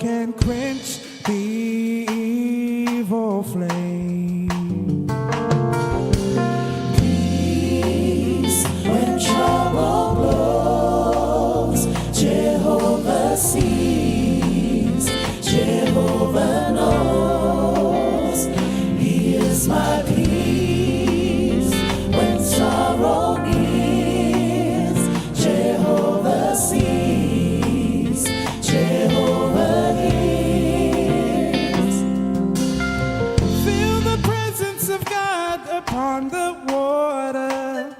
can quench the evil flame. Peace when trouble blows. Jehovah sees, Jehovah knows. He is my peace when sorrow nears. Jehovah sees, Jehovah hears. Feel the presence of God upon the water.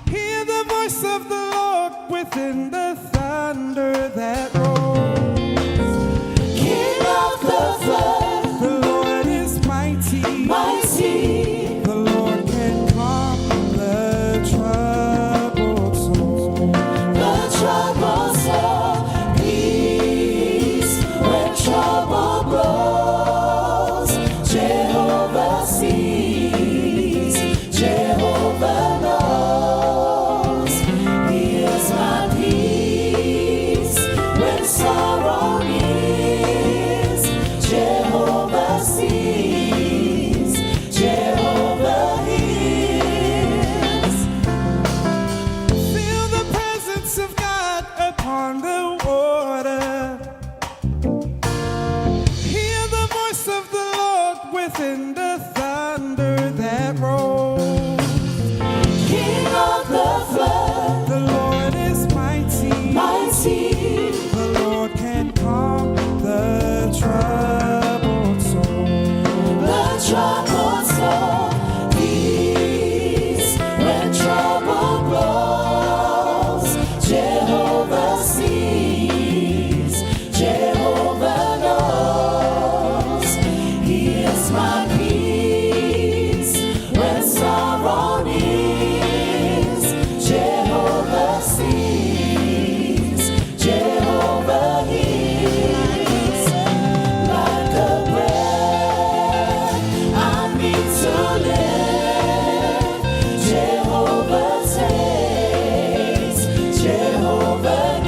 Hear the voice of the Lord within the thunder that rolls. King of the flood, The Lord is mighty. mighty. The Lord can calm the troubled soul. The trouble soul, peace when trouble blows. Jehovah sees, Jehovah knows. He is my peace when sorrow nears. Jehovah sees, Jehovah hears. Feel the presence of God upon the water. Hear the voice of the Lord within the thunder that rolls. King of the flood, The Lord is mighty. mighty. The Lord can calm the troubled soul. The troubled soul, peace when trouble blows. Jehovah sees, Jehovah knows. He is my peace when sorrow nears. Jehovah sees, Jehovah hears. Like a breath I need to live. Jehovah takes, Jehovah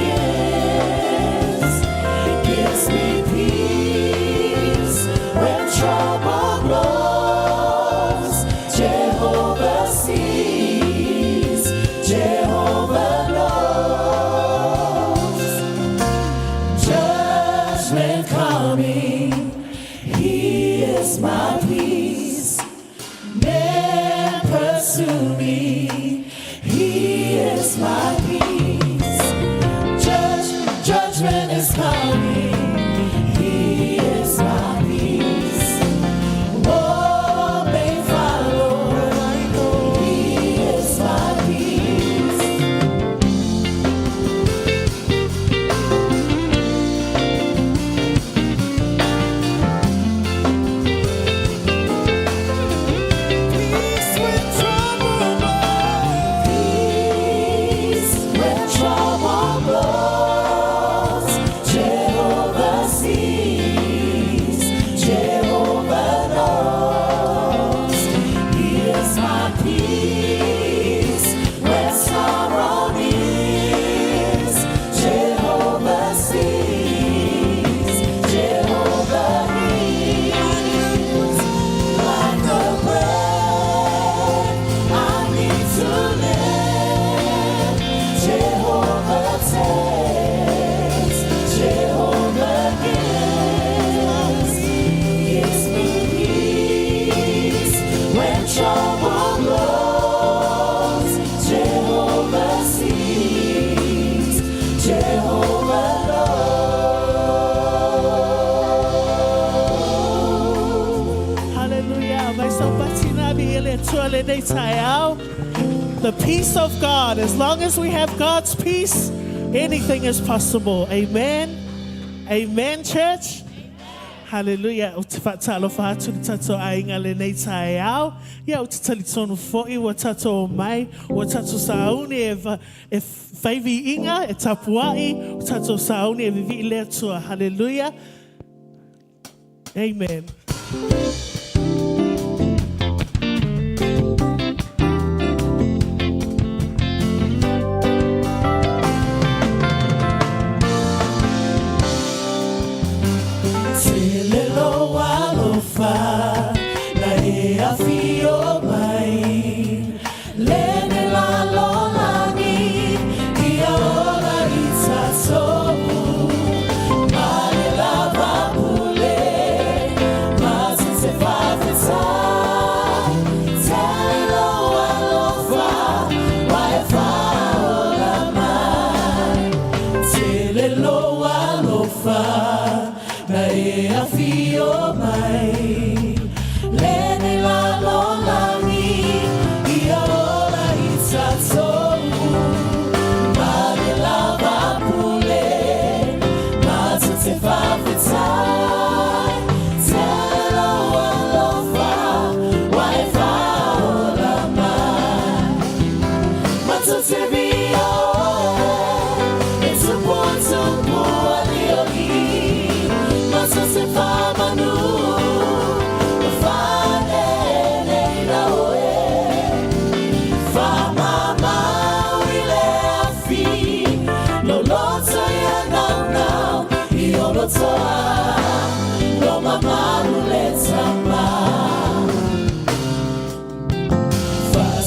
gives me peace when trouble blows. Jehovah sees, Jehovah knows. Judgment coming, He is my peace. Men pursue me, He is my peace. Judgment is coming, He is my peace. War may follow, He is my peace. Peace when trouble blows. Peace when trouble blows. Jehovah sees, Jehovah knows. He is my peace when sorrow nears. Jehovah sees, Jehovah hears. Like a breath I need to live. Jehovah takes, Jehovah gives me peace when trouble blows. Jehovah sees, Jehovah knows. Hallelujah. May somebody not be able to they tie out. The peace of God. As long as we have God's peace, anything is possible. Amen. Amen, church. Hallelujah. Utfatalo fa tu tato ainga le nei tai au. Ya utali tonu foi wa tato mai wa tato sauni e faivi inga e tapuai tato sauni e vivi le tua. Hallelujah. Amen.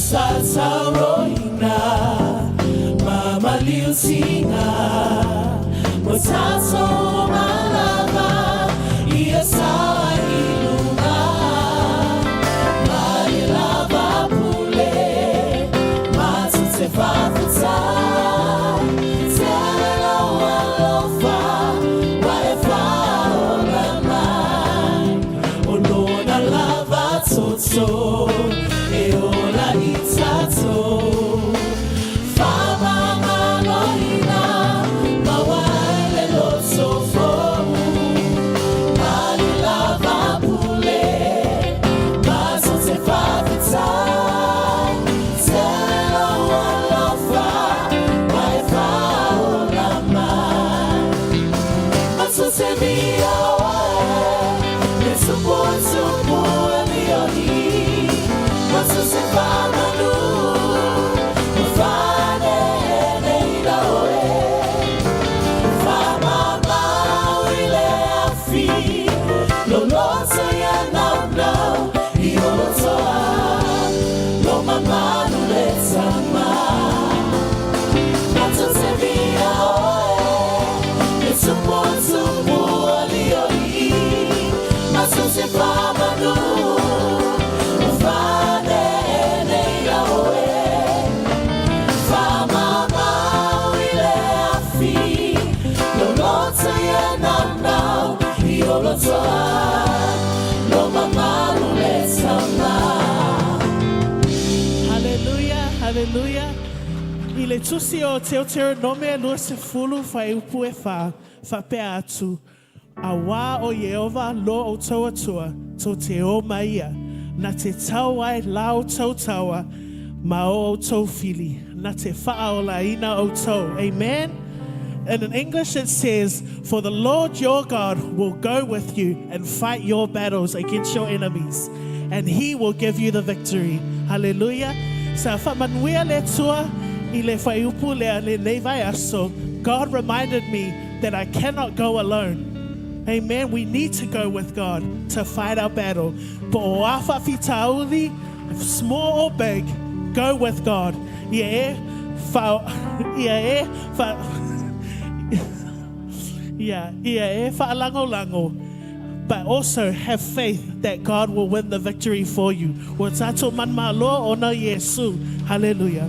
Sata roina Mama liu singa Motato malava Ia sawa ilunga Mali lava pule Matu te fafuta Tele loa lofa Waefa ola mai Onona lava toto Eola itato Fama maloina Mawale loto fomu Mali lava pule Maso te fafita Tele loa lofa Waefa ola mai Maso te mia Nesupo elioni Maso se fama nu Mafane neina oe Fama mawile afi Loloto ya nau nau Ioloto a Loma manu leta ma Maso se via oe Nesupo elioni Maso se fama nu Hallelujah, hallelujah. I le tusi o Deuteronome lua se fulu fai upu e fa pe atu. A wā o Yehova lo o tau atua, to te o maia. Na te tau ai lau tau taua, ma o tau fili. Na te wha o la ina o tau. Amen. And in English it says, for the Lord your God will go with you and fight your battles against your enemies, and he will give you the victory. Hallelujah. Sa whamanuia le tua I le whaiupu le nei vai aso, God reminded me that I cannot go alone. Amen. We need to go with God to fight our battle. But o awhawhi tauli, small or big, go with God. Ia e whaalango-lango, but also have faith that God will win the victory for you. Wa tato man malo ona Yesu. Hallelujah.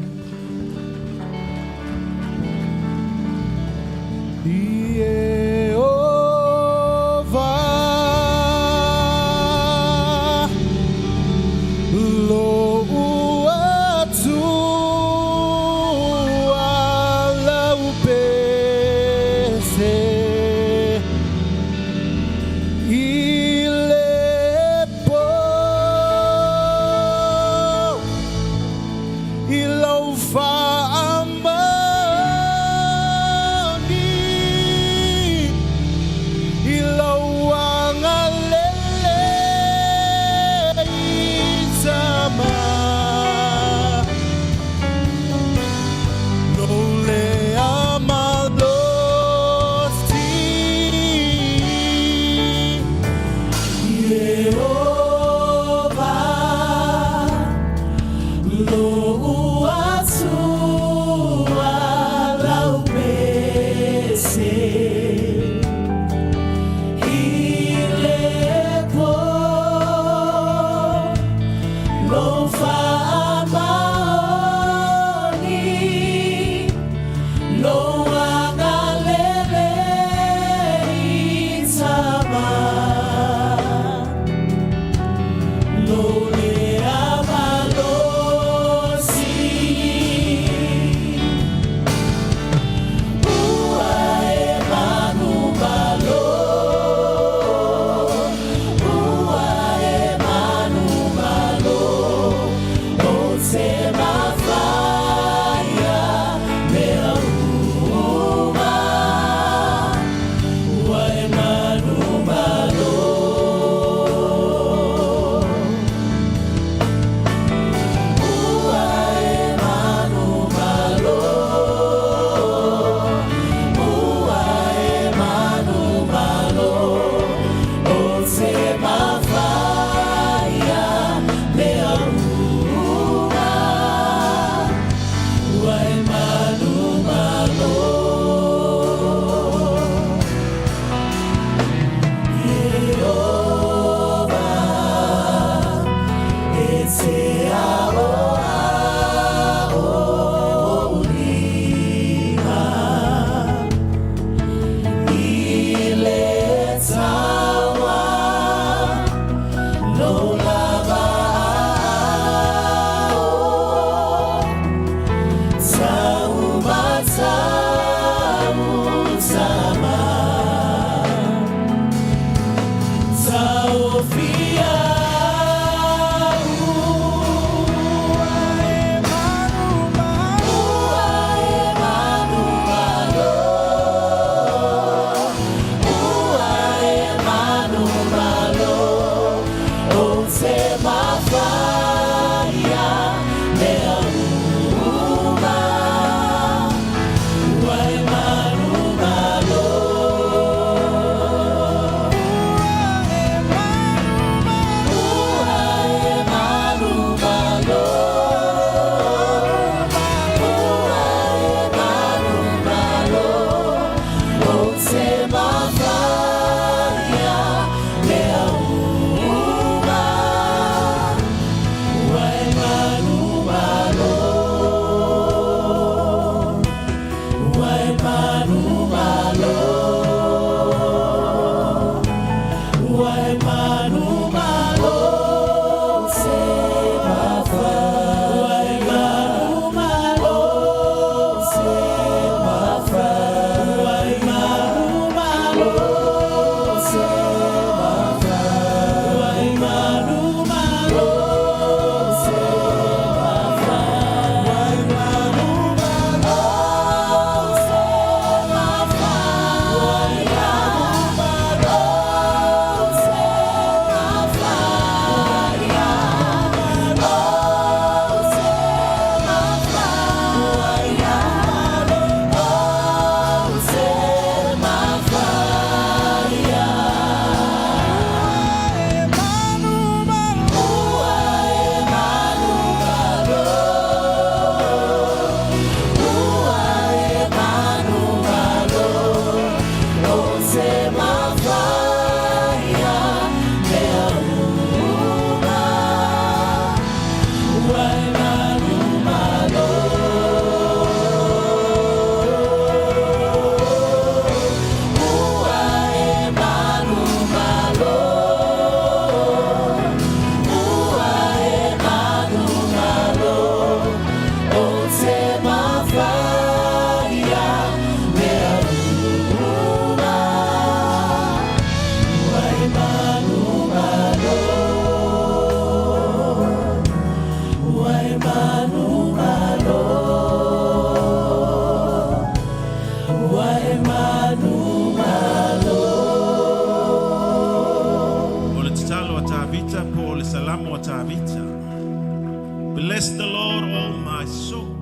Bless the Lord, all my soul,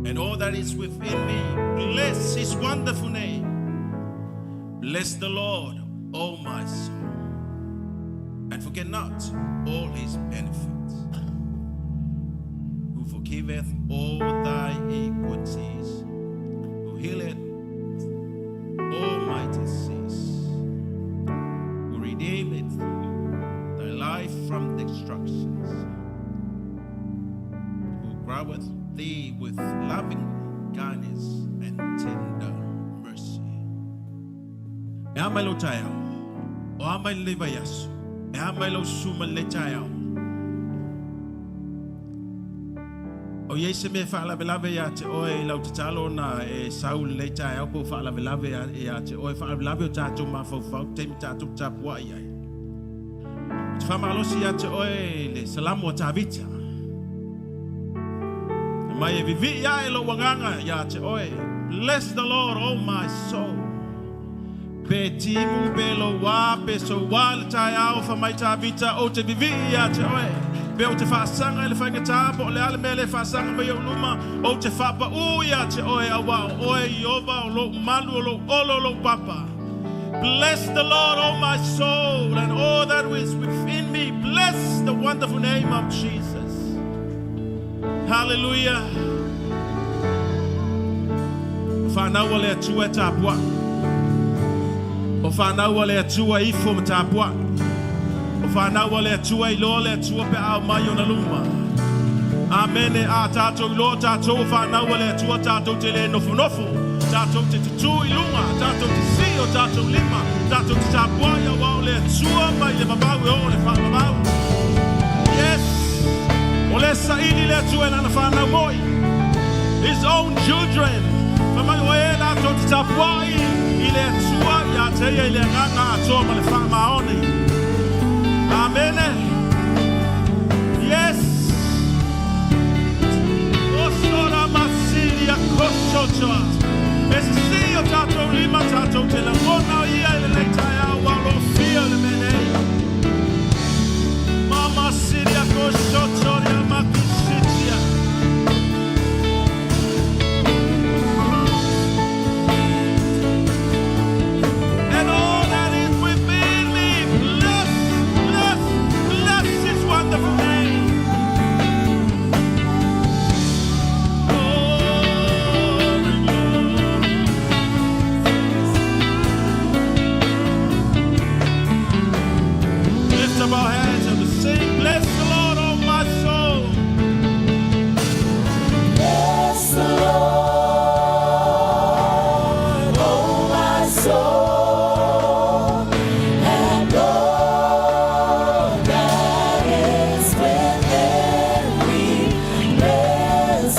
and all that is within me. Bless his wonderful name. Bless the Lord, all my soul, and forget not all his benefits, who forgiveth all thy iniquities, who healeth all my disease, who redeemeth thy life from destructions, who groweth thee with loving kindness and tender mercy. E amai lo taiao, o amai leva yasu, e amai lo suma le taiao. O yese me fa la velave ya te oe lau te talo na e Saul le taiao po fa la velave ya te oe fa la velave o tato ma fau te mi tato tapua ia. Te fa malosi ya te oe le salamu o tavita. Mai e vivi ya e lo wanganga ya te oe. Bless the Lord, oh my soul. Pe timu pe lo wa pe so wa le taiao fa mai tavita o te vivi ya te oe. Pe o te whaasanga e le whaingata po le ale me le whaasanga me o luma o te whapa uia te oe awa o oe i ova o lo malu o lo olo lo papa. Bless the Lord, oh my soul, and all that is within me. Bless the wonderful name of Jesus. Hallelujah. O whanau le atua e tāpua. O whanau le atua I fo tāpua. O whanau le atua I lo le atua pe au mai o na luma. Amen e a tātou I lo tātou whanau le atua tātou te le nofo nofo. Tātou te tutu I lunga. Tātou te si o tātou lima. Tātou te tāpua I wau le atua mai le mabau e o le whanau. Yes. O le saili le atua na whanau moi. His own children. Whamai o e la tō te tāpua I le atua I a te I le nganga atua ma le whamaoni. Amen. Yes. Osora masilia kosotoa. Esi o tatou lima tatou te la mona ia I le leitai au alo fia le menei. Mama silia kosotoa makisiti.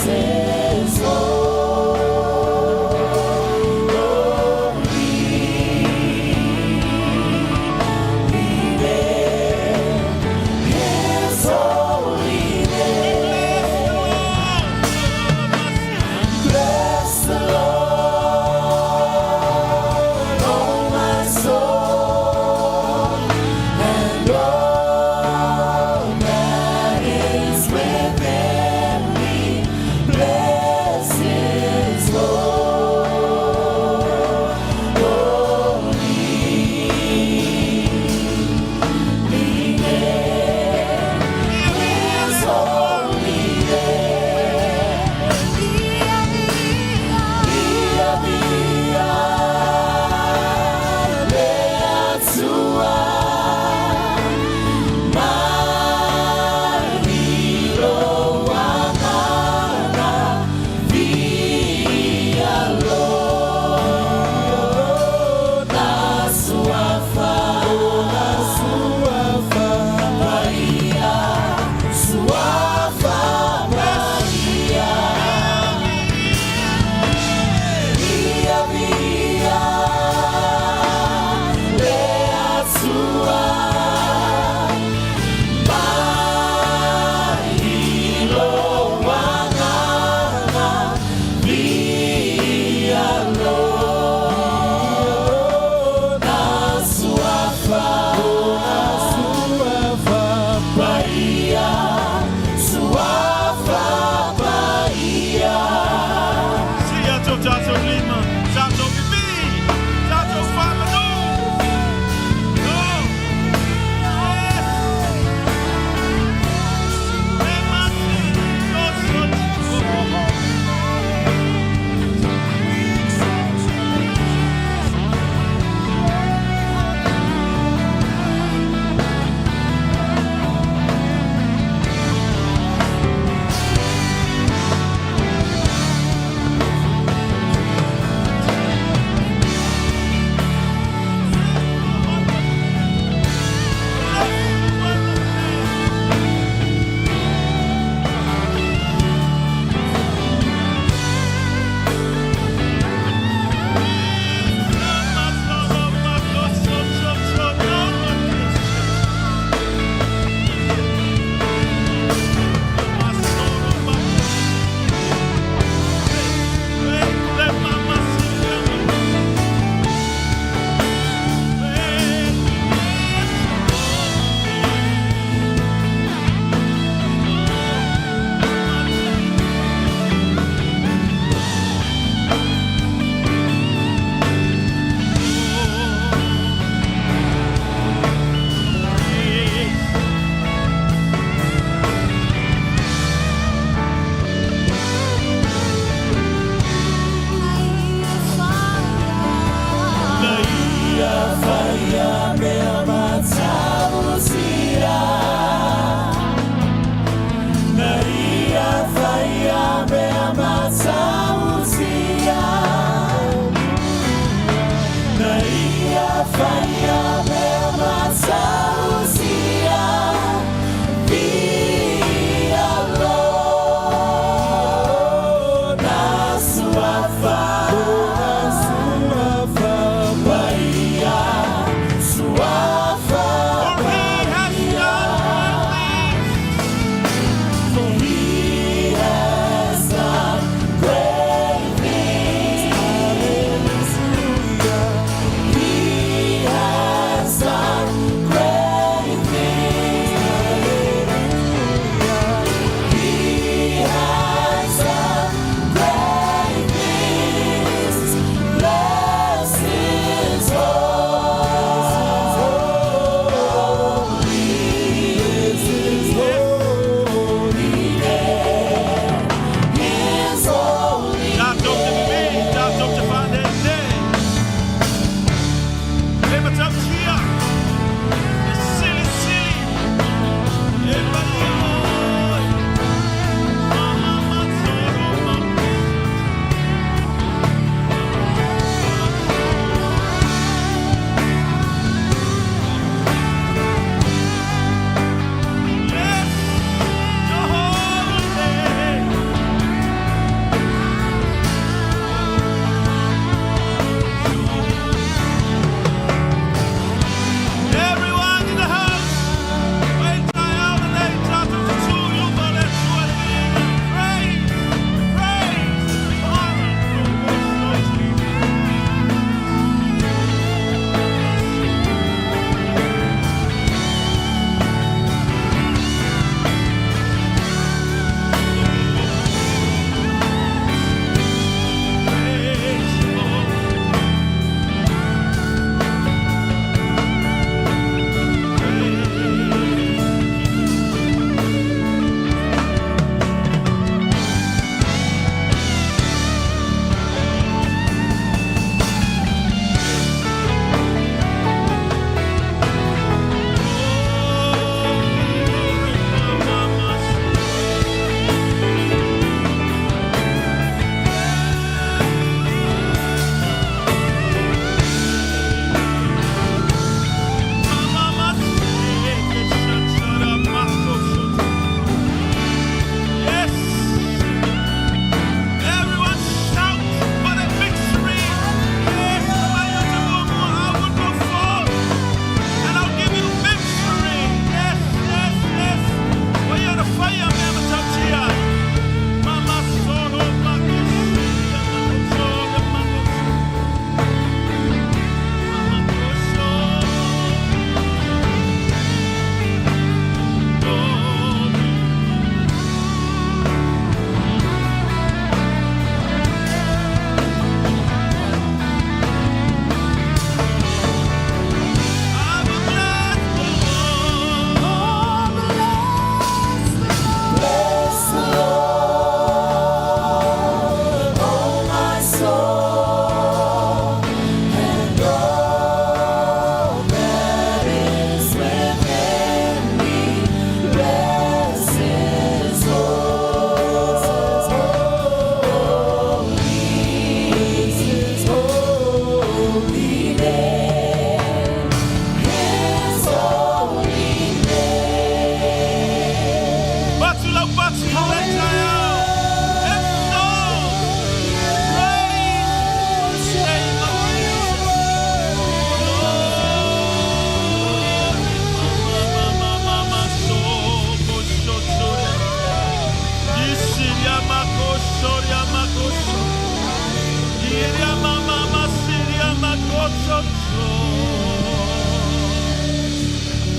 His holy name. Bless the Lord, oh my soul, and all that is within me. Bless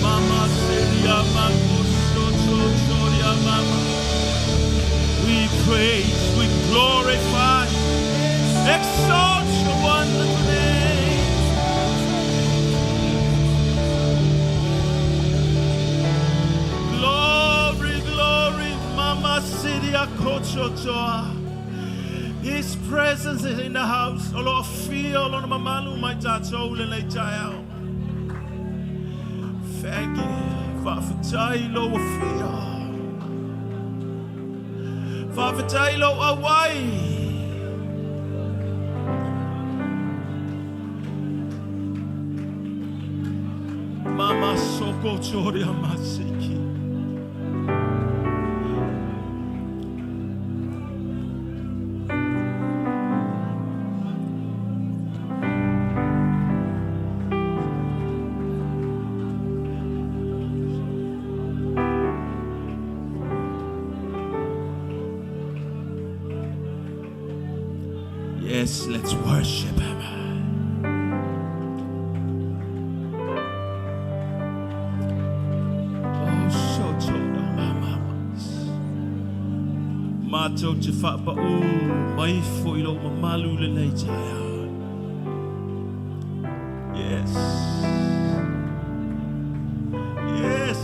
Mama Celia Makosotoria Mama. We praise, we glorify, exalt your wonderful name. Glory, glory, Mama Celia Kochotoa. His presence is in the house. Oh Lord, feel on Mamalu, my tattoo, and lay child. Thank you, Father Tailo, feel. Father Tailo, away. Mama Soko Choria Masiki. Yes, let's worship him. Oh, so toda mama. Mato te whapa o mai foilo mamalu le nei taia. Yes. Yes.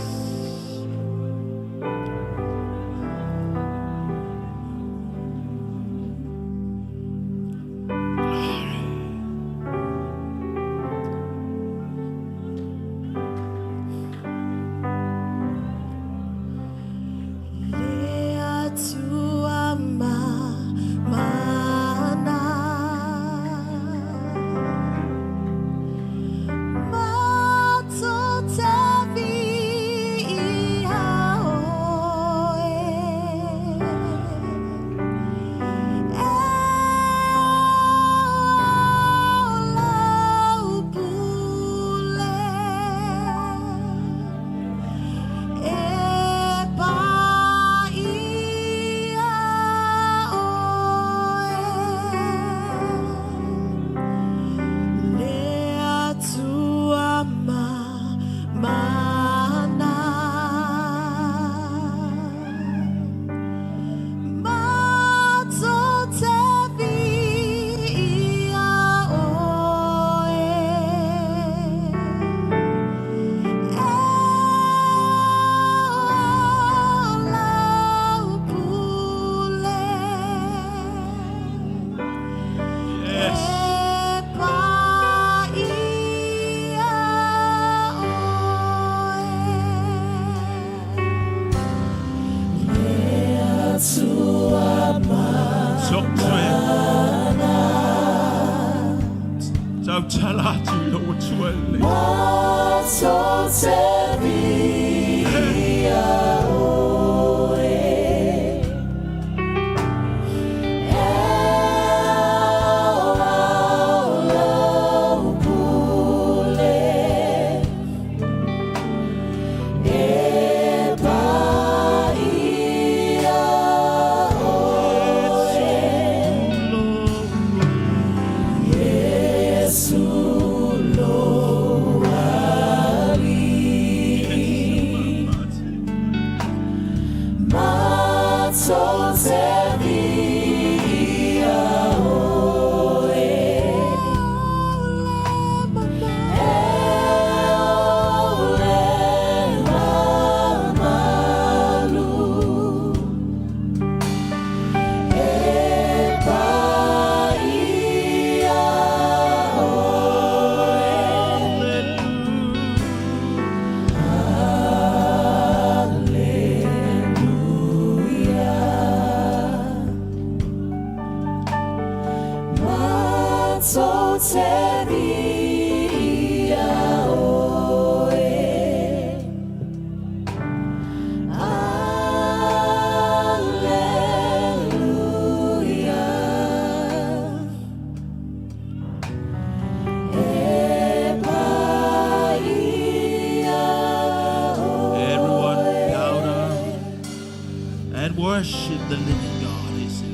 Worship the living God, is it?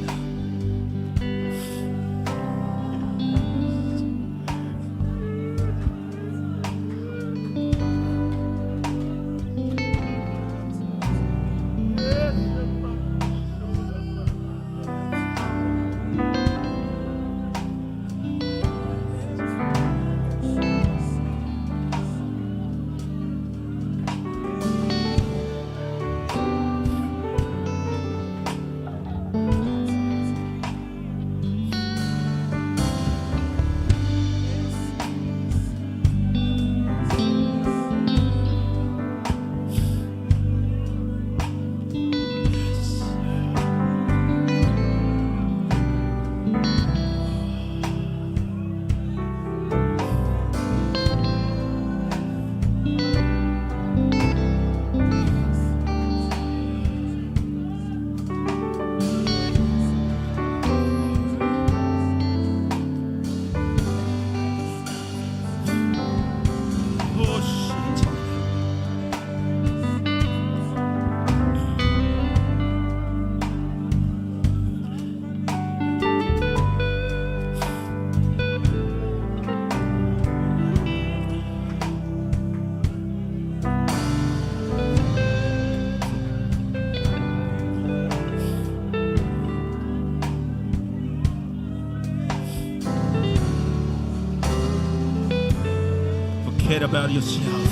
forget about yourself.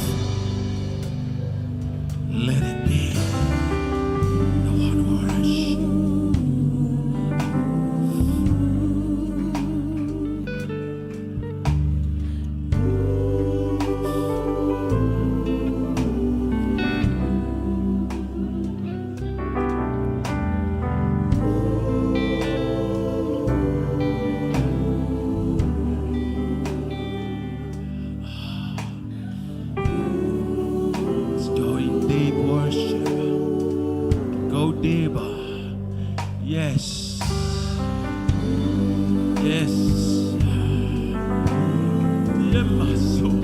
Let it be. No one worries. Let's go in deep worship. Go deeper. Yes. Yes. Yeah, my soul.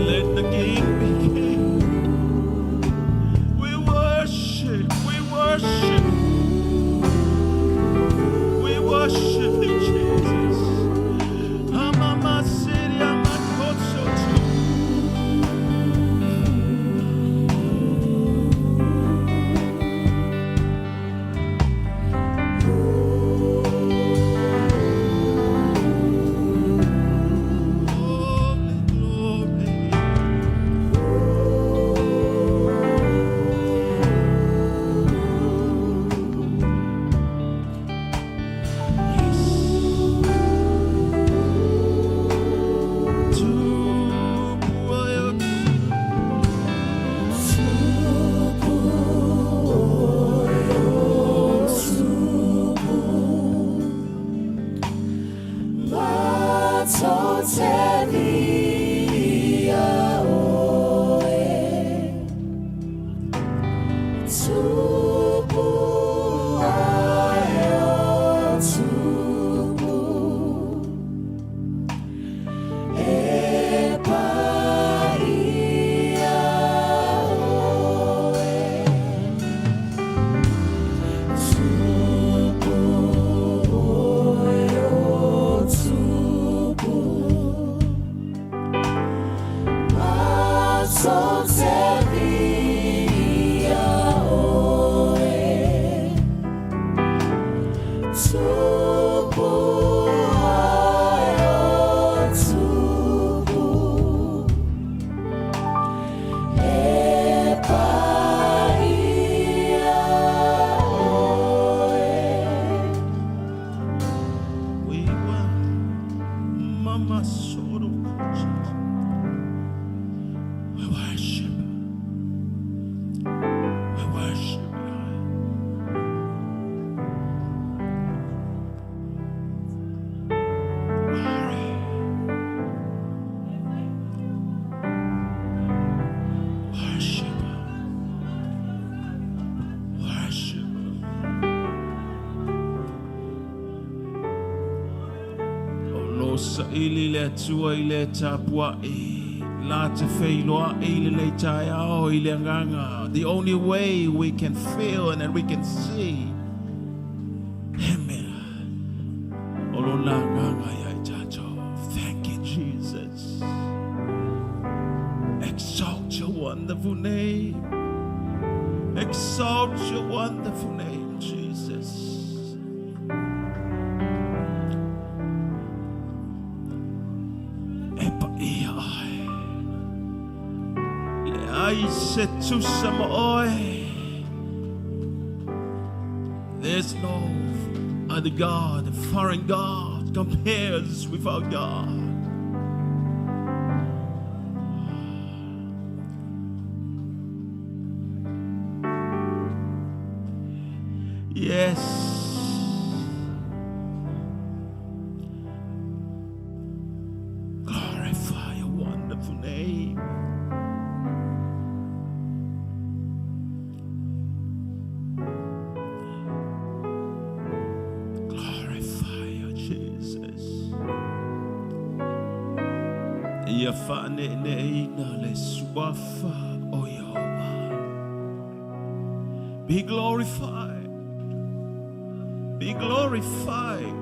Let the king be king. We worship, we worship, we worship you, Jesus. Amama city, amakoso too. Ili le tua ile tapua la te feiloa ile le taia ile nganga. The only way we can feel and that we can see him. Olola nganga ya tato. Thank you, Jesus. Exalt your wonderful name. Exalt your wonderful name, Jesus. There's no other God, a foreign God compares with our God. Yes. Glory. Ia whane neina le suafa o Yehova. Be glorified. Be glorified.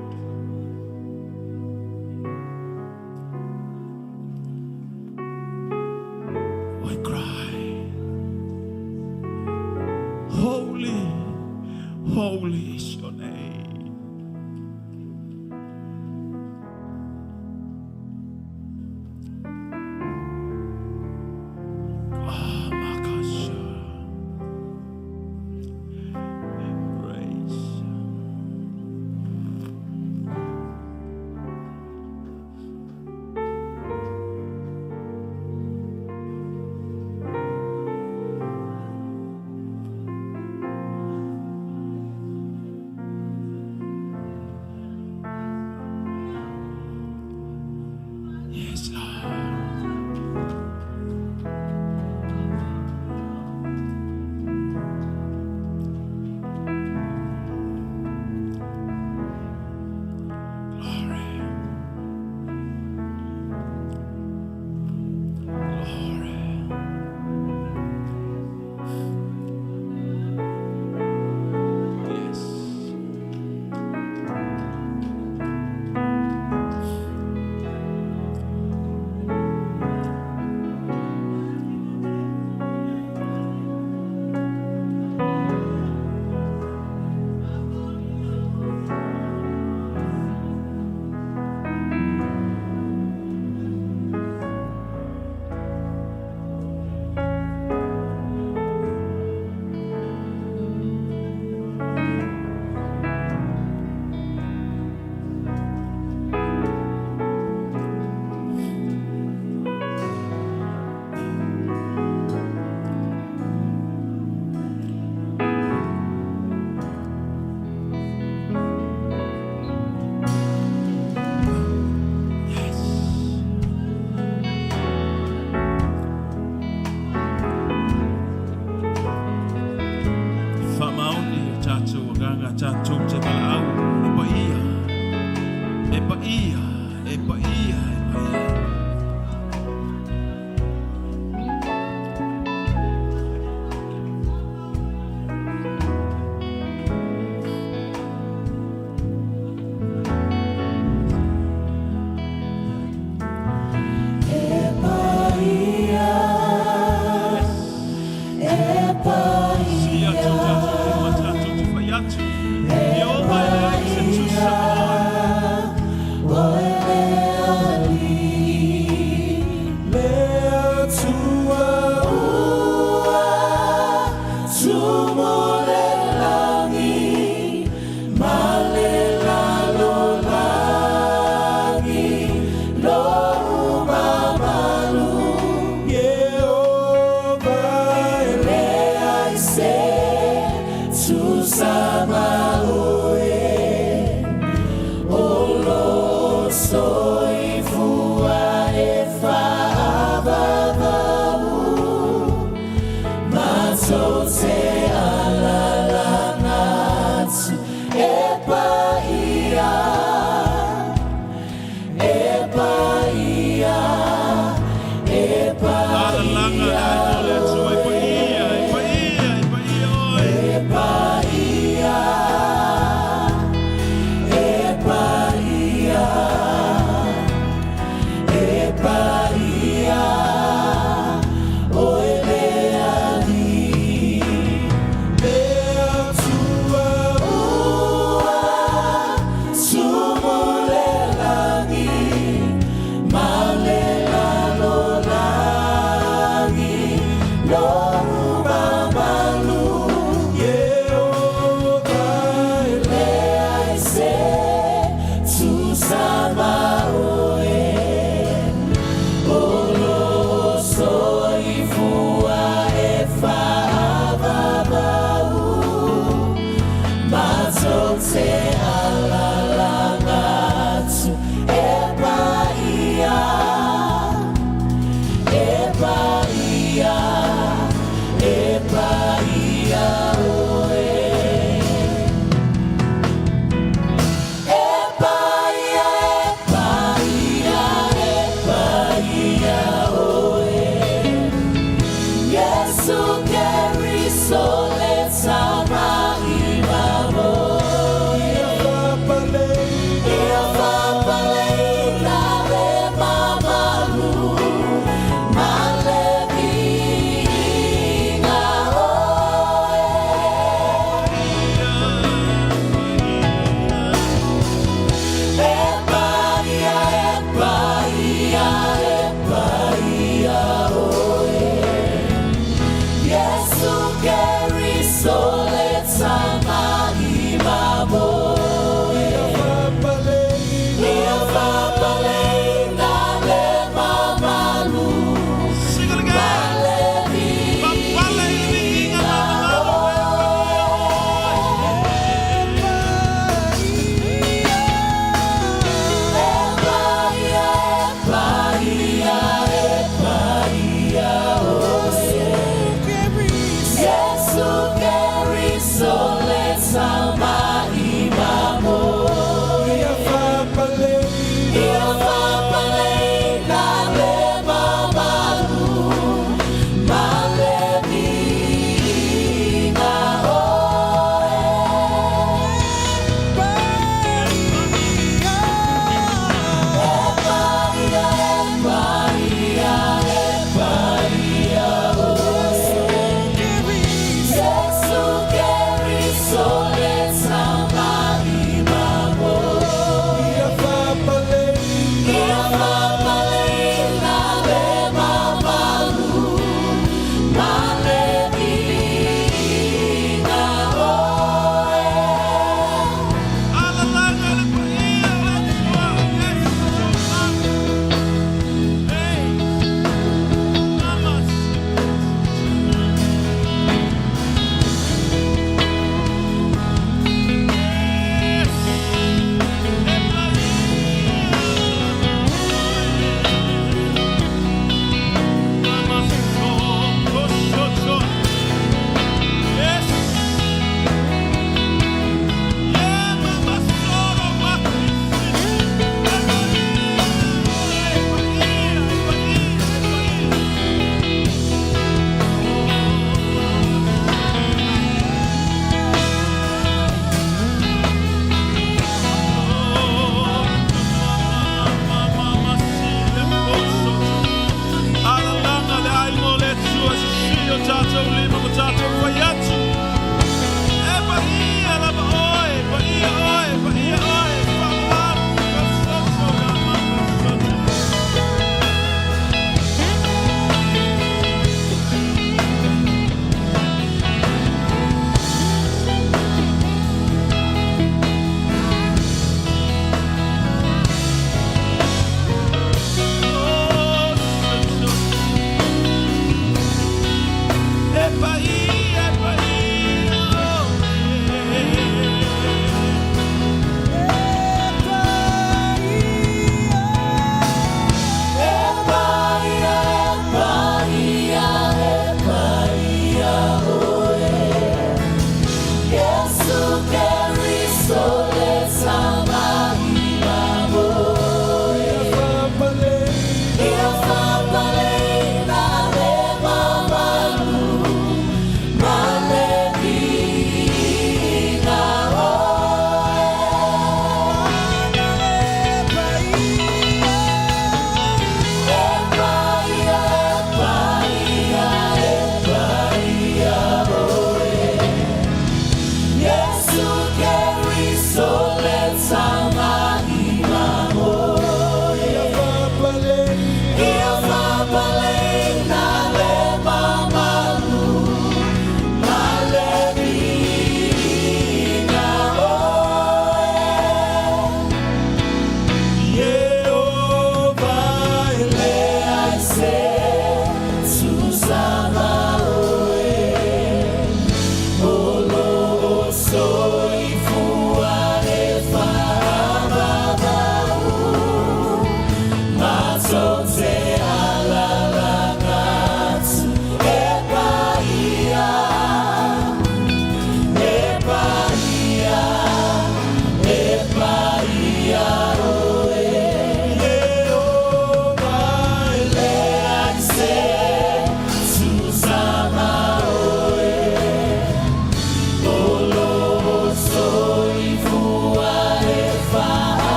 We cry. Holy, holy is your name. Ah, Makasha. Praise. Yes, Lord. Glory. Glory. Yes. Whamaoni o tātou aganga tātou te palau. E pa ia. E pa ia. E pa ia. E pa ia. Sia tō tātou te ma tātou te whai atu. I o mai se tusa oe. Lea tua ua, tumole langi, male lalo langi, lo mamalu, Yehova lea ise, tu sama oe, olo soi fua e whaavavau, mato te alala ngatu, e pa ia, e pa ia, e pa Alalanga ia, ai o le atua. E pa ia. E pa ia. E pa ia oe. e pa ia, e pa ia, e pa ia, oe lea li, lea tua ua, tumole langi, male lalo langi, lo mamalu, Yehova lea ise, tu sama oe, olo soi fua e whaavavau, mato te alala ngatu, e pa ia, e pa ia, e pa ia oe. E pa ia, e pa ia, e pa ia. Soy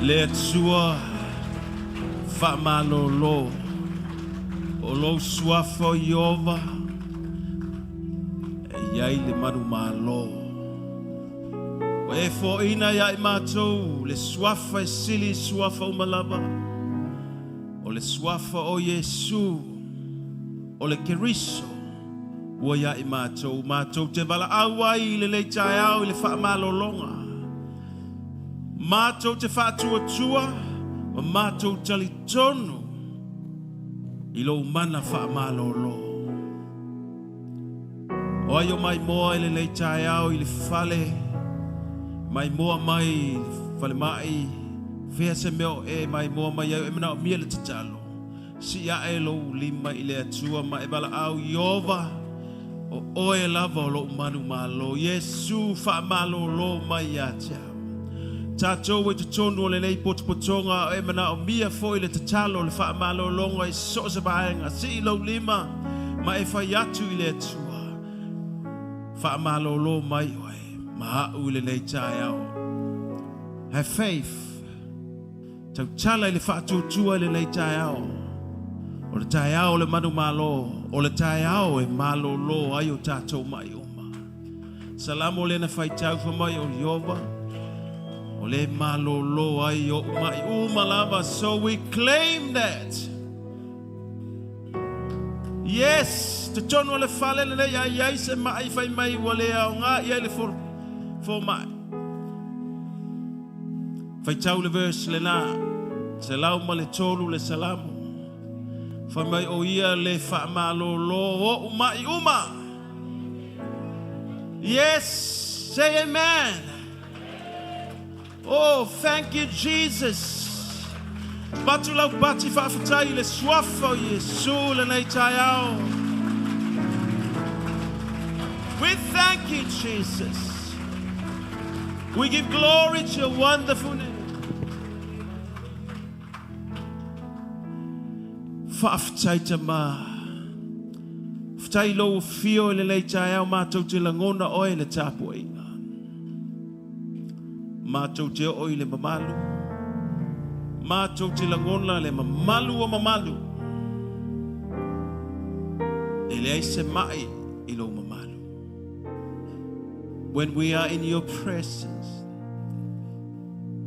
Le atua whaamalolo o lo suafo Iova e iai le manu malo. O e fo ina iai mātou le suafa e sili suafa umalava o le suafa o Yesu o le keriso ua iai mātou te wala awai le leitai au i le whaamalolonga. Mātou te whātua, ma mātou tali tonu i lo mana whaamalolo. O ai o mai moa i le leitai au i le whale, mai moa mai i le whale mai, whea se meo e mai moa mai au e mana o mia le tatalo. Si a e lo lima i le atua ma e bala au Iova, o oe lava o lo manu malo. Yesu whaamalolo mai a tia. Tātou e te tonu o le nei potopotonga e mana o mia fo i le tatalo le whaamalolonga i so se baenga si i lau lima ma e whai atu i le atua whaamalolo mai oe ma hau i le nei tai au. Have faith. Tau tala i le whaatutua i le nei tai au. O le tai au le manu malo o le tai au e malolo ai o tātou mai uma. Salamo le na whai tau whamai o Iova. Ole malolo ai o mai umalava, so we claim that. Yes, te tono le fale le ai se mai fai mai wale au nga ia le for mai. Fai tau le verse le na, se lau ma le tolu le salamu. Fai mai o ia le fa malolo o mai uma. Yes, say amen. Oh, thank you, Jesus. Batu lau bati whaafatai le suafa o Yesu le nei tai au. We thank you, Jesus. We give glory to your wonderful name. Whaafatai ta ma. Whaafatai lo fio le nei tai au mātou te langona oe le tāpua inga. Mātou te oi le mamalu. Mātou te langona le mamalu o mamalu. E le aise mai i lo mamalu. When we are in your presence,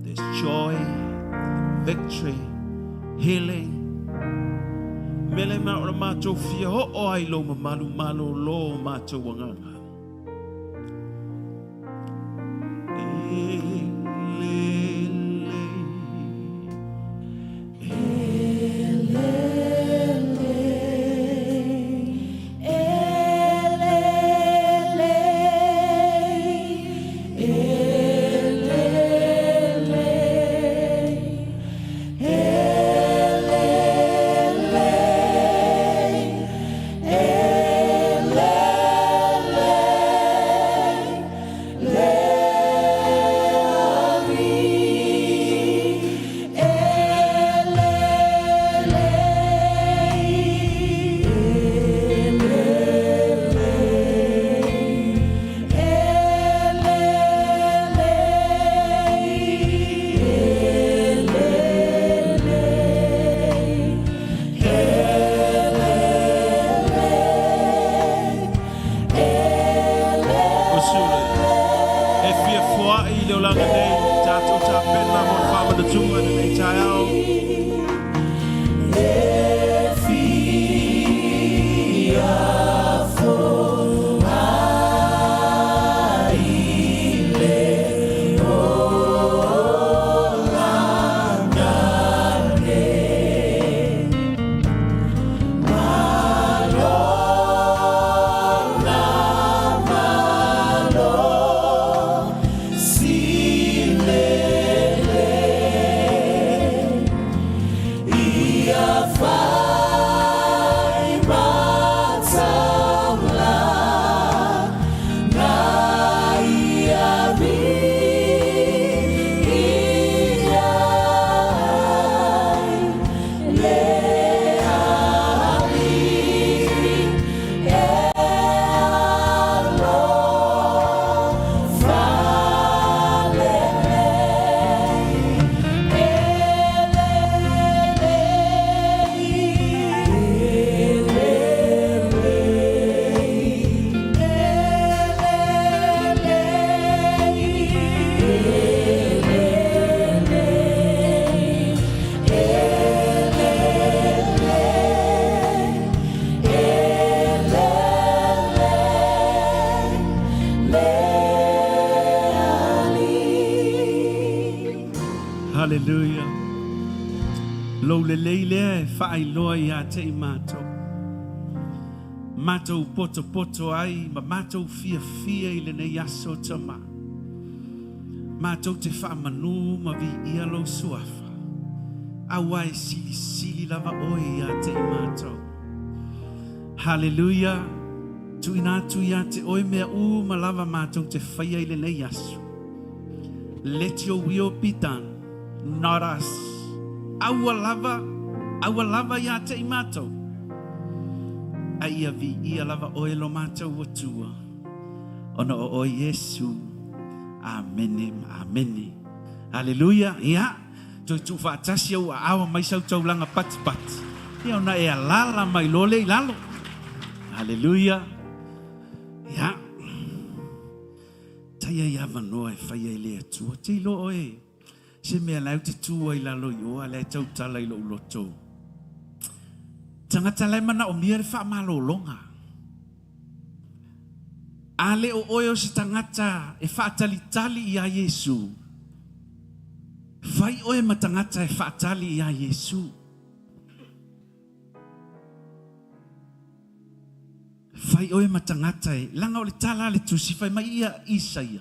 there's joy, victory, healing. Mele maura mātou fia ho o ai lo mamalu malo lo mātou wanganga. Ele Tātou tā pena mo whamana tunga nei tai au. Hallelujah. Lo le leile fai loa ia te I mātou. Mātou poto poto ai, ma mātou fia fia I le nei aso tama. Mātou te wha manu ma vi ia lo suafa. Awa e sili sili lava oi ia te I mātou. Hallelujah. Tu inatu ia te oi mea u ma lava mātou te whaia I le nei aso. Let your will be done. Not us. Aua lava ia te I mātou. A ia vi ia lava oe lo mātou watua. Ona o Yesu. Amene, amene. Hallelujah. Ia. Toi tu whaatasi au a awa mai sau taulanga pati pati. Ia ona e alala mai lole I lalo. Hallelujah. Ia. Taia ia vanoa e whaia I lea tua. Te ilo oe. Se mea lau te tua I lalo I oa le tau tala I lo uloto. Tangata lai mana o mia le wha malo longa. A le o oe o si tangata e wha tali tali I a Yesu. Whai oe ma tangata e wha tali I a Yesu. Whai oe ma tangata e langa o le tala le tusi whai mai ia Isaia.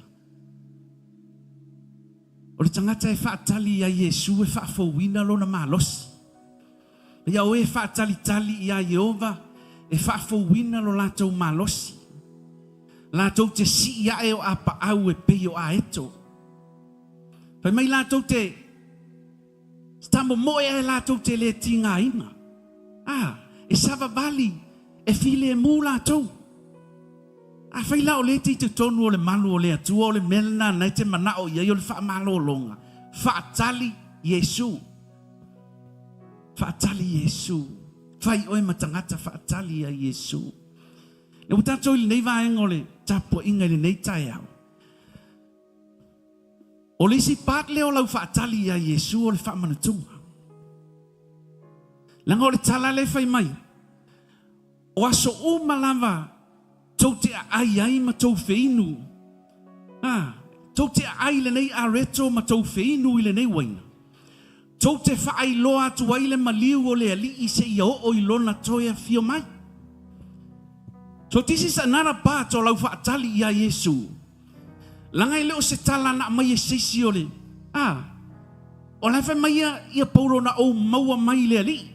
O le tangata e whaatali I a Yesu e whaafowina lo na malos. Ia o e whaatali tali I a Yehova e whaafowina lo lātou malosi. Lātou te si ia e o apa au e peo a eto. Pai mai lātou te stamo moe e lātou te le tinga ina. E sava vali e file e mū lātou. A whaila o le te tonu o le malu o le atua o le melna nei te manao ia o le wha malo longa. Whaatali Yesu. Whaatali Yesu. Whai oe matangata whaatali a Yesu. Le utato I le nei vaenga o le tapo inga le nei tai au. O le si pat leo lau whaatali a Yesu o le wha manatunga. Langa o le tala le whai mai. O aso o malava tau te ai ai ma tau whinu. Tau te ai le nei a reto ma tau whinu I le nei waina. Tau te whaai loa tu waile ma liu o le ali I se ia o I lona toia fio mai. So this is another part o lau whaatali I a Yesu. Langa I leo se tala na mai e seisi o le. O lai whai mai ia pauro na o maua mai le ali.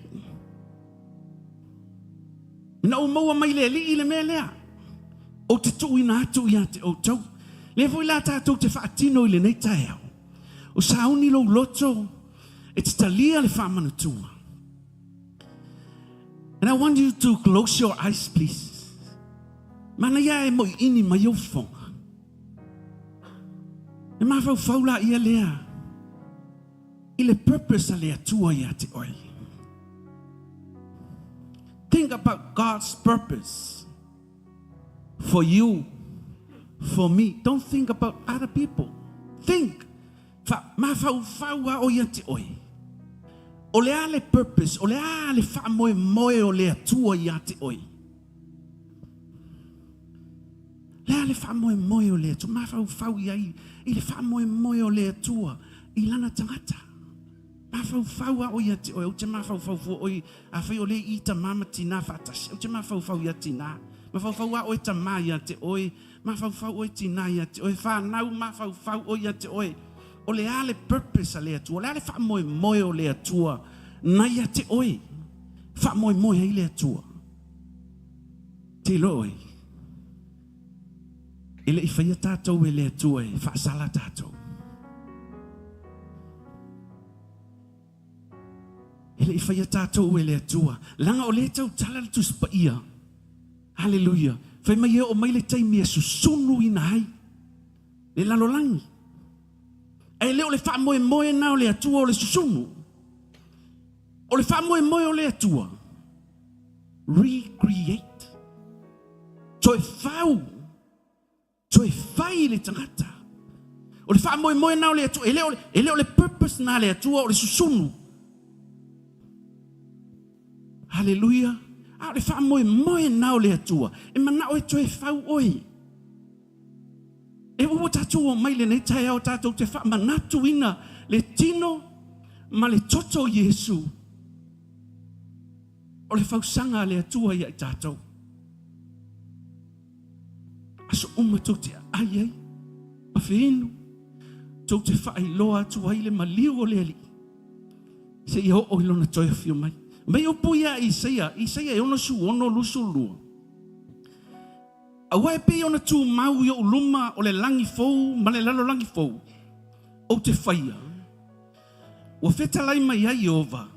Na o maua mai le ali I le mea lea. O te tui na atu ia te o tau. Le foi la tātou te whaatino I le nei tai au. O sauni lo loto. E te talia le whamanatunga. And I want you to close your eyes, please. Mana ia e moi ini mai o whonga. E mawhau whaula ia lea. I le purpose a lea tua ia te oi. Think about God's purpose. For you, for me. Don't think about other people. Think. Mafau o ia te oi. O le ale purpose, o le ale wha moe o le atua ia te oi. Le ale wha moe o le atua, mafau ia i le wha moe o le atua, i lana tangata. Mafau o ia te oi, o te mafau oi, a whai o le i ta mama tina whatasi, o te mafau ia tina. Mafau o ta ma ia te oi, mafau o tina ia te oi, whanau mafau o ia te oi. O le ale purpose a le atua, o le ale wha moe o le atua, na ia te oi, wha moe ai le atua. Te loi, ele i whaia tātou e le atua e wha sala tātou. Ele i whaia tātou e le atua, langa o le tau tala le tuspa ia. Hallelujah. Whai mai e o mai le taimi e susunu ina hai, le lalolangi. E leo le wha moe na o le atua o le susunu. O le wha moe o le atua. Recreate. Toi whai le tangata. O le wha moe na o le atua. E leo le purpose na le atua o le susunu. Hallelujah. A le wha moe na o le atua. E mana o e toi whau oi. E o tātou o mai le nei tai au tātou te wha manatu ina le tino ma le toto Yesu. O le whausanga le atua ia i tātou. Aso tau te ai, a whinu, tau te wha i loa atu ai le maliu o le ali. Se i o ilona toi a whio mai. Mai o puia Isaia e ona su ono lusu lua. Awa e pe ona tu mau i o uluma o le langi fou, ma le lalo langi fou. O te whaia. Ua whetalai mai ai ova.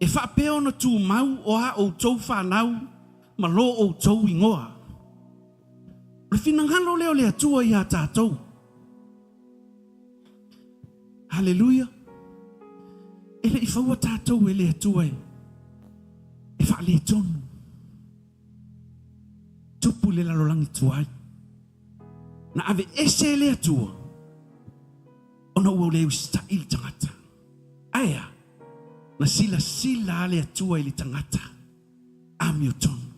E wha pe ona tu mau o ha o tau whanau, ma lo o tau ingoa. Le finangalo leo le atua i a tātou. Hallelujah. Ele i whaua tātou e le atua e. E wha le tonu. Tupu le lalolangi tuai. Na ave ese le atua. Ona ua leo style tangata. Aya. Na sila le atua ili tangata. Ami o tonu.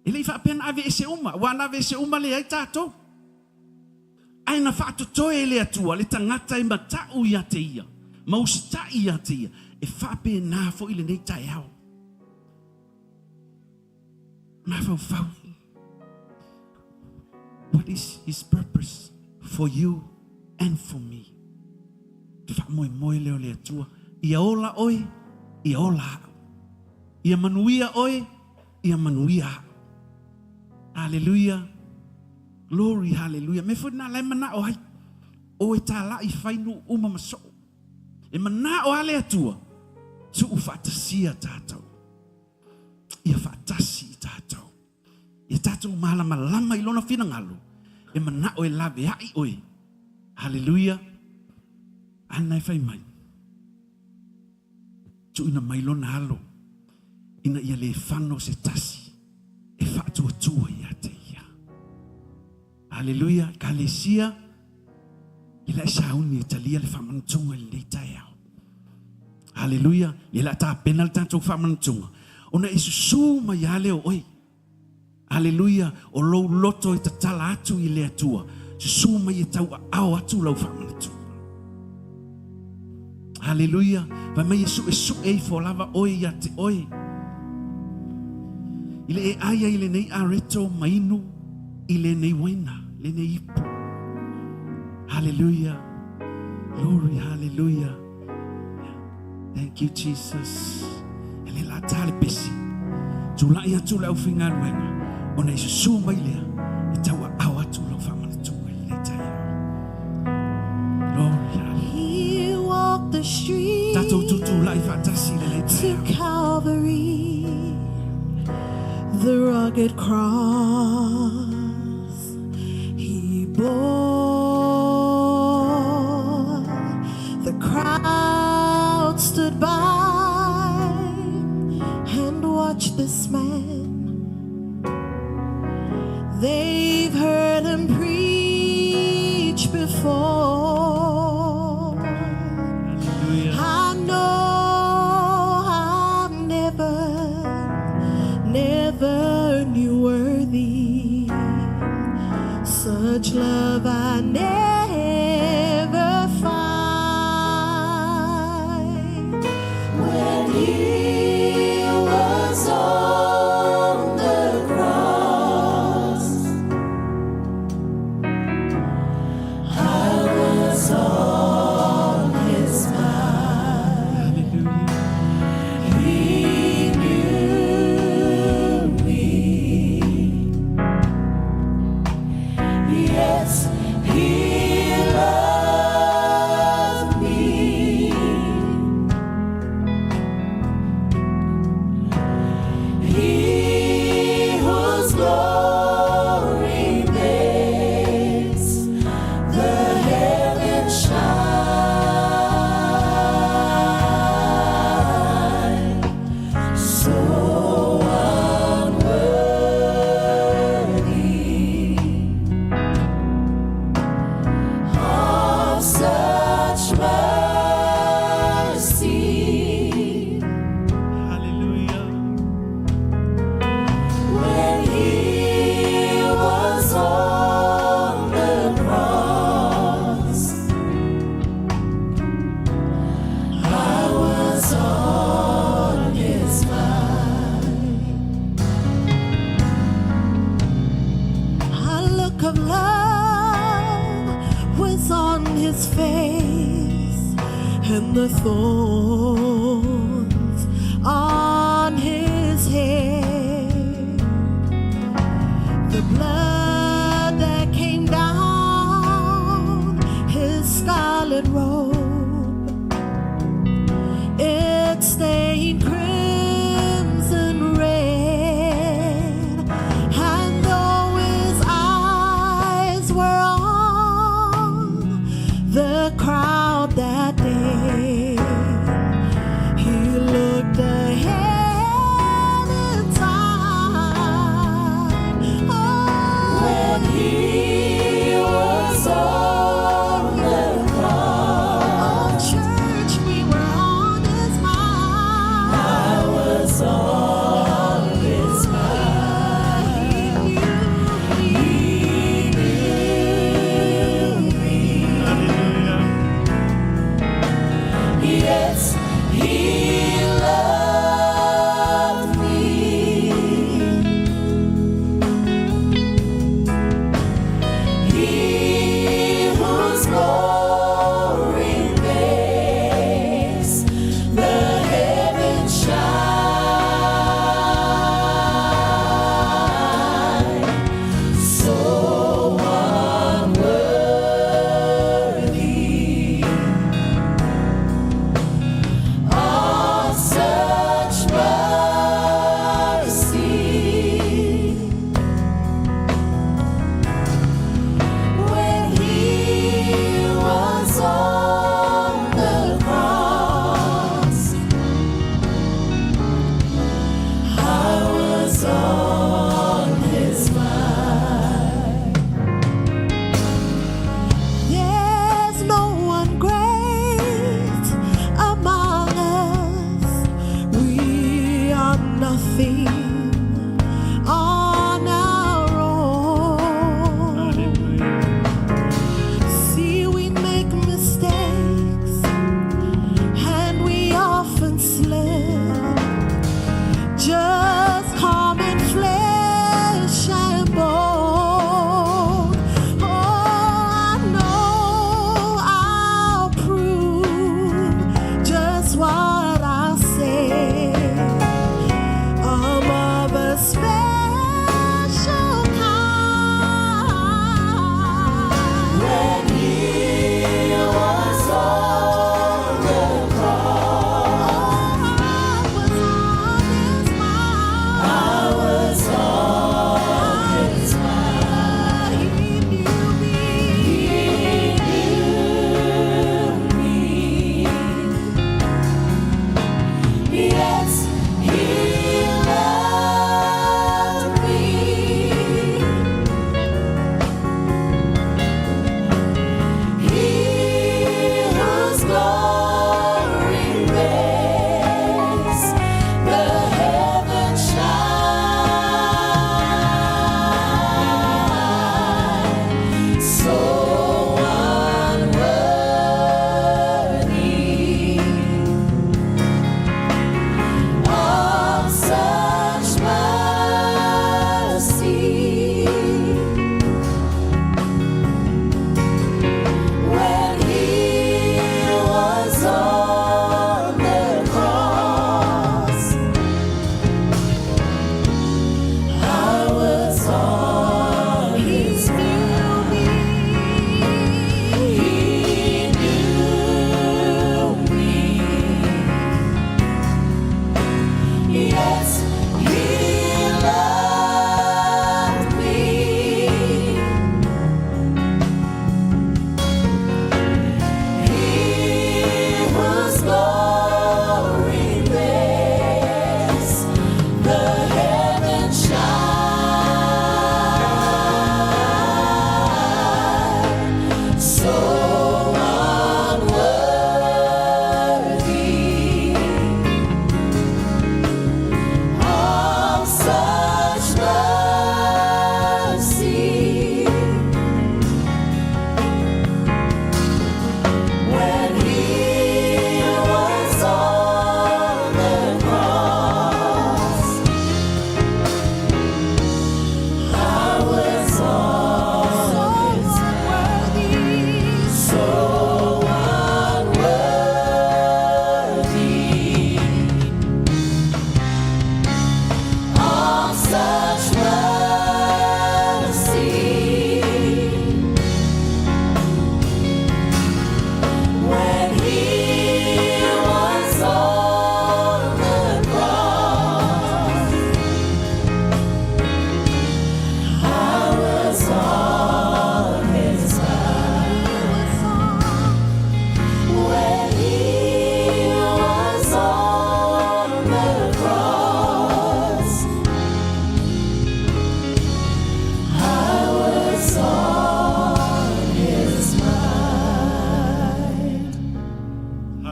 Ele i whapena ave ese uma. Wana ave ese uma le ai tātou. Ai na whaatotoe le atua. Le tangata i matau ia te ia. Mausita ia te ia. E whapena fo ili nei tai au. What is his purpose for you and for me? Moe leo le atua. Ia ola oi, ia ola. Ia manuia oi, ia manuia. Hallelujah. Glory, hallelujah. Me fo na lai mana o hai. O e tala i whainu uma maso. E mana o ale atua. Su ufatasia tātou. Ia fatasi tātou. Ia tātou malama i lona whinangalo. E mana o e lawe ai oi. Hallelujah. Ana e whai mai. Tu ina mai lona alo. Ina ia le whano se tasi. E whaatua tua ia te ia. Hallelujah. Ka le sia. Ila e sauni e talia le whamantunga le nei tai au. Hallelujah. Ila ta penal tātou whamantunga. Ona e susuma ia leo oi. Hallelujah. O lou loto i tatala atu i le atua. Susuma i tau au atu lau whamanatu. Hallelujah. Vai mai Yesu e fo lava oi ia te oi. Ile e aia ile nei areto mainu. Ile nei waina. Ile nei ipu. Hallelujah. Glory. Hallelujah. Thank you, Jesus. Ele la tale pesi. Tula ia tula ufinga luenga. Ona isu suma ilea. E taua awa tula ufamana tunga ile taya. Glory. He walked the street Tato tutu la ifatasi le to taya. Calvary, the rugged cross he bore. The crowd stood by and watched this man. They've heard him preach before. his face and the thorns on his head, the blood that came down his scarlet robe, it stained crimson red, and though his eyes were on the crowd that day, he looked ahead in time. When he was on the cross,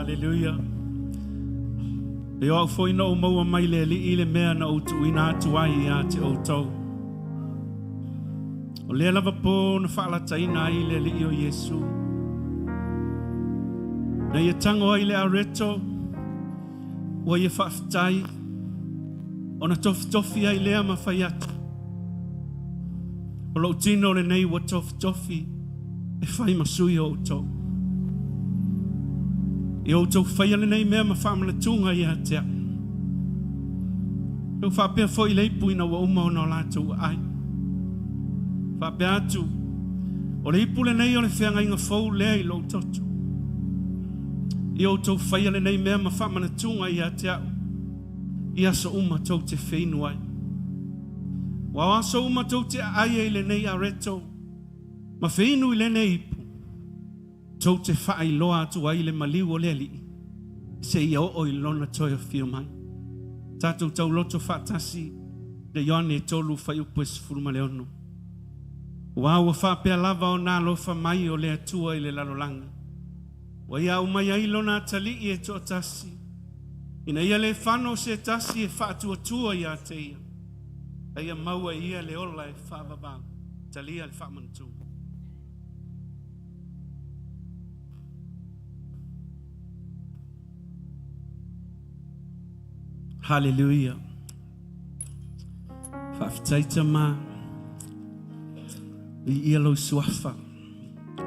Hallelujah. E o foi no mau mai le li ile mea na o tu ina atu ai ia te o tau. O le lava po na whaala taina i le li o Yesu. Na ia tango ai le areto, o ia whaftai, o na tofi ai lea ma whai atu. O lau tino le nei wa tofi, e whai masui o tau. I o tau whaia le nei mea ma whamana tunga i hatea. Rau whapea fo i leipu ina wa uma o na o lātou ai. Whapea atu, o le ipu le nei o le whianga inga fau lea i lo toto. I o tau whaia le nei mea ma whamana tunga i hatea. I aso uma tau te whainu ai. Wa aso uma tau te ai e le nei areto. Ma whainu i le nei ipu. Tau te whaai loa atu ai le maliu o le ali. Se ia o i lona toi o whio mai. Tātou tau loto whaatasi. Le Ioane e tolu whai upes furuma le ono. Wa ua whapea lava o nā lofa mai o le atua i le lalolanga. Wa ia o mai ai lona tali i e to tasi. Ina ia le whano se tasi e whaatua tua i a te ia. Ia maua ia le ola e whaavavau. Talia le whaamantu. Hallelujah. Whaaftaita mā. I ia lau suafa.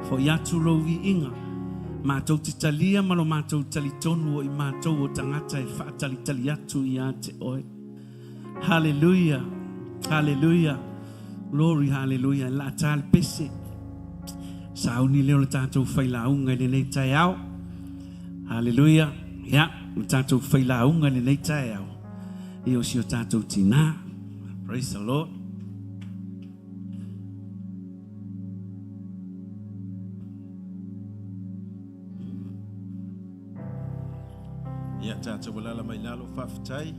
Fo iatu lau vi inga. Mātou te talia malo mātou tali tonu o i mātou o tangata e whaatali atu i a te oe. Hallelujah. Hallelujah. Glory, hallelujah. La tāle pese. Sauni leo le tātou whailaunga le nei tai au. Hallelujah. Ya, le tātou whailaunga le nei tai au. I o si o tātou tina. Praise the Lord. Ya, tātou walala mai lalo whawhitai.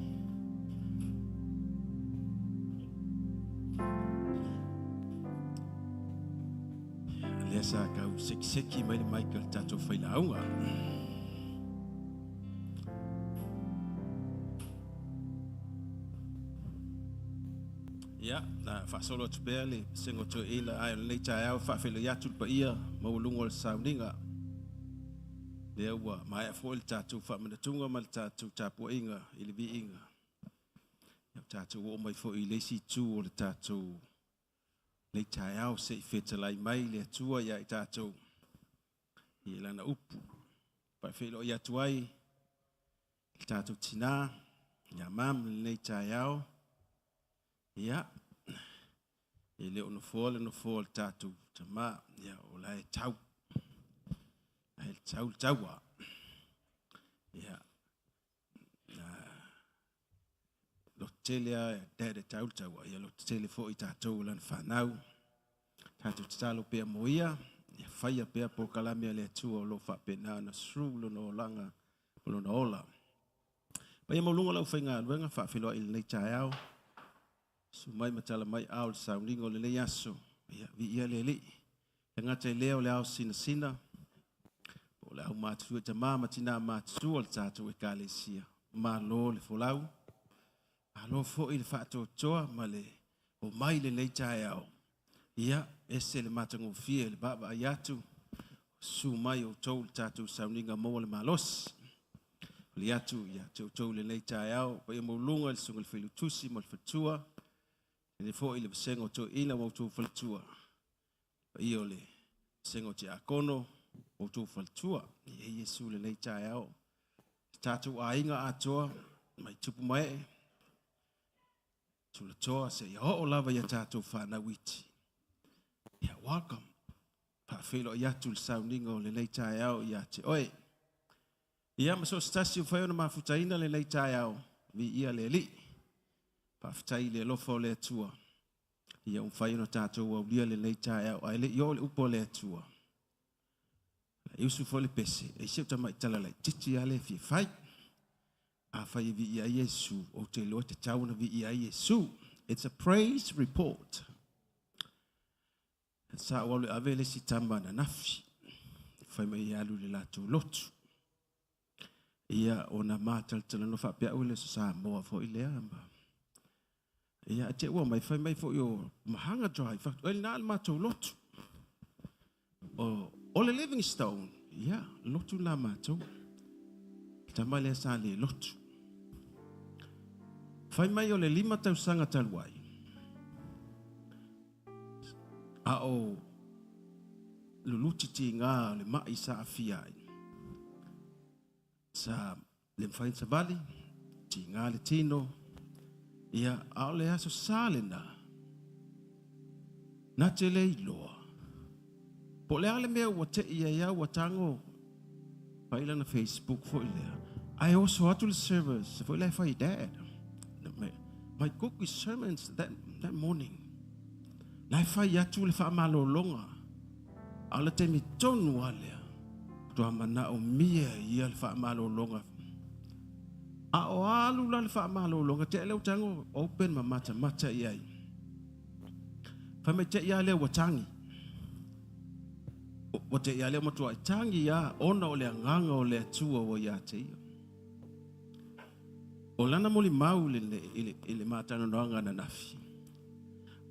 Lea sa kau seki mai le Michael tātou whailaunga. Ya, na whaasolo atu pēr le sengo to ila ai le tai au whaafelo iatu pa ia maulungo le sauninga. Lea ua mai a fo le tātou whaamanatunga ma le tātou tāpua inga i le vi inga. Ia tātou o mai fo i le si tū o le tātou le tai au se i whetalai mai le atua ia i tātou i lana upu. Whaafelo iatu ai le tātou tina, ia mam le tai au. Ia, e leo no fōle tātou tama, ia o lai tau. Ai taua. Ia, lo telea, dere taua, ia lo tele fo i tātou lan whanau. Tātou tatalo pia moia, ia whaia pia po kalamia le atua o lo whapena na sru no langa, lo na ola. Pa ia maulunga lau whainga anuenga, whawhiloa ili nei tai au. Su mai matala mai au sauningo le lei aso. Ia vi ia le li. E ngata i leo le au sina. O le au mātua ta mama tina mātua le tātou e kāle sia. Mā lo le folau. A lo fo i le whaato toa ma le o mai le lei tae au. Ia ese le matango fie le baba ai atu. Su mai o tau le tātou sauninga mo le malos. Le atu ia tau le lei tae au. Pa ia maulunga le sunga le whilutusi ma le fatua. Le fo ile sengo to ina mo to faltua. Io le sengo te akono mo to faltua. Ye Yesu le nei tai au. Tatu ainga atoa mai tupu mai. Tu le toa se ya o lava ya tatu fa na witi. Ya welcome. Pa felo ya tu sauningo le nei tai au ya te oi. Ia maso stasio fa ona mafutaina le nei tai au. Vi ia le li. Paftai le lofo le atua. Ia umwhai no tātou au lia le nei tae au. Ai le io le upo le atua. Iusu fo le pese. E seo tamai talalai. Titi ale fi fai. A fai vi ia Yesu. O te loa te tauna vi ia Yesu. It's a praise report. Sa walu ave le si tamba na nafi. Fai mai alu le latu lotu. ia ona mataltala no whapea ule sa moa fo i lea amba. Ia te ua mai whai mai fo i o mahanga drive. Ele nā al mātou lotu. O le Livingstone, ia, lotu nā mātou. Ta mai lea sa le lotu. Whai mai o le 5 tausanga taluai. A o luluti ti ngā le mai sa awhia ai. Sa le mwhain sa bali, ti ngā le tino, ia ao le aso sāle na te le iloa. Po le ale mea ua te ia ia ua tango paila na Facebook fo ilea. I also atu le service fo ilea whai dad. My cook his sermons that morning. Lai whai atu le wha malo longa. Ala te mi tonu alea. Tua mana o mia ia le wha malo longa. A o alu la le wha malo longa. Te leo tango open ma mata iai. Wha me te ia leo watangi. O te ia leo matua tangi ia ona o lea nganga o lea tua o ia te ia. O lana moli mau le matano noanga na nafi.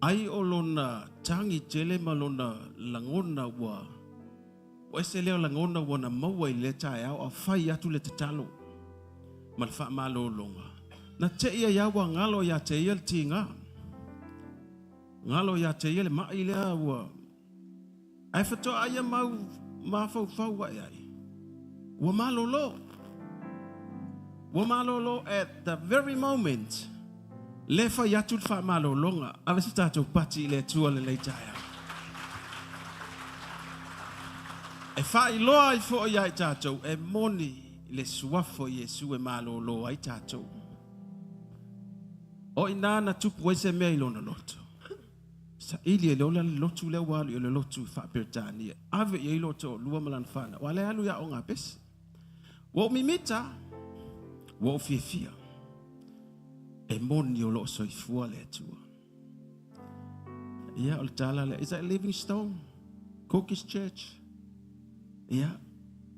Ai o lona tangi tele ma lona langona ua. O ese leo langona ua na maua i le tae au a whai atu le te talo. Ma le wha malo longa. Na te ia iawa ngalo ia te ia le tinga. Ngalo ia te ia le mai lea ua. Ai whatoa aia mau mawhau wa ai. Ua malo lo. Ua malo lo at the very moment. Le whai atu le wha malo longa. Awe si tātou pati le tua le leitaia. E whai loa i fo i ai tātou. E moni le suafo Yesu e malo lo ai tātou. O inana tupu waise mea i lona loto. Sa ili e lola le lotu le walu i le lotu wha peritania. Ave i loto lua malan whana. Wa le alu ya o ngā pesi. Wa o mimita. Wa o fia. E moni o lo soifua le atua. Ia o le tala le. Is that Livingstone? Cookies Church? Ia.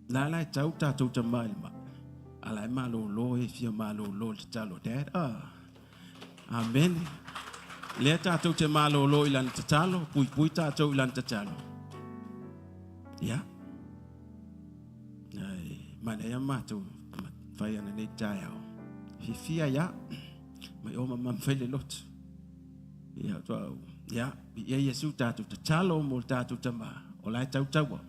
La la e tau tātou ta mailma. Ala e malo lo e fia malo lo le talo. Dad? Amen. Le tātou te malo lo ilan te talo. Pui tātou ilan te talo. Ia. Mana ia mātou. Whai ana nei tai au. Fia ia. Mai o mamam whaile lotu. Ia tuau. Ia. Ia Yesu tātou te talo mo tātou te maa. O lai tau taua.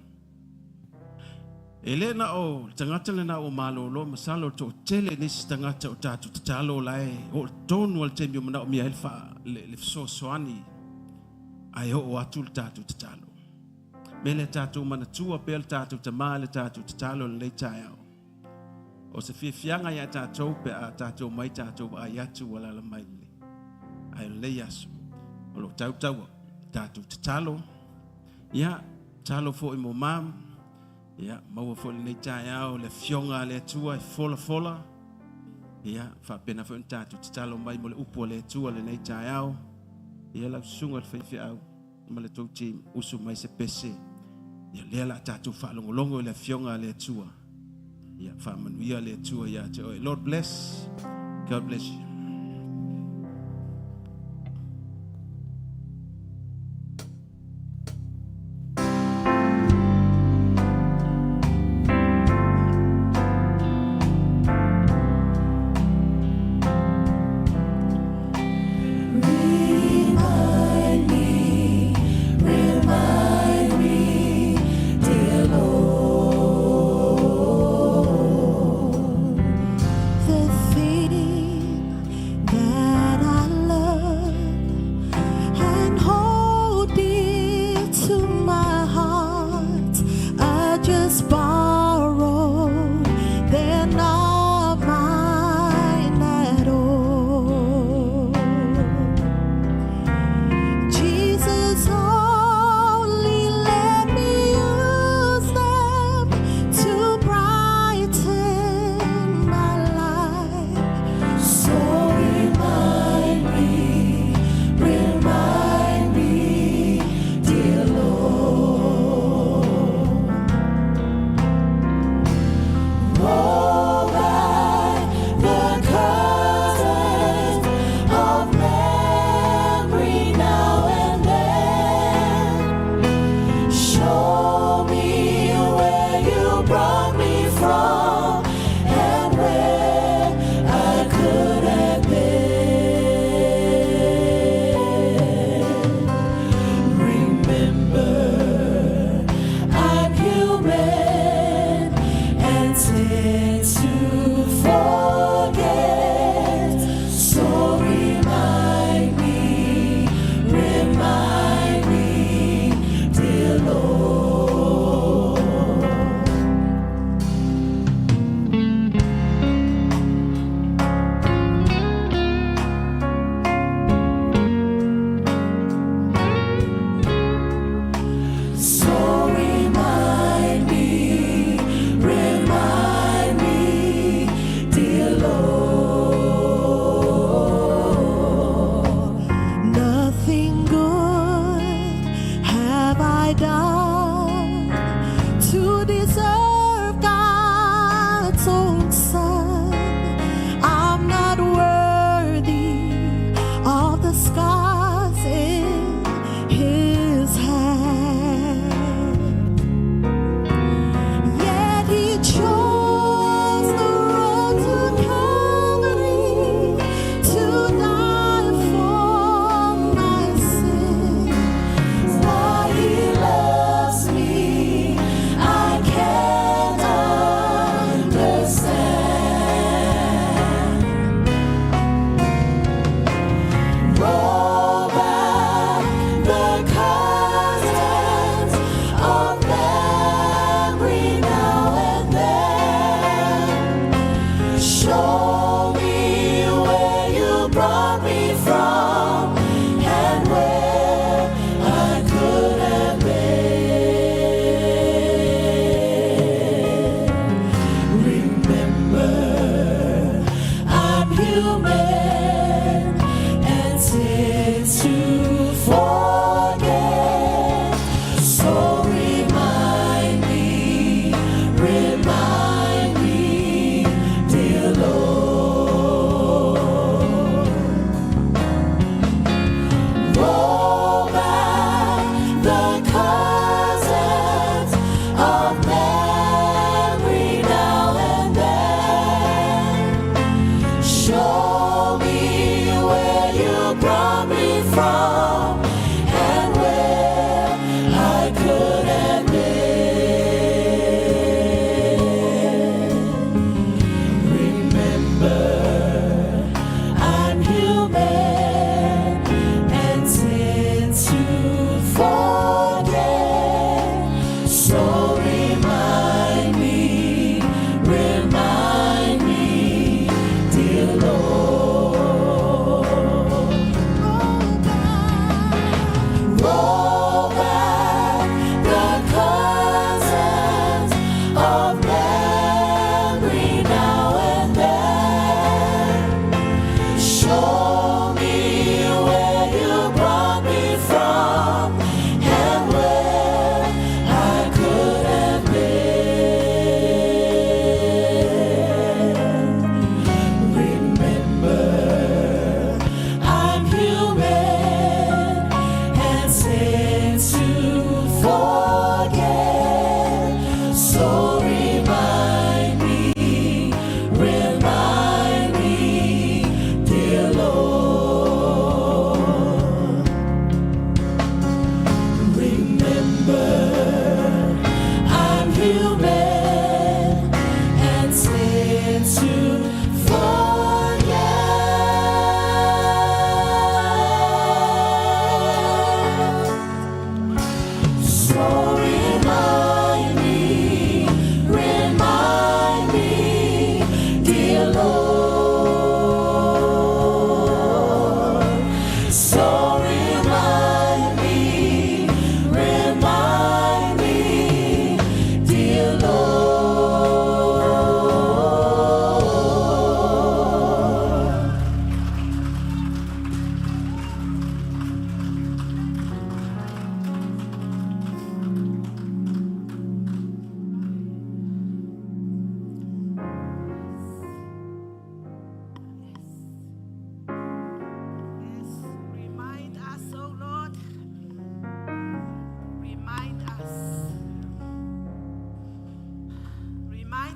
Ele na o tangata le na o malo lo masalo to tele nisi tangata o tātou te talo lai. O tonu al te mio mana o mia elfa le soani. Ai o atu le tātou te talo. Mele tātou mana tua pel tātou te maa le tātou te talo le tai au. O se fianga ia tātou pe a tātou mai tātou ai atu wala la mai le. Ai le yasu. O lo tautaua. Tātou te talo. Ia, talo fo i mo mam. Ia, maua fo le tai au le fionga le tua i fola. Ia, fa pena fo tātou te talo mai mo le upo le tua le nei tai au. Ia la sunga le whaifi au. Ma le tau ti usu mai se pese. Ia lea la tātou fa longo le fionga le tua. Yeah, family, we are le tua ya te oi. Lord bless. God bless you. The thing brought me from and where I could have been. Remember, I'm human and tend to forget. So remind me, dear Lord. So remind me, dear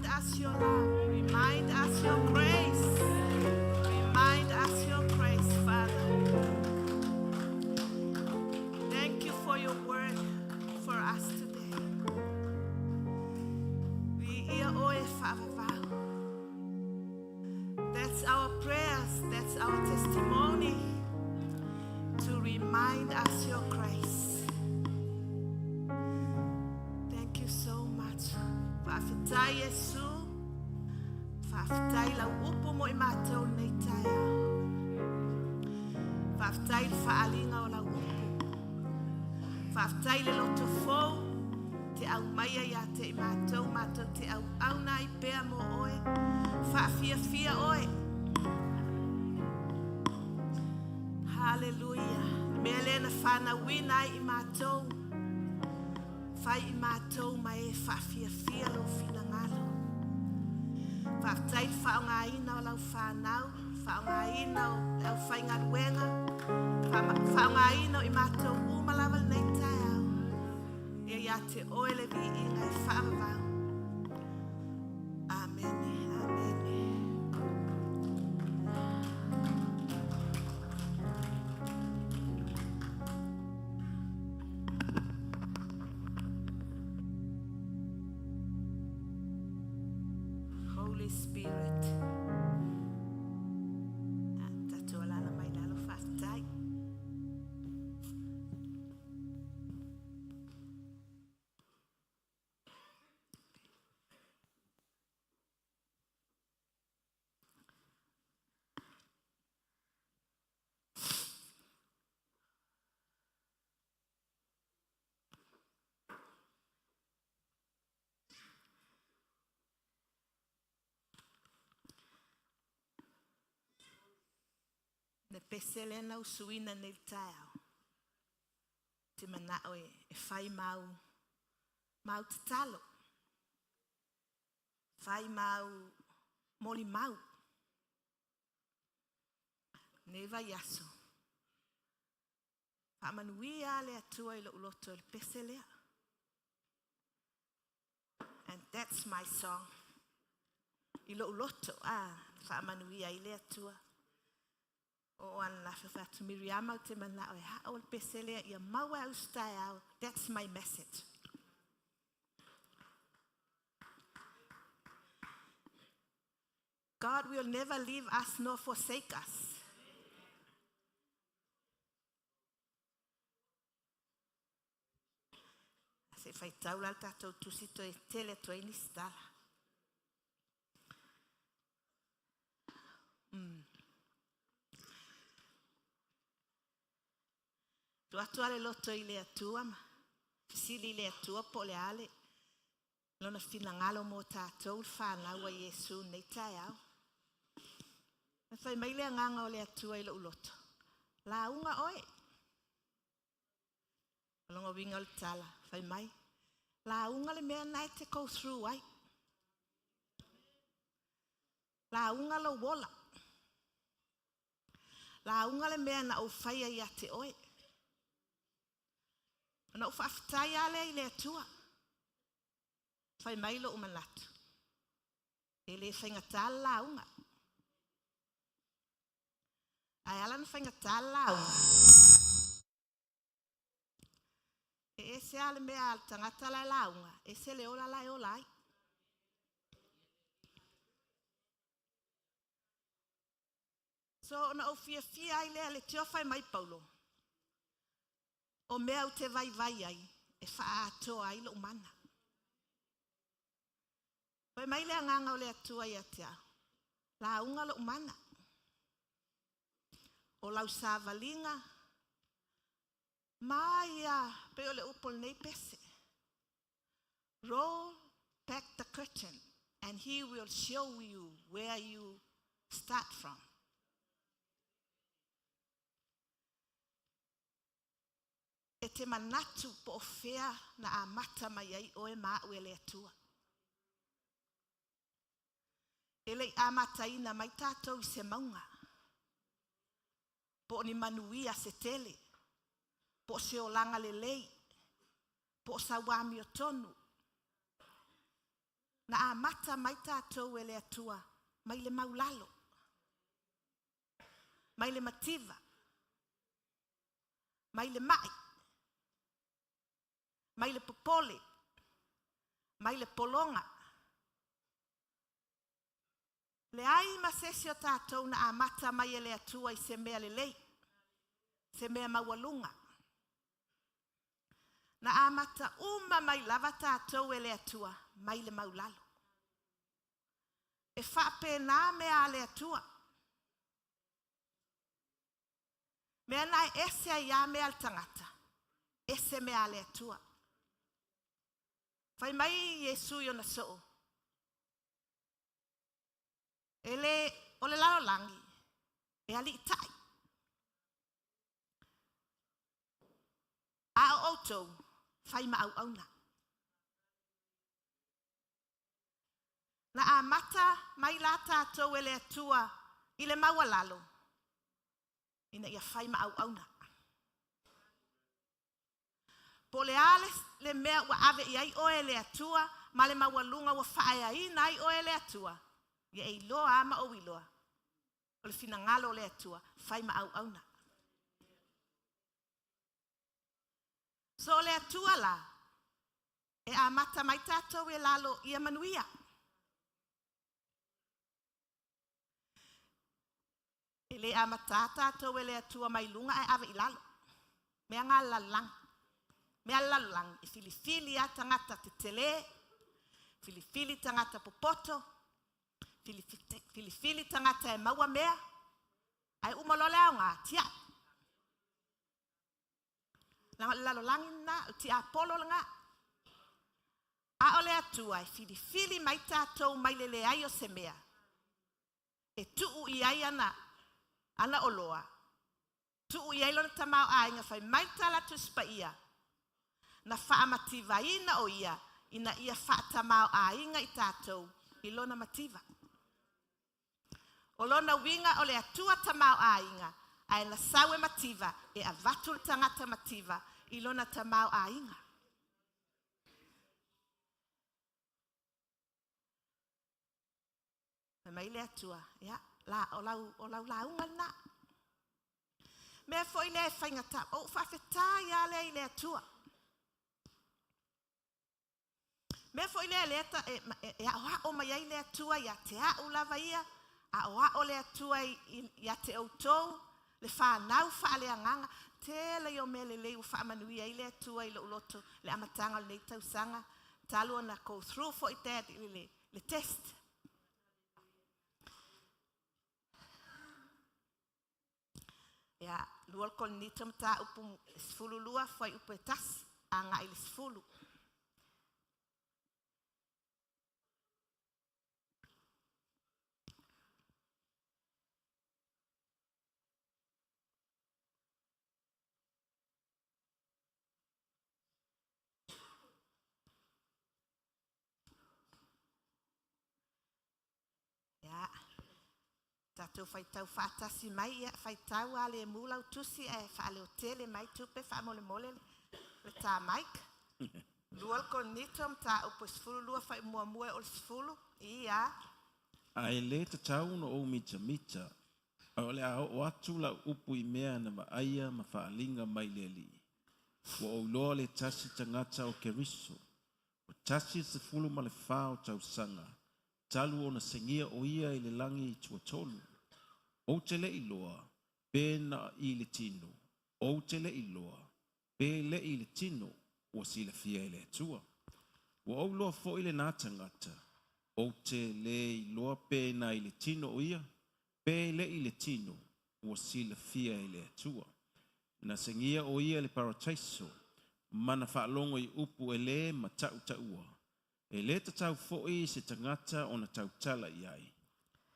us your love. Remind us your grace. Remind us your grace, Father. Thank you for your word for us today. We hear oe Father. That's our prayers. That's our testimony to remind us your grace. Thank you so much. Whawhitai Yesu. Whawhitai lau upu mo I mātou nei tai au. Whawhitai le whaalinga o lau upu. Whawhitai le loto fou. Te au maia ia te I mātou te au auna I pēr mo oe. Whaafia oe. Hallelujah. Mea lena whana wina I mātou. Whai I mātou mai e whaafia lo whina ngalo. Whaftai whaonga ina o lau whanau. Whaonga ina o lau whainga ruenga. Whaonga ina o I mātou umalawa nei tai au. E ia te oele vi I ngai whaamavau. Amen. Holy Spirit. Tato alana mai lalo whaftai. Ne pesele na usuina nei tau. Te mana oe e whai mau te talo. Whai mau moli mau. Neva yaso. Whamanuia le atua I lo uloto le peselea. And that's my song. I lo uloto, whamanuia I le atua. O an la whawhatu miriama te mana o ha o peselea I a maua au stai au. That's my message. God will never leave us nor forsake us. Se fai taula tatou tusito e tele to I ni stala. Tu atua le loto I le atua ma. Fisili le atua po le ale. Lona fina ngalo mo tātou whanau a Yesu nei tai au. Whai mai le nganga o le atua I lo uloto. La unga oe. Longa winga o le tala. Whai mai. La unga le mea nai te go through ai. La unga lo wola. La unga le mea na o whaia I te oe. Na o whaftai ale I le atua. Whai mai lo umanatu. E le whaingatala la unga. Ai ala na whaingatala la unga. E se ale mea al tangata la unga. E se le ola la e ola ai. So na o fia ai le tio whai mai paulo. O mea o te vai ai. E wha atoa ai lo umana. Whai mai le nganga o le atua I atea. La unga lo umana. O lau sāvalinga. Maia pe o le upol nei pese. Roll back the curtain and he will show you where you start from. E te manatu po o whea na a mata mai ai o e maa ue le atua. E lei a mata ina mai tātou I se maunga. Po ni manuia se tele. Po se o langa le lei. Po sa wami o tonu. Na a mata mai tātou e le atua, mai le maulalo, mai le mativa, mai le mai, mai le popole, mai le polonga. Le ai masesi o tātou na a mata mai e le atua I se mea le lei, se mea mawalunga. Na a mata uma mai lava tātou e le atua, mai le maulalo. E whape nā mea le atua. Mea nai ese a ia mea al tangata, ese mea le atua. Whai mai Yesu I ona soo. Ele o le lao langi, e ali itai. A o outou, whai ma au auna. Na a mata mai la tātou e le atua I le mawalalo. Ina ia whai ma au auna. Po le ale le mea ua ave I ai o e le atua, ma le mawalunga ua whae ai nai o e le atua. Ia e iloa ama o iloa. O le finangalo o le atua, whai ma au auna. So le atua la, e a mata mai tātou e lalo ia manuia. E le a mata tātou e le atua mai lunga e ave I lalo. Mea ngā lalang. Mea lalang I filifili a tangata te tele, filifili tangata popoto, filifili tangata e maua mea, ai umalole au ngā tia. Lalo langina, tia apolo nga. A ole atua, filifili mai tātou mai lele ai o se mea. E tuu I ai ana oloa. Tuu I ai lona tamau ainga, fai mai tala tuspa ia. Na wha mativa ina o ia, ina ia wha tamau ainga I tātou, I lona mativa. O lona winga o le atua tamau ainga, ai na sawe mativa e avatul tangata mativa I lona tamau ainga. Me mai le atua, ya, la o lau launga na. Me foi le whaingata, o whawheta ia le atua. Me foi le leta e a o mai le atua ia te a ulava ia, a o le atua ia te outou, le whanau whaaleanganga, te le o mele le u whaamanuia I le atua I le uloto, le amatanga le tausanga, talo na go through for it that le test. Ya, lual kol nitam ta upum sfulu lua foi upetas, anga I le sfulu. Ya, tatou faitau whaatasi mai ia, faitau a le mula utusi e whaale o tele mai tupe whaamole mole le tā maik. Lual ko nitom ta upo sfulu lua whai mua mua o sfulu, ia. Ai le te tau no o mita mita, o le a o atu la upu I mea na maaia ma whaalinga mai le li. Wa o loa le tasi tangata o keriso, o tasi se fulu ma le whao tau sanga, talu o na sengia o ia I le langi I tua tolu. O te le iloa, pe na I le tino. O te le iloa, pe le I le tino, o si le fia I le atua. Wa o loa fo I le nā tangata, o te le iloa pe na I le tino o ia, pe le I le tino, o si le fia I le atua. Na sengia o ia le parataiso, mana whaalongo I upu e le ma tau taua. E le tau fo'i se tangata o na tau tala I ai.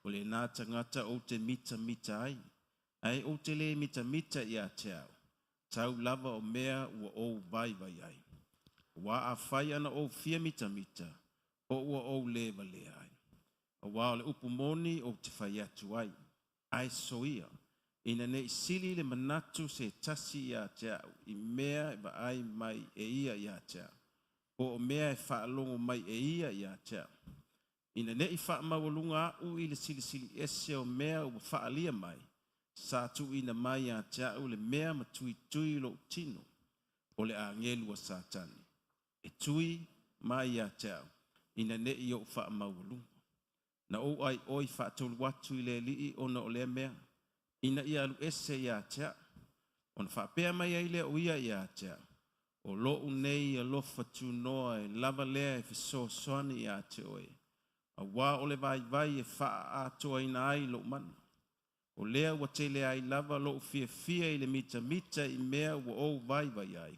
O le nā tangata o te mita ai. Ai o te le mita I a te au. Tau lava o mea ua o vai ai. Wa a whai ana o fia mita, o ua o lewa le ai. A wa o le upu moni o te whai atu ai. Ai soia. Ina ne sili le manatu se tasi I a te au. I mea wa ai mai e ia I a te au. O mea e whaalongo mai e ia I a te au. Ina ne I whaamawalunga au I le silisili ese o mea ua whaalia mai. Sa tu ina mai a tea u le mea ma tui tui lo tino. O le angelu a satani. E tui mai a tea ina ne I o whaamawalunga. Na o ai oi whaatolu watu I le lii ona o le mea. Ina I alu ese ia tea. Ona whaapea mai ai le o ia ia tea. O lo unei a lofa tu noa e lava lea e fiso soani ia te oe. A wā o le vai e wha atoa ina ai lo mana. O lea wa te lea ai lava lo fia fia I le mita I mea wa o vai ai.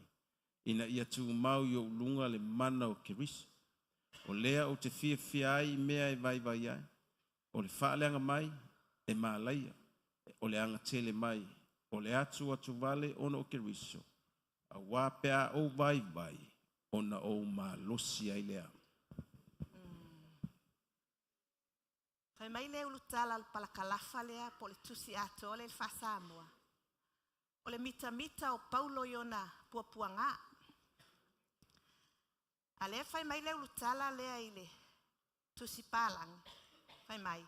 Ina ia tu mau I o lunga le mana o kirisi. O lea o te fia fia ai mea e vai ai. O le wha leanga mai e malaia. O le anga tele mai. O le atu vale ona o kiriso. A wā pea o vai ona o ma losi ai lea. Kai mai le ulutala al palakalafa lea po le tusi ato o le whasamoa. O le mita o Paulo Iona puapuanga. A lea fai mai le ulutala lea I le tusi palang. Fai mai.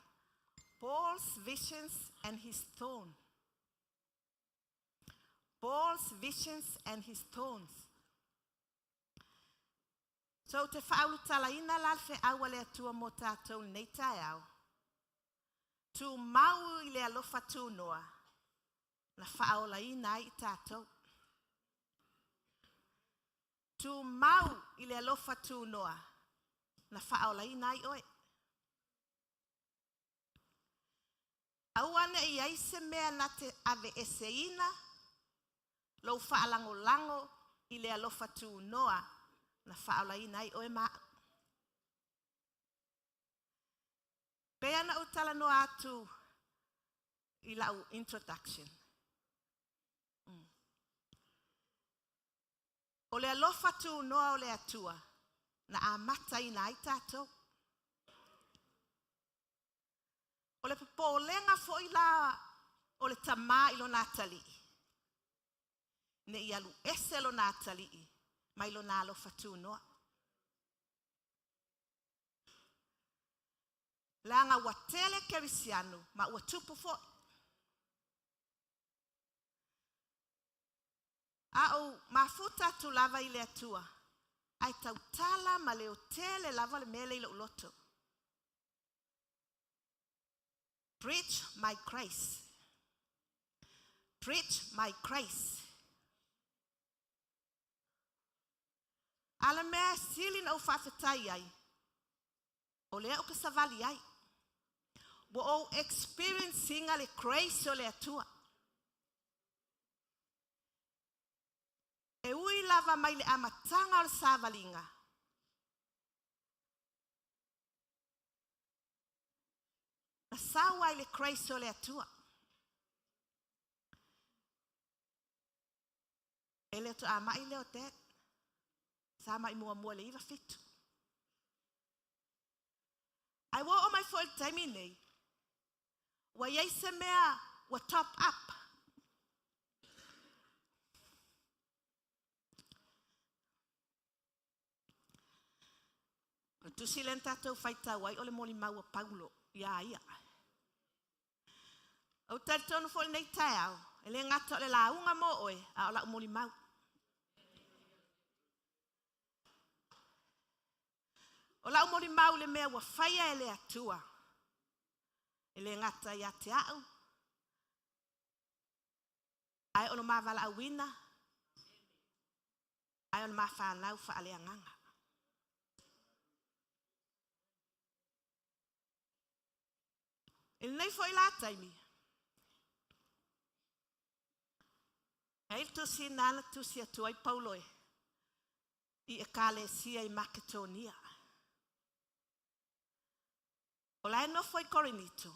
Paul's visions and his thorn. Paul's visions and his thorns. So te whaulutala ina lalfe awa lea tua mo tātou nei tae au. Tu mau I le alofa tu noa. Na whaola ina I tātou. Tu mau I le alofa tu noa. Na whaola ina I oe. Auane I aise mea na te ave ese ina. Lo whaalango I le alofa tu noa. Na whaola ina I oe maa. Pea na utala no atu I lau introduction. O le alofa tu noa o le atua. Na amata ina ai tātou. O le popolenga fo I la o le tama I lo natali. Ne I alu ese lo natali. Mai lo na alofa tu noa. Langa watele kerisiano ma ua tupu fo. Au mafuta tu lava I le atua. Ai tautala ma le otele lava le mele I lo uloto. Preach my Christ. Preach my Christ. Ala mea silin au whawhetai ai. O lea o ka savali ai. Bo o experiencing ale grace o le atua. E ui lava mai le amatanga o le savalinga. Na sawa i le grace o le atua. E le to ama I le o te. Sama I mua le iwa fitu. Ai wo o mai fo il taimi nei. Wa yei se mea wa top up. Tu silen tatou faita wai ole moli mau Paulo. Ia ia. Au tonu fo nei tau. Ele ngata le launga mo oe. A ola moli mau. Ola moli mau le mea wa faia ele atua. Ele ngata ia te au. Ai ono mavala awina. Ai ono mawhanau fa ale anganga. Ele nei foi la taimi. Ai tu si nana tu si atua I Paulo e. I ekalesia I Makedonia. Ola no foi Corinito.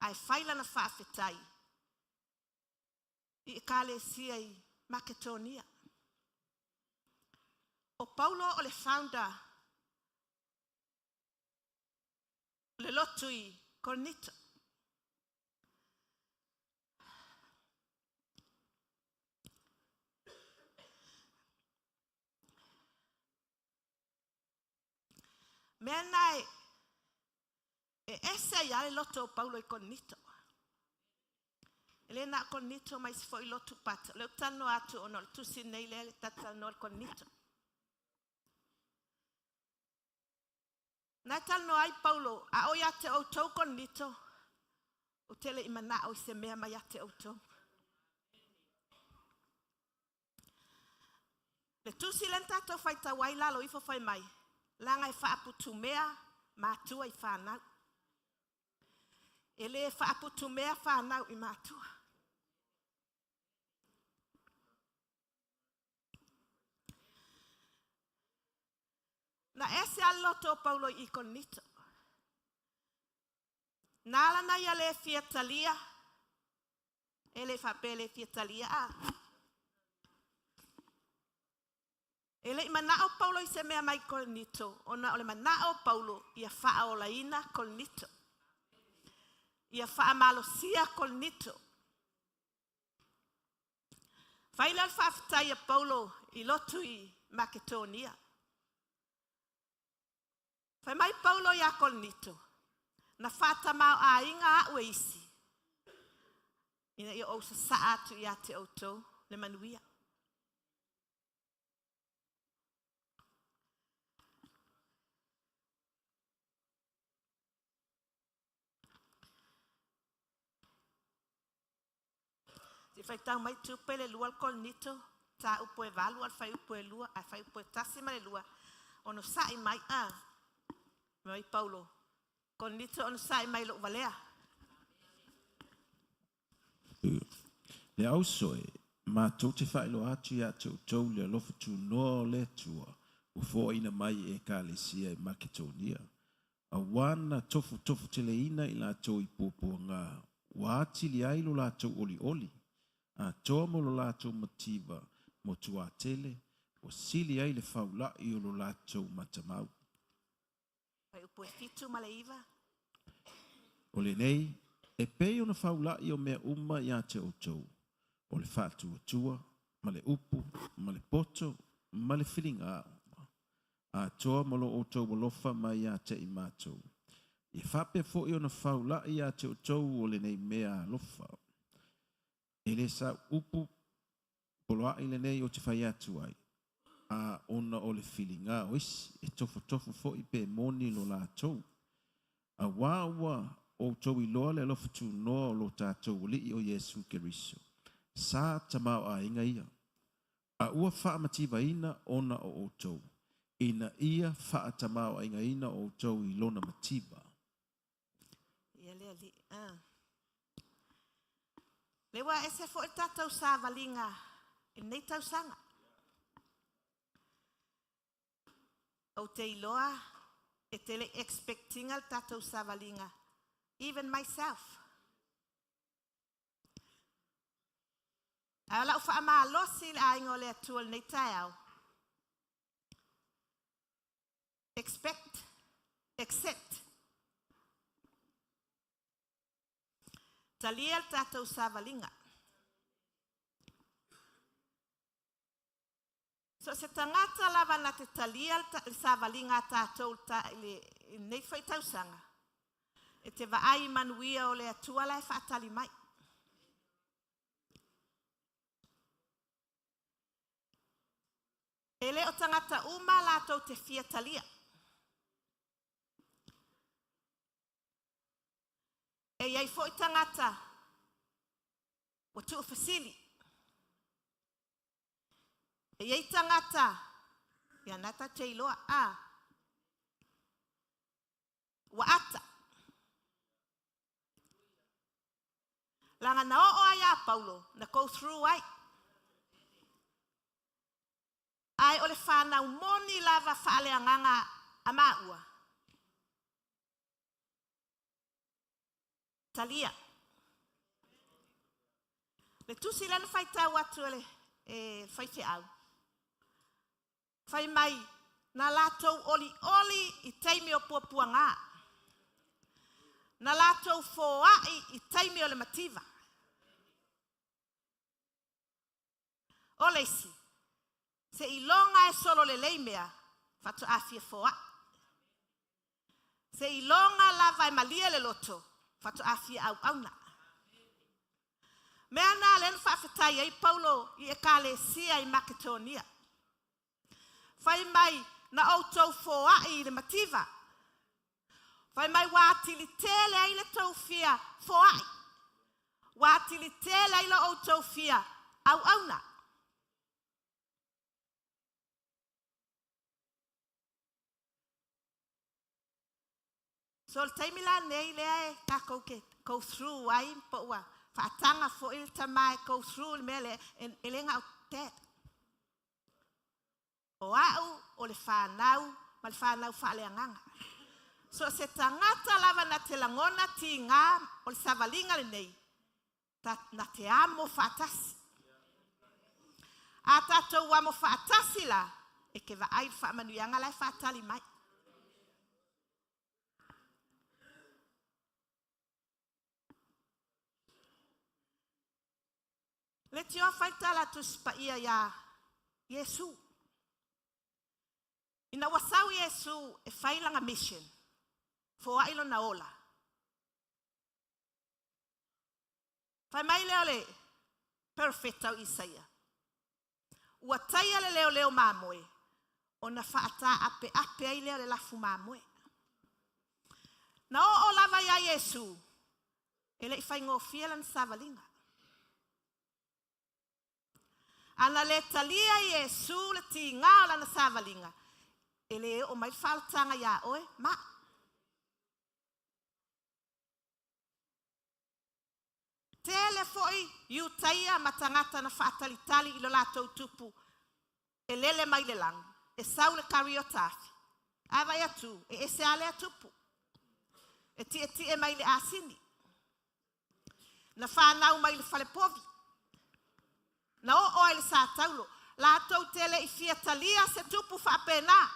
Ai faila na whawhetai. I ekalesia I Makedonia. O Paulo o le founder. Le lotu I Corinito. Menai E ese ia e loto Paulo I konito. Ele na konito mais foi loto pata. Le tano atu ono le tusi nei le tatano le konito. Na tano ai Paulo a o ia te o tau konito. O tele imana o se mea mai te o tau. Le tusi len tato fai tawai lalo ifo fai mai. Langa e whaaputu mea mātua I whanau. Ele e whaaputu mea whanau I mātua. Na ese aloto Paulo I konito. Nala na ia le fiatalia. Ele whapele fiatalia a. Ele manao Paulo I se mea mai konito. Ona ole manao Paulo ia wha o laina konito. Ia wha malosia konito. Whaila whaftaia Paulo I lotu I Makedonia. Whai mai Paulo ia konito. Na whata mau a inga a ueisi. Ina ia o sa saa atu ia te autou le manuia. Si fai tau mai tupe le lua al konito. Ta upo e valu al fai upo e lua. A fai upo e tasima le lua. Ono sai mai a. Mai Paulo. Konito ono sai mai lo valea. Le au soe, mātou te whaelo atu ia te utau le alofa tu noa le tua, u fōa ina mai e kālesia e Makedonia. A wana tofu te le ina I lātou I pōpua ngā, wāti li ailo lātou oli. A toa mo lo lātou mativa, mo tua tele, o sili ai le whaulai o lo lātou matamau. Fai upo e fitu ma le iwa. O le nei, e pei ona whaulai o mea uma ia te outou. O le whātua, ma le upu, ma le poto, ma le whiringa. A toa malo outou walofa mai ia te I mātou. I whape fo I ona whaulai ia te outou o le nei mea lofa. E le sa upu, poloa I le nei o te whai atu ai. A ona o le whiringa oisi, e tofo fo I pe moni lo lātou. A wāua o tau I loa le alofa tu noa o lo tātou li o Yesu Keriso. Sa tamau a inga ia. A ua wha mativa ina ona o tau. Ina ia wha tamau a inga ina o tau I lona mativa. Ia lea li. Lewa ese fo e tātou sa valinga. E nei tau sanga. O te iloa. E tele expecting al tātou sa valinga. Even myself. Ala ufa ama losi la ingo le atul nei tau. Expect, accept. Talia al tātou sa valinga. So se tangata lava na te talia al sa valinga tātou nei whai tausanga. E te vaai manuia o le atua lai whaatali mai. E le o tangata uma lātou te fia talia. E iai fo I tangata o tu fasili. E iai tangata ia nata te iloa a. Wa ata. Langa na o ai a Paulo, na go through ai. Ai ole whanau moni lava whaale anganga a maua. Talia. Le tusi lana whai tau atu ele whai te au. Whai mai na lātou oli I teimi o puapua ngā. Na lātou fōai I teimi o le mativa. O leisi, se I longa e solo le leimea, whatu awhia fōa. Se ilonga lava malia le loto. Fatu afia au na. Mea na len whawhetai ai Paulo I ekalesia I Makedonia. Whai mai na outou foai I le mativa. Whai mai wātili tele ai le tau fia foai. Wātili tele ai le outou fia au na. So le taimila nei lea e kako ke go through ai po ua. Whaatanga fo il tamai go through le mele e lenga o tet. O au o le whanau, ma le whanau whaaleanganga. So se tangata lava na te langona ti ngā o le savalinga le nei. Na te amo whaatasi. A tatou amo whaatasi la, e ke wa ai whaamanuianga lai whaatali mai. Le tio faitala tu spaia ya Yesu. Ina wasau Yesu e failanga mission. Fo ailo na ola. Fai mai le perfect au Isaia. Ua taia le leo mamoe. Ona faata ape ai leo le lafu mamoe. Na o lava ya Yesu. Ele fai ngofia lan savalinga. Ana le talia Yesu le tinga la na savalinga. Ele o mai faltanga ya oe ma. Tele foi yu taia matangata na fatalitali ilo lato tupu. Elele mai le lang. E sau le kariotafi. Ava ya tu. E ese ale tupu. E ti mai le asini. Na whanau mai le falepovi. Na o ele sa taulo. La tau tele I fia talia se tupu whapena.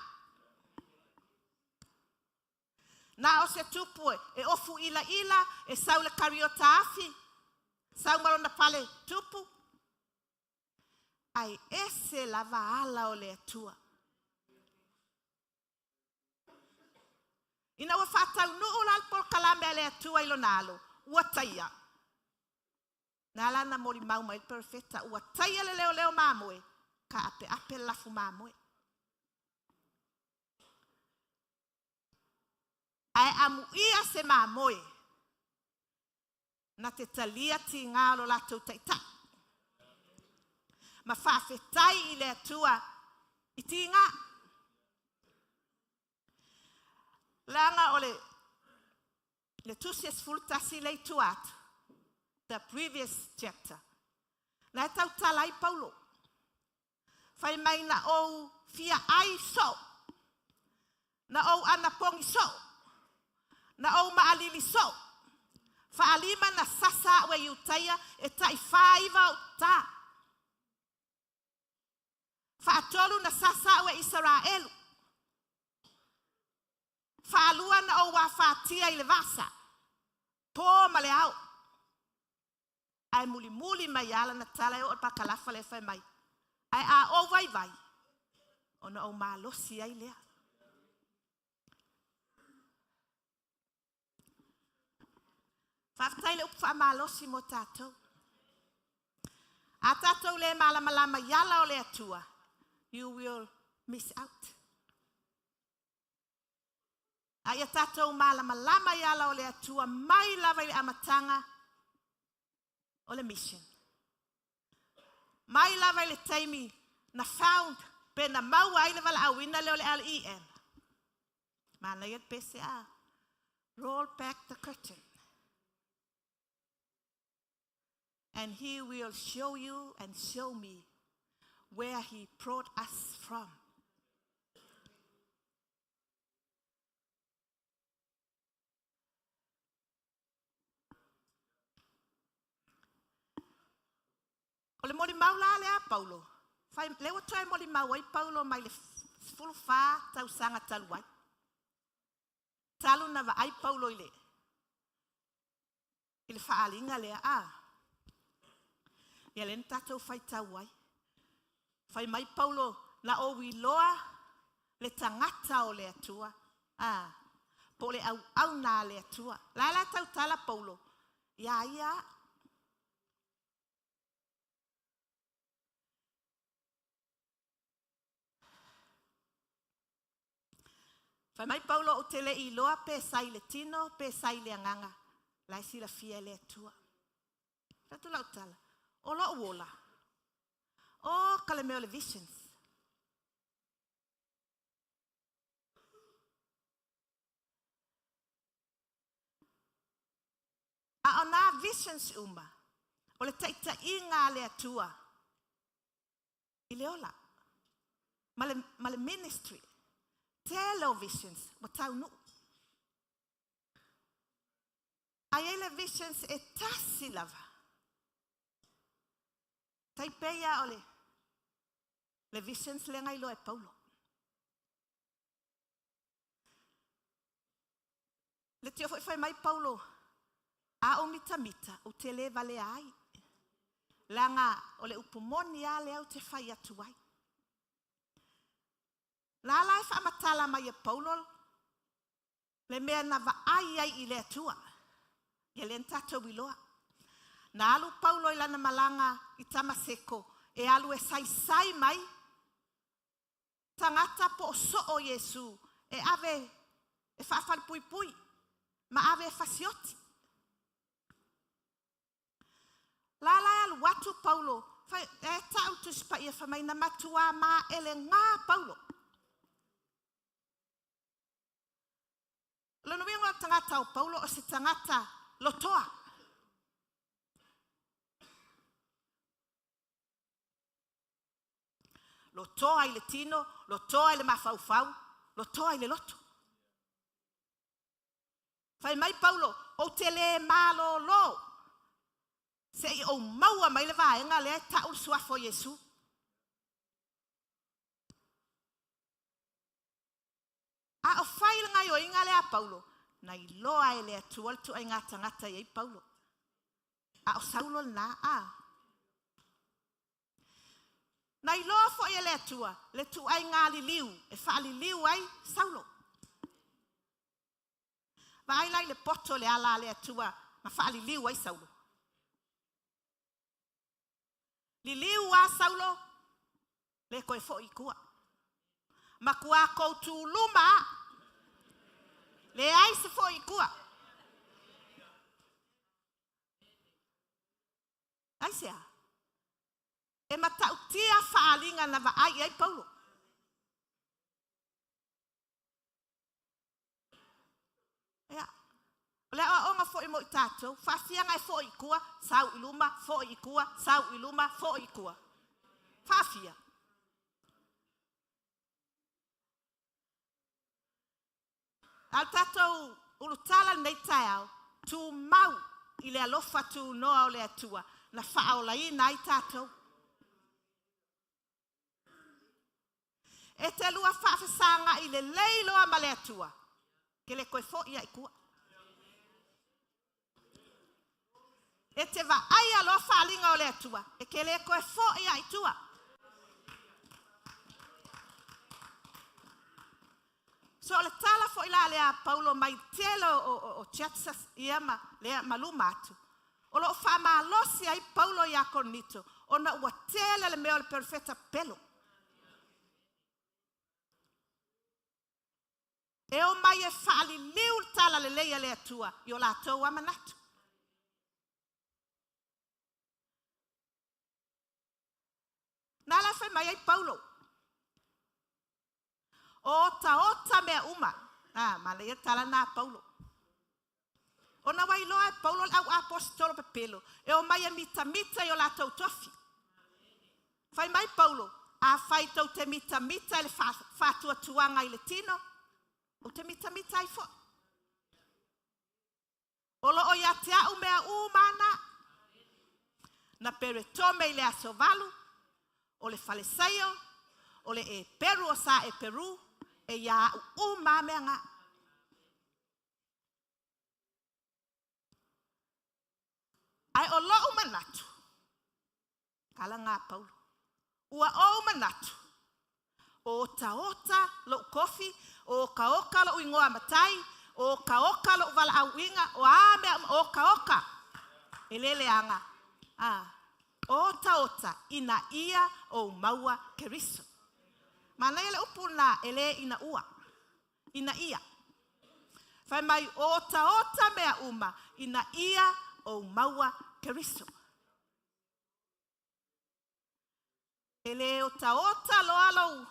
Na o se tupu e ofu ila e sau le kariota afi. Sau marona pale tupu. Ai ese lava ala o le atua. Ina wa whatau nuu lalpol kalame le atua ilo nalo. Ua taia. Nala na mori mau mai perfecta. Ua taia le leo mamoe. Ka ape lafu mamoe. Ai amu ia se mamoe. Na te talia ti ngalo la tau taita. Ma whawhetai I le atua I ti ngā. Langa o le tusies fultasi le tuat. The previous chapter. Na e tau talai Paulo. Whai mai na o fia ai so. Na o anapongi so. Na o maalili so. Whaalima na sasa we iutaia e tai whaiva o ta. Whaatolu na sasa we Israelu. Whaalua na o wa whaatia I le vasa. Po male au. Ai muli mai ala na tala o pakalafa le whai mai. Ai a o vai. Ona o malosi ai lea. Whaftai le upa malosi mo tātou. A tātou le malama yala o le atua. You will miss out. Ai a tātou malama yala o le atua. Mai lava I amatanga o le mission. Mai lava I le taimi na found pe na mau ai le vala awina le o le LEM. Mana yet pese a. Roll back the curtain. And He will show you and show me where He brought us from. O le mori mau la lea Paulo. Fai lewa toi mori mau ai Paulo mai le fulu fa tau sanga taluai. Talu na va ai Paulo ile. Ile faalinga lea a. Ia len tatou fai tauai. Fai mai Paulo na o wiloa le tangata o le atua. po le au nā le atua. La tau tala Paulo. Ia. Fai mai Paulo o te le iloa pe sai le tino, pe sai le anganga. Lai si la fia le atua. Ratu lau tala. O lo uola. O kale meo le visions. A ona visions uma. O le taita inga le atua. I le ola. Ma le ministry. Televisions, mo tau nu. Ai le visions e tasi lava. Tai peia ole. Le visions le ngai lo e Paulo. Le tio foi mai Paulo. A o mita o te le vale ai. Langa ole upumoni a le au te fai atu ai. La lai fa matala mai e Paulo le mea na va ai I le atua. Ia le ntato wiloa. Na alu Paulo I lana malanga I Tamaseko e alu e sai mai. Tangata po so o Yesu e ave e whawhal pui. Ma ave e fasioti. La lai alu watu Paulo e tau tuspa ia whamai na matua ma ele ngā Paulo. Lono wingo tangata o Paulo o se tangata lotoa. Lotoa I le tino, lotoa I le mafaufau, lotoa I le loto. Fai mai Paulo o te le malo lo. Se I o maua mai le vaenga le tau suafo Yesu. A o whaile ngai o inga lea Paulo, na I loa e lea tuoltu ai ngā tangata I Paulo. A o Saulo na a. Na I loa fo e lea tua, le tu ai ngā li liu, e wha li liu ai Saulo. Wa ai lai le poto le ala lea tua, ma wha li liu ai Saulo. Li liu a Saulo, le koe fo I kua. Ma kua koutu luma, le ai se fo I kua. Ai sea. E matau tia whaalinga na wa ai Paulo. Ea. Le o onga fo I mo I tātou, whawhianga e fo I kua, sau I luma, fo I kua, sau I luma, fo I kua. Whawhia. Al tatou ulutala nei taiao, tu mau I le alofa tu noa o le atua, na whaola I nai tatou. E te lua whaafasanga I le leiloa ma le atua, ke le koe fo ia I kua. E te wa ai alofa alinga o le atua, e ke le koe fo ia I tua. So le tala fo ila lea Paulo mai telo o chatsas iama lea maluma atu. O lo wha losi ai Paulo ia konito. O na ua tele le meo le perfeta pelo. E o mai e whaali liu tala le leia lea tua. I o la tau amanatu. Nala fai mai ai Paulo. Ota mea uma. Ma le tala na Paulo. O na wai loa Paulo au apostolo pe pelo. E o mai e mita I o la tau tofi. Fai mai Paulo. A fai tau te mita I le fatua tuanga I le tino. O te mita I fo. O lo o ia te au mea umana. Na pere tome I le asovalu. O le falesaio. O le e peru o sa e peru. E ia umamea nga. Ai o lo umanatu. Kala ngā Paulo. Ua o umanatu. O ota lo kofi. O ka oka lo ingoa matai. o ka oka lo wala awinga o ame o ka oka. Elele anga. Ota ina ia o maua keriso. Mana ele upuna ele ina ua. Ina ia. Fai mai ota mea uma ina ia o maua keriso. Ele ota lo alo.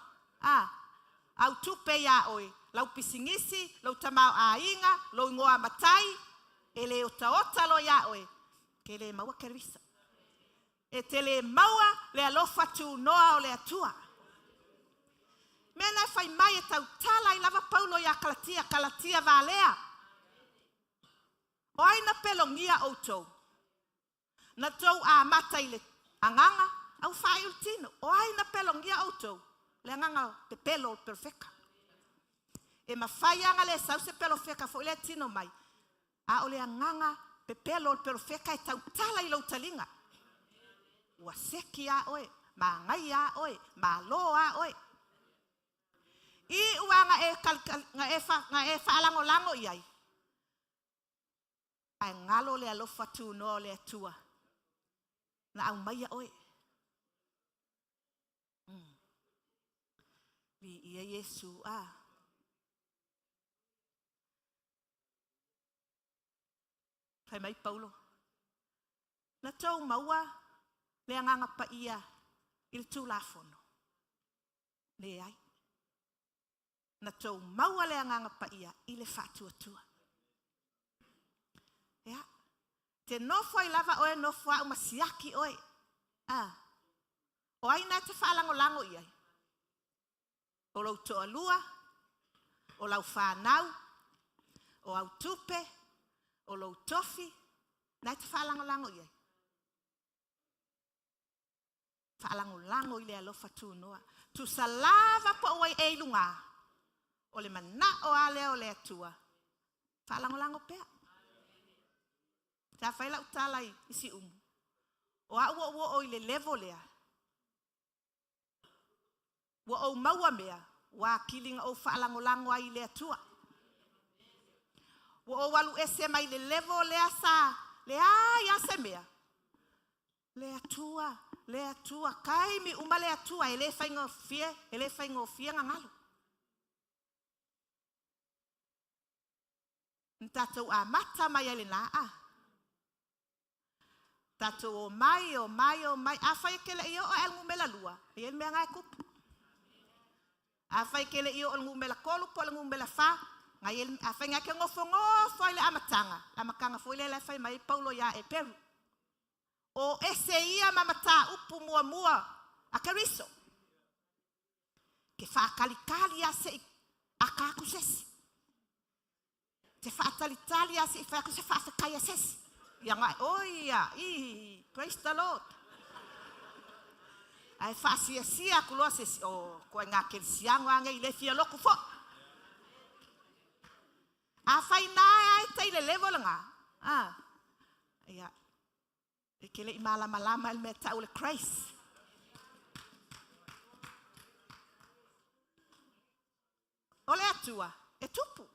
Au tupe ya oi. Lau pisingisi, lau tamau ainga, lau ngoa matai. Ele ota lo ya oi. Kele maua keriso. E tele maua le alofa tu noa o le atua. Mena fai mai e tau tala I lava paulo ya kalatia valea. O aina pelongia outou. Na tou a mata I le anganga au fai ultino. O aina pelongia outou. Le anganga te pelo perfeka. E mawhai anga le sau se pelo feka fo le tino mai. A o le anganga pe pelo perfeka e tau tala I lau talinga. Ua seki a oe, ma ngai a oe, ma lo a oe. I ua nga e whaalango lango iai. Ai ngalo le alofa tu no le atua. Na au mai a oe. Vi ia Yesu a. Fai mai Paulo. Na tau maua. Le anganga pa ia il tulafono. Le ai. Na tau maua le anganga pa ia I le whātua. Ea. Te nofo I lava oe nofo au masiaki oe. O aina te whaalango iai. O lau toa lua. O lau whanau. O au tupe. O lau tofi. Na te whaalango iai. Whaalango I le alofa tu noa. Tu salava po oi e lunga. O le mana o ale o le atua. Whaalango pea. Ta whaila utala I isi umu. O a ua o I le levo lea. Ua o maua mea. Wa kilinga o whaalango ai le atua. Ua o walu ese mai le levo lea sa. Le ai ase mea. Le atua, kai mi uma le atua, ele whaingo fie ngangalo. Ntatou a mata mai ele na a. Tatou o mai, a whai kele I o el ngumela lua, I el mea ngai kupu. A whai kele I o el ngumela kolu, po el ngumela wha, ngai el, a whai ngake ngofo I le amatanga, amakanga fo ile le whai mai Paulo ya e Peru. O ese ia mamata upu mua a keriso. Ke whaakalikali ase a kakusesi. Te whaatalitali ase I whaakuse whaafakai asesi. Ia ngai, oia, praise the Lord. Ai whaasiasia kuloa sesi, koe ngā kerisiango ange I le fia loku fo. A whainai ai te I le level nga. Ia. E kele I malama il me tau le Christ. O le atua, e tupu.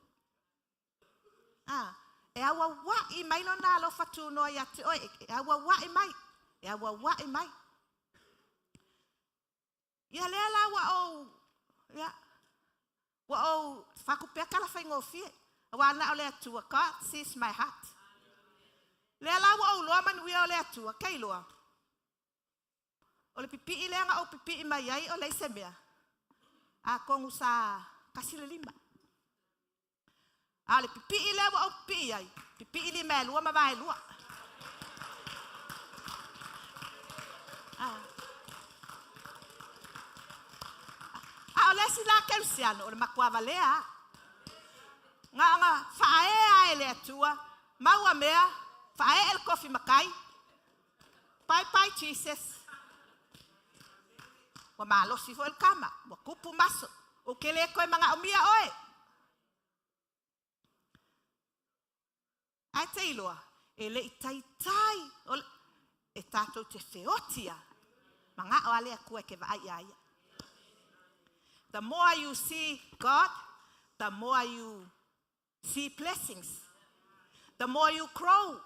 E awa I mai lo na lo fatu no ia te oe. E awa I mai. E awa I mai. Ia lea la wa o whakupea kala whaingo fie. Wa na o le atua, God sees my heart. Le lawa o loa manu ia o le atua, kei loa. O le pipi I leanga o pipi I mai ai o le se mea. A kongu sa kasi le lima. A le pipi I lewa o pipi ai. Pipi I li mea lua ma vai lua. A o le si la kersiano o le makuava lea. Nga whae le atua, maua mea, whae el kofi makai. Pai Jesus. Wa malosi fo el kama, wa kupu maso. O kele koe mga omia oe. Ai te iloa, ele I tai, e tatou te feotia. Mga o ale akua ke vai ai. The more you see God, the more you see blessings. The more you grow.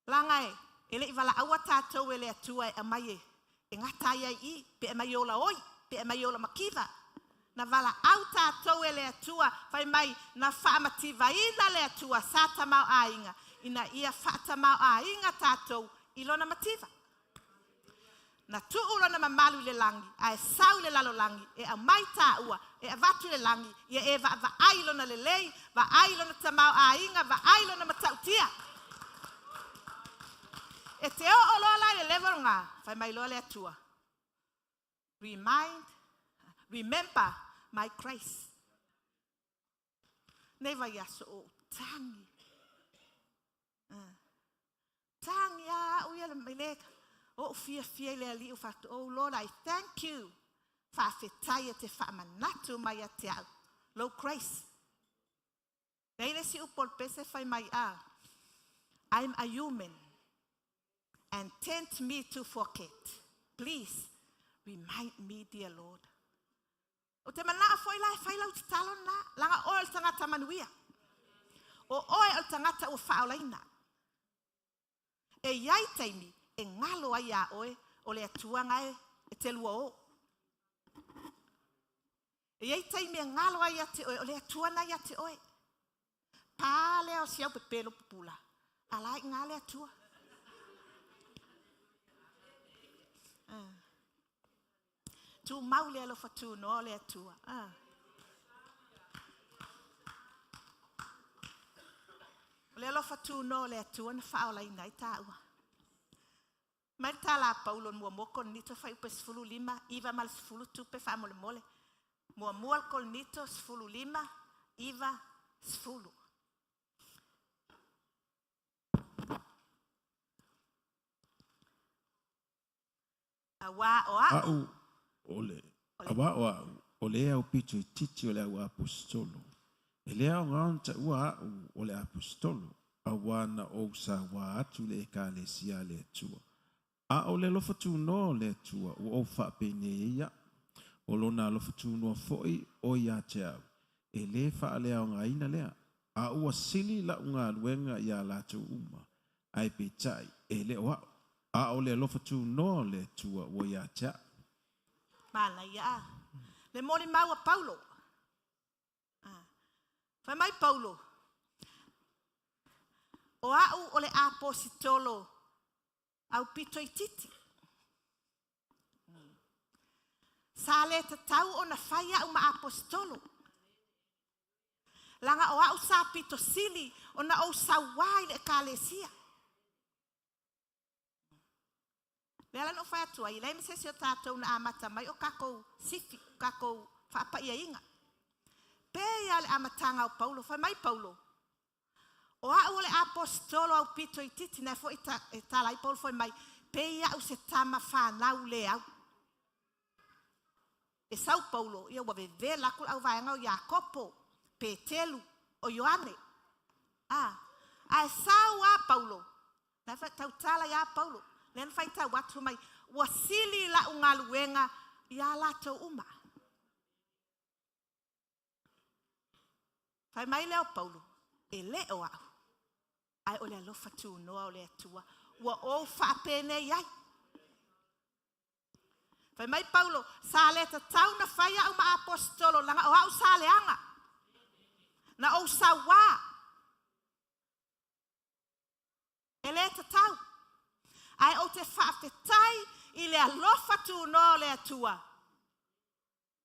Langai, ele iwala awa tātou ele atua e amai e ngata ia I, pe e mai ola oi, pe e mai ola makiva. Na wala au tātou ele atua, whai mai na whaamativa ina le atua, sa tamau a inga, ina ia whaatamau a inga tātou, ilona mativa. Na tuulo na mamalu le langi, a e sau le lalo langi, e a mai tā ua, e a vatu le langi, ia e va ailo na le lei, va ailo na tamau a inga, va ailo na matautia. E te o olola le level ngā, whai mai loa le atua. Remember my grace. Never yaso o tangi. Tangi a uia le meleka. O fia le ali o fatu. Oh Lord, I thank you. Whawhetai e te whaamanatu mai a te au. Low grace. Neile si upol pese whai mai a. I'm a human. And tempt me to forget. Please, remind me, dear Lord. O te manaa foi lai whailau te talon na. Langa oe o tangata manuia. O oe o tangata o whaolaina. E iai teimi, e ngalo ai a oe, o le atua ngai e te lua o. E iai teimi e ngalo ai a te oe, o le atua nai a te oe. Pāle o siau pepelo pupula. Alai ngale atua. Tu mau le alo fatu no le atua. Le alo fatu no le atua na whaola I nai tāua. Mai tā la Paulo mua moko nito whai upe 15, iwa mal 10 tupe wha mole mole. Mua mua kol nito 15, iwa 10. Awa o au. Ole. Awa o le au pitu I titi o le au apostolo. E le au ngaon ta ua au o le apostolo. Awa na o sa wa atu le ekalesia le atua. A o le lofa tu no le atua o whapene ia. O lona lofa tu no foi o ia te au. E le wha le au ngaina lea. A ua sili la unga luenga ia lato uma. Ai pe tai e le o a o le lofa tu no le atua o ia te au. Mana ia. Le mori mau a Paulo. Whai mai Paulo. O au o le apostolo. Au pito I titi. Sa le te tau o na whaia au ma apostolo. Langa o au sa pito sili o na o sa wai le kalesia. Lea lano whai atua, I leime se o tātou na amata mai o kakou sifi, kakou whaapa ia inga. Pea le amatanga o Paulo, whai mai Paulo. O au le apostolo au pito I titi, na fo e tala I Paulo whai mai, pea au se tama whanau le au. E sau Paulo, ia waweve lakul au vaenga o Iakopo, Petelu, o Ioane. A sau a Paulo, na whai tau tala ia Paulo. Len fai tau watu mai, wasili la unga luenga, ia lato uma. Fai mai leo Paulo, e leo au. Ai o le alofa tu noa o le atua, wa o whaapene iai. Fai mai Paulo, sa le ta tau na fai au ma apostolo, langa o au sa leanga. Na o sa wa. E le ta tau. Ai o te whaafetai I le alofa tu no le atua.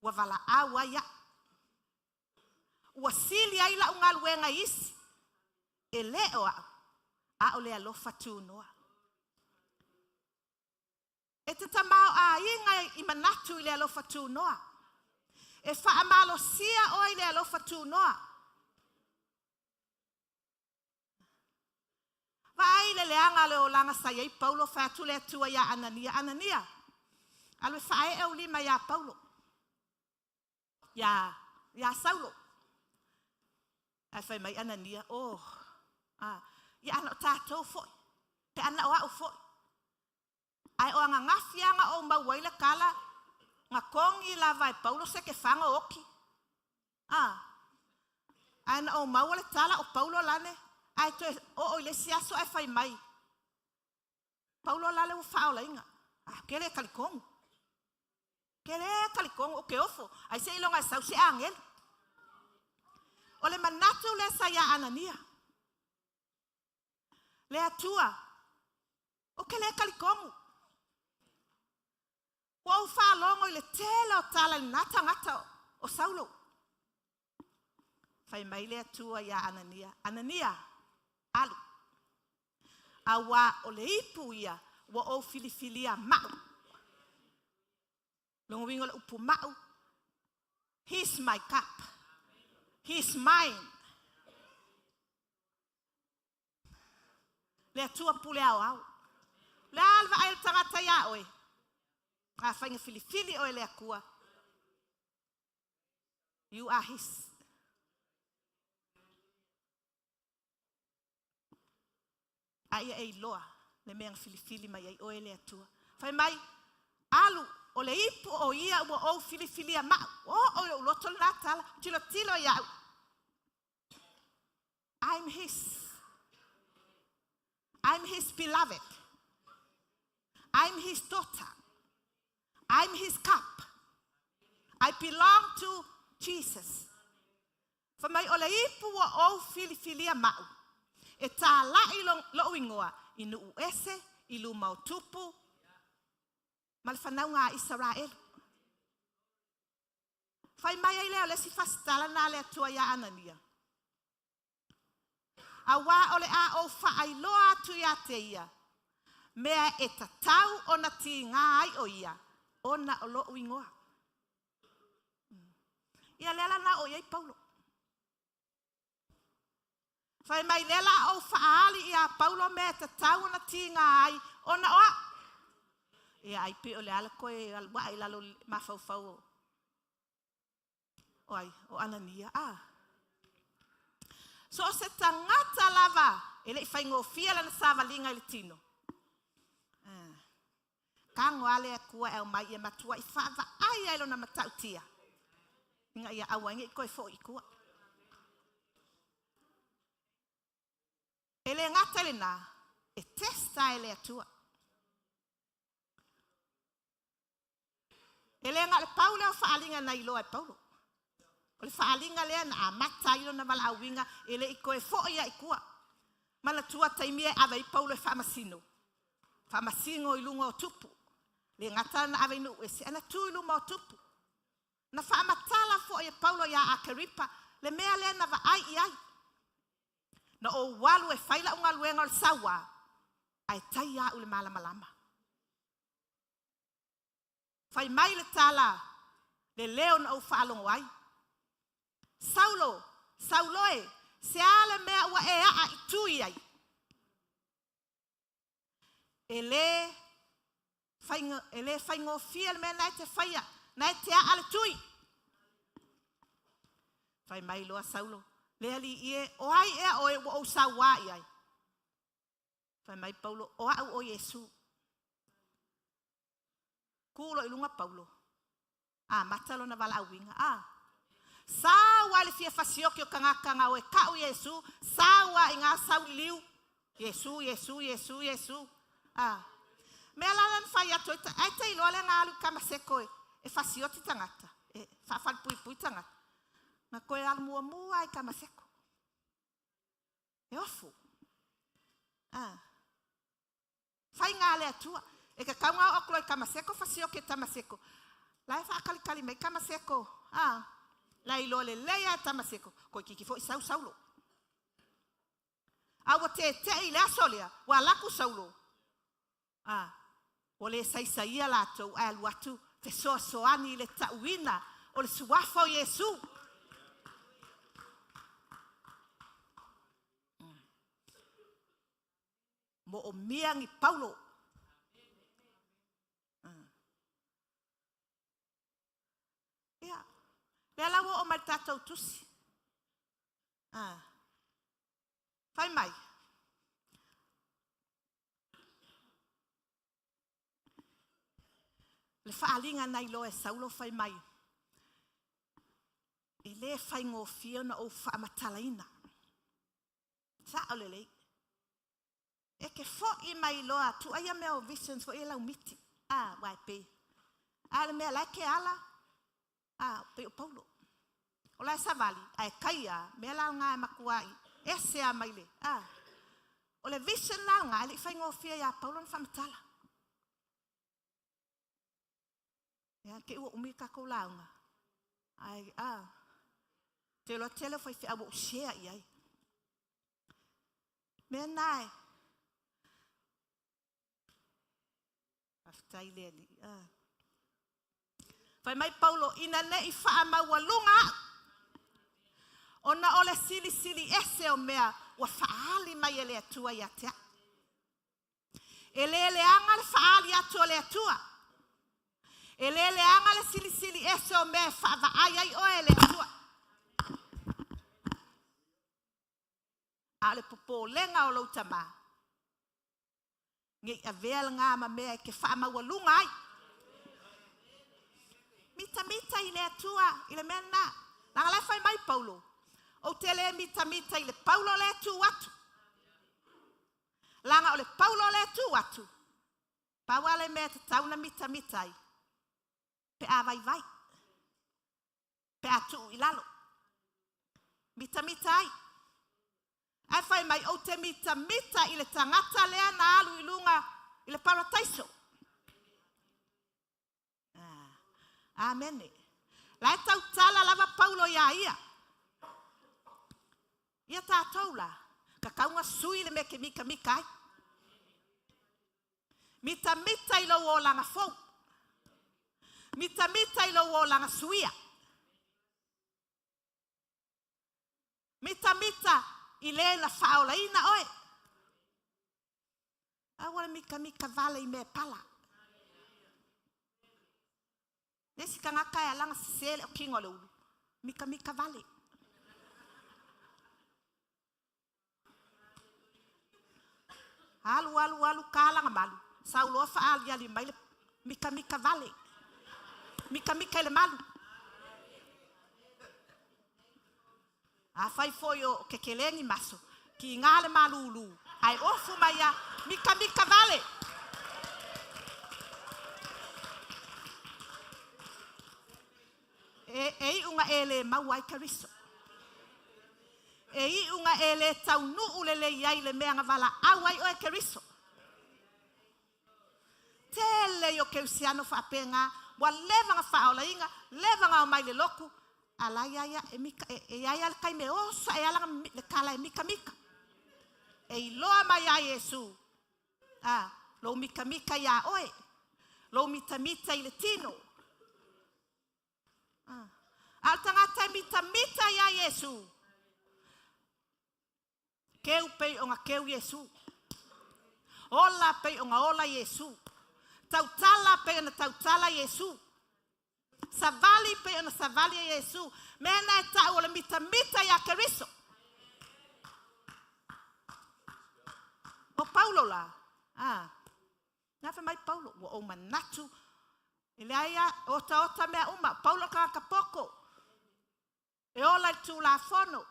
Wa wala awa ia. Wa sili ai la unga luenga isi. E leo au. A o le alofa tu noa. E te tamau a inga I manatu I le alofa tu noa. E whaamalo sia o I le alofa tu noa. Vai le leanga le o langa sa iei Paulo whaatu le atua ia Anania. Alwe whae e o lima ia Paulo. Ia Saulo. Ai whai mai Anania. Ia ana o tātou foi. Pe ana o au foi. Ai o anga ngafianga o mauaila kala. Ngā kongi lava e Paulo se ke whanga oki. Aina o maua le tala o Paulo lane. Ai to o le siaso e whai mai. Paulo lale o whao la inga. Kere kalikongu. Kere kalikongu o ke ofo. Ai se ilonga sau se angel. O le manatu le sa ia Anania. Le atua. O ke le kalikongu. O whalongo i le tele o tala i nata ngata o Saulo. Whai mai le atua ia Anania. Anania, alu. Awa o le ipu ia, wa o filifilia mau. Longo wingo le upu mau. He's my cup. He's mine. Le atua pule au au. Le alva ail tangata ia oe. A whainga filifili o ele akua. You are his. Aia e loa. Le meang filifili mai ai o ele atua. Whai mai, alu o le ipu o ia ua o filifili a mau. O loto na tala. Tilo tilo ia. I'm his. I'm his beloved. I'm his daughter. I'm his cup. I belong to Jesus. For my ole ipu wa o filifilia mau. E tā la lo ingoa inu uese, ilu mautupu. Malfanau ngā Israel. Fai mai ai leo le si fastala na le atua ia Anania. Awa ole a o whaailoa atu ia te ia. Mea e tatau o na ti ngā ai o ia. Ona o lo ingoa. Ia lela na o iei Paulo. Whai mai lela o whaali ia Paulo me te tau na tinga ai. Ona oa. Ia ai pe o le ala koe alwa i lalo mawhauwhau. Oi, o Anania. So se tangata lava. Ele whai ngō fia lana sāwalinga i le tino. Kango ale kua e mai e matua i whaava ai ailo na matautia. Inga ia awangi i koe fo i kua. Ele ngata le nā, e testa ele atua. Ele ngata le Paulo o whaalinga na ilo e Paulo. O le whaalinga lea na a mata ilo na wala awinga, ele i koe fo ia i kua. Mana tua taimia awa i Paulo e whaamasino. Whaamasino i lunga o tupu. Le ngata na awe inu ese, ana tu ilu mo tupu. Na whaamatala fo e Paulo ia a Karipa, le mea le na wa ai i ai. Na o walu e whaila unga luenga o le sawa, ai tai ia ule malama lama. Whai mai le tala, le leo na o whaalongo ai. Sauloe, se ale mea ua e a i tui ai. Ele whai ngō fia le mea nai te whaia, nai te a ale tui. Whai mai loa Saulo, le ali ie, o ai ea o e wa o sawa i ai. Whai mai Paulo, o au o Yesu. Kulo ilunga Paulo. Matalo na wala awinga. Sawa le fia fasioki o kangakanga o e kau Yesu. Sawa i ngā sau liu. Yesu. Mea lalan whai ato, ai te iloa le ngā alu kamaseko e fasioti tangata. E whawhal pui tangata. Nga koe alu mua ai kamaseko. E ofu. Whai ngā le atua. E ka kaunga oklo i kamaseko, fasioki e tamaseko. Lai whaakalikali mei kamaseko. Lai iloa le leia e tamaseko. Koe kikifo i Saulo. Awa te i le asolea, wa laku Saulo. O le saisaia lātou ai alu atu, te soani le tauina, o le suafa o Yesu. Mo o miangi Paulo. Ia, le lawa o mai tātou tusi. Whai mai. Le whaalinga nei lo e saulo whai mai. E le whai ngō whiona o whaamatalaina. Sa o lelei. E ke fo I mai loa tu aia mea o visions fo I lau miti. Wai pe. Le mea lai ke ala. Pe o Paulo. O lai savali. Ai kaia. Mea lau ngā makuai. E sea mai le. O le vision lau ngā. Ele whai ngō whia ia Paulo na whamatala. Ke ua umi kako launga. Te loa tele whai whia awo share iai. Mea nai. Aftai leli. Whai mai Paulo ina ne I wha maua lunga. Ona ole sili sili ese o mea. Wa whaali mai ele atua I atea. Ele anga le whaali atua le atua. Ele anga le sili sili ese o mea. Wha ai o ele atua. Ale popo lenga o lautama. Ngi avel ngā ma mea ke wha maua lunga ai. Mita I le atua, I le mea nā. Nanga lai whai mai Paulo. O te le mita I le Paulo le atu atu. Langa o le Paulo le atu atu. Paua le mea te tauna mita I. Pe a vai vai. Pe atu I lalo. Mita ai. Ai whai mai o te mita I le tangata lea na alu I lunga I le parataiso. Amen. Lai tau tala lava Paulo ia ia. Ia tātou la. Ka kaunga sui le meke mika ai. Mita I lo o langa fau. Mita I lo o langa suia. Mita I le na whaola ina oe. Awala mika vale I me pala. Nesi ka ngaka e langa sele o kingo le ulu. Mika vale. Alu ka langa malu. Saulo whaali ali mai le mika vale. Mika le malu. Fai foi o kekelengi maso. Ki ngā le malulu. Ai ofu mai a mika vale. E unga ele mauai kariso. E unga ele tau nuu lele iai le mea ngavala awai oe kariso. Tele yo keusiano whapenga. Wa leva nga whaola inga. Leva nga o mai le loku. Ala ia ia kai me osa e ala le kala e mika. E loa mai a Yesu. Lo mika ia oe. Lo mita I le tino. Al tangata mita ia Yesu. Keu pei o nga keu Yesu. Ola pei o nga ola Yesu. Tautala pei o nga tautala Yesu. Savali pe ona savali a Yesu. Mena e ta o le mita ia keriso. O Paulo la. Nafe mai Paulo. O manatu. Ile aia ota mea uma. Paulo ka kapoko. E ola tu la fono.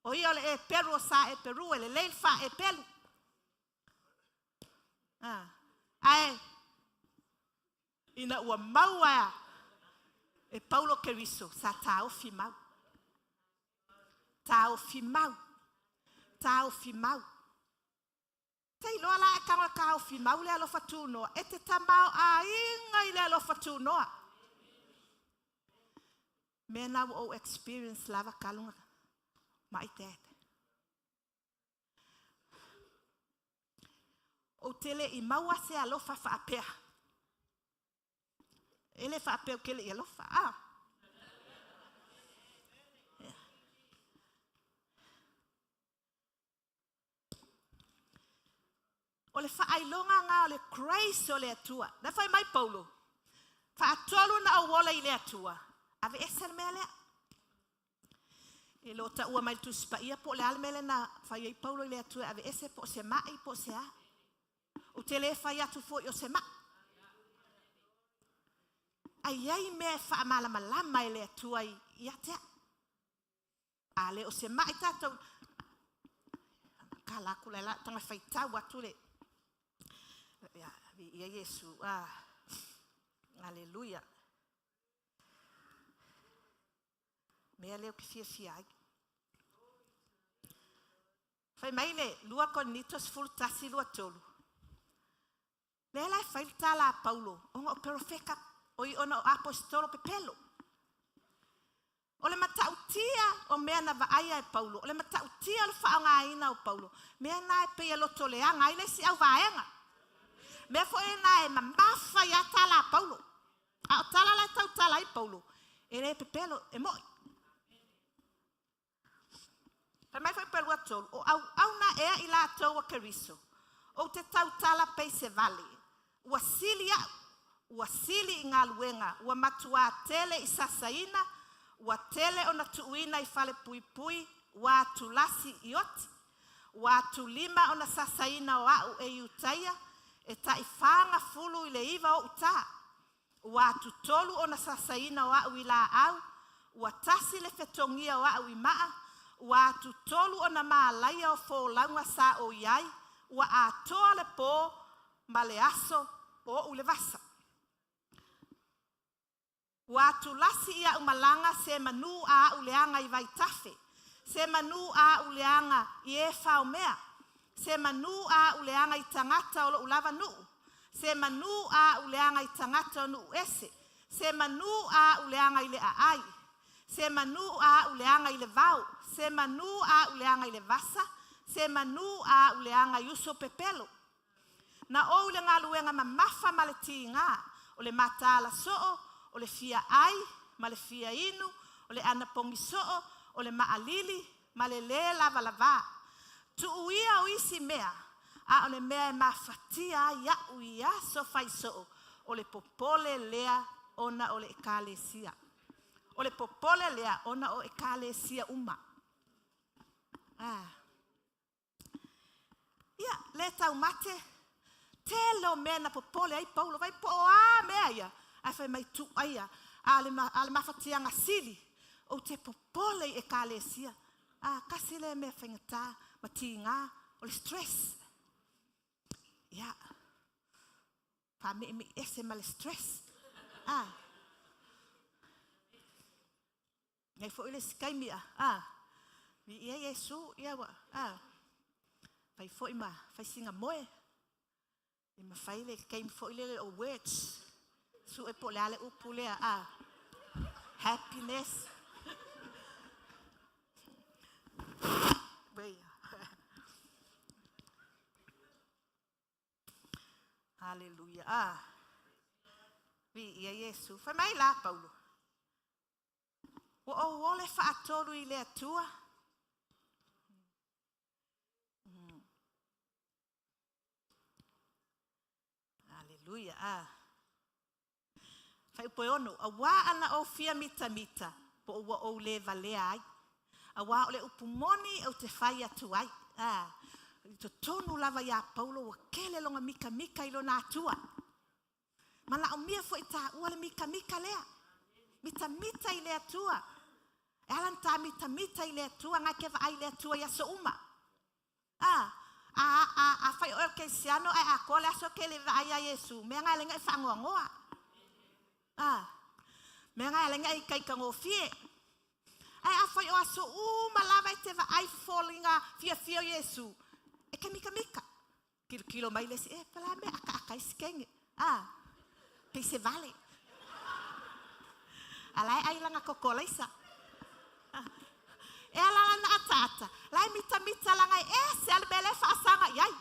O ia le e peru sa e peru. Ele leilfa e pelu. Ai. Ina ua maua. E Paulo keriso, sa tau fimau. Tau fimau. Tei loa la e kanga kau fimau le alofa tūnoa. E te tamau a inga I le alofa tūnoa. Mena o experience lava kalunga. Mai tete. O tele I maua se alofa whaapea. Ele whaapea o kele I alofa. O le whaailonga ngā o le grace o le atua. Na whai mai Paulo. Whaatolu na awola I le atua. Ave esa mea lea. E lo ta ua mai tu spa ia po le almele na whai ai Paulo I le atua. Ave ese po se mai po se a. O te le whai atu fo I o se mai. ai me whaamalama le atua ia te. A le o se mai tātou. Ka laku le la tanga whaitau atu le. Ia Yesu. Aleluia. Mea leo ki fia ai. Whai mai le lua konitos fultasi lua tolu. Le lai whaita la Paulo. Onga o perofeka. Oi ona o apostolo pepelo. O le matautia o mea na vaaya e Paulo. O le matautia o le whaongaina o Paulo. Mea na e pea loto leanga. Ile si au vaenga. Mea fo e na e mamafa ya tala Paulo. A o tala la tau tala i Paulo. E re pepelo e moi. Pa mai foi pelu atolo. O au na ea i la atou a keriso. O te tau tala pei se vale. Ua sili au. Ua sili i ngā luenga. Ua matua tele i sasaina. Ua tele o na tuuina i fale pui pui. Ua tulasi i oti. Ua tulima o na sasaina o au e iutaia. E ta i whanga fulu i le iwa o uta. Ua tutolu o na sasaina o au i la au. Ua tasi le fetongia o au i maa. Ua tutolu o na maalaia o fō launga sa o iai. Ua atoa le pō ma le aso o ule vasa. Ua tulasi ia umalanga se manu a uleanga i vai tafe. Se manu a uleanga i e whao mea. Se manu a uleanga i tangata o lo ulava nuu. Se manu a uleanga i tangata o nuu ese. Se manu a uleanga i le aai. Se manu a uleanga i le vau. Se manu a uleanga i le vasa. Se manu a uleanga i uso pepelo. Na o ule ngā luenga mamafa ma le tinga. O le mata ala soo. O le fia ai. Ma le fia inu. O le anapongi soo. O le maalili. Ma le lava lava. Tu uia o isi mea. A o le mea e mafatia ia uia so fai soo. O le popole lea ona o le ekalesia. O le popole lea ona o ekalesia uma. Ia, le tau mate. Telo mea na popole ai Paulo. Vai po a mea ia. Ai fai mai tu aia. A le mafatia ngasili. O te popole i ekalesia. Kasi le mea whaingata. Matinga. O le stress. Ia. Pa me ese ma le stress. Ngai fo ile skai mia. Ia Yesu, ia wa. Fai fo ima, fai singa moe. Ima fai le kai fo ile o words. Su e po le ale upu lea. Happiness. Beia. Hallelujah. Ia Yesu. Fai mai la Paulo. O ole whaatolu i le atua. Hallelujah. Fai upo ono. A wā ana o fia mita mita. Po ua o le valea ai. A wā o le upumoni au te whai atu ai. To tonu lava ia Paulo wa kele longa mika mika ilo na atua. Mana o mia fo ita ua le mika mika lea. Mita mita i le atua. E alan ta mita mita i le atua. Ngai kewa ai le atua ia so uma. A fai o ke siano ai a kole aso ke le vai a Yesu. Mea ngai lenga i whangoa ngoa. Mea ngai lenga i kai kango fie. Ai a fai o aso uma lava i te vai fallinga fia fia Yesu. E ke mika mika. Kilo mai lesi. Pala me aka iskenge. Pei se vale. Alai ai langa kokola isa. E ala na atata. Lai mita langa se albele fasanga yai.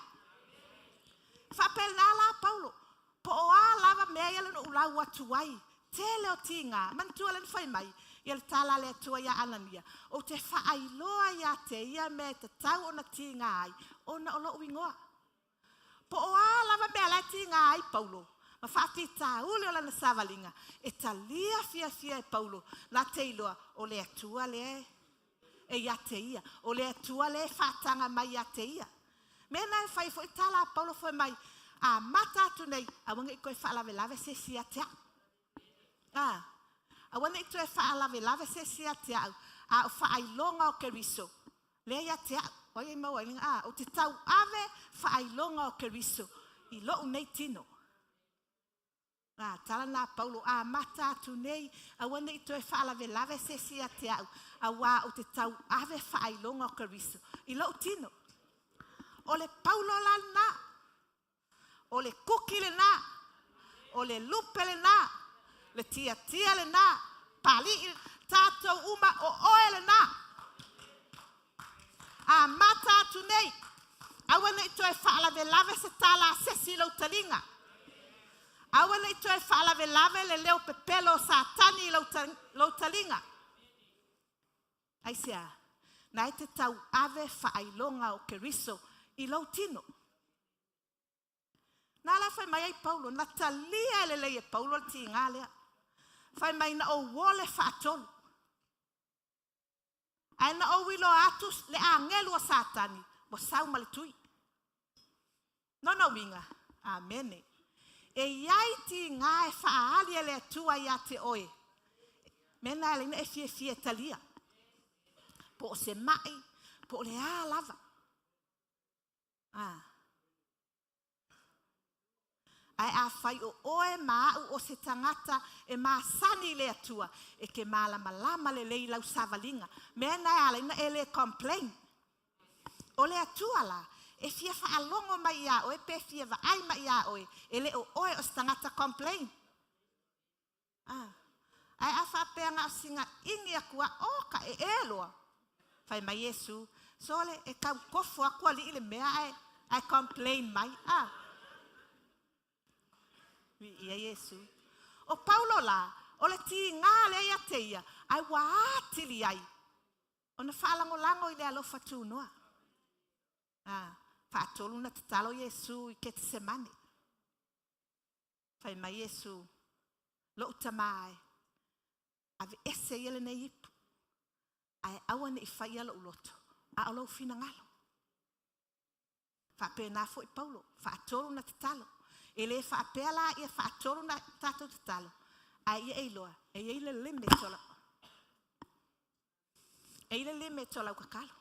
Fa pelna la Paulo. Po a lava mea le no ulau watu ai. Tele o tinga. Man tu alen fai mai. Ia tala le tua ia anania. O te fa ailoa ia te ia me te tau ona tinga ai. Ona olo uingoa. Po a lava mea le tinga ai Paulo. Ma whaati tā ule o lana savalinga. E talia fia e Paulo. La teiloa o le atua le e ia te ia. O le atua le whaatanga mai ia te ia. Mena e whai fo i tala Paulo fo mai. A mata atu nei. A wanga i koe whaalawe lawe se si a tea. Awana i toe whaalave se sia te au. A o whaailonga o Keriso. Lea ia te au. O ia mawailinga. O te tau ave whaailonga o Keriso. I lo nei tino. Tala nā Paulo. Mata atu nei. Awana i toe whaalave se sia te au. Awa o te tau ave whaailonga o Keriso. I lo tino. O le Paulo lana. O le kuki le nā. O le lupe le nā. Le tia le nā. Pali tātou uma o oe le nā. Mata atu nei. Awana i toe whaalave se tāla sesi lau talinga. Awana i toe whaalave le leo pepelo sa tani lau talinga. Aisea, nai te tau ave whaailonga o Keriso i lau tino. Nā la whai mai ai Paulo, na talia le leie Paulo le ti ngā lea. Whai mai na o wole whaatolu. Ai na o wilo atus le a ngelu a satani, mo sau ma le tui. Nono winga, amene. E iai ti ngā e whaali e le atua ia te oe. Mena e leina e fie talia. Po o se mai, po o le a lava. Ai a whai o oe maau o se tangata e maasani le atua e ke malama le lei lau savalinga. Mena e alaina e le complain. O le atua la, e fia whaalongo mai ia oe, pe fia vaai mai ia oe, e le o oe o se tangata complain. Ai a whapea ngā singa ingi a kua oka e eloa. Whai mai Yesu, sole e kau kofo a kua li ile mea ai complain mai. Ia Yesu. O Paulo la, o le ti ngā le ia teia, ai waatili ai. O na whaalango i le alofa tūnoa. Whaatolu na te talo Yesu i ke te semane. Whai mai Yesu, lo utamai, ave ese iele nei ipu. Ai awane i whai ala uloto, a alo fina ngalo. Whapena fo i Paulo, whaatolu na te talo. E le whaapea la ia whaatoro na tātou te talo. Ai ia eiloa, e eile lime tola. Eile lime tola ukakalo.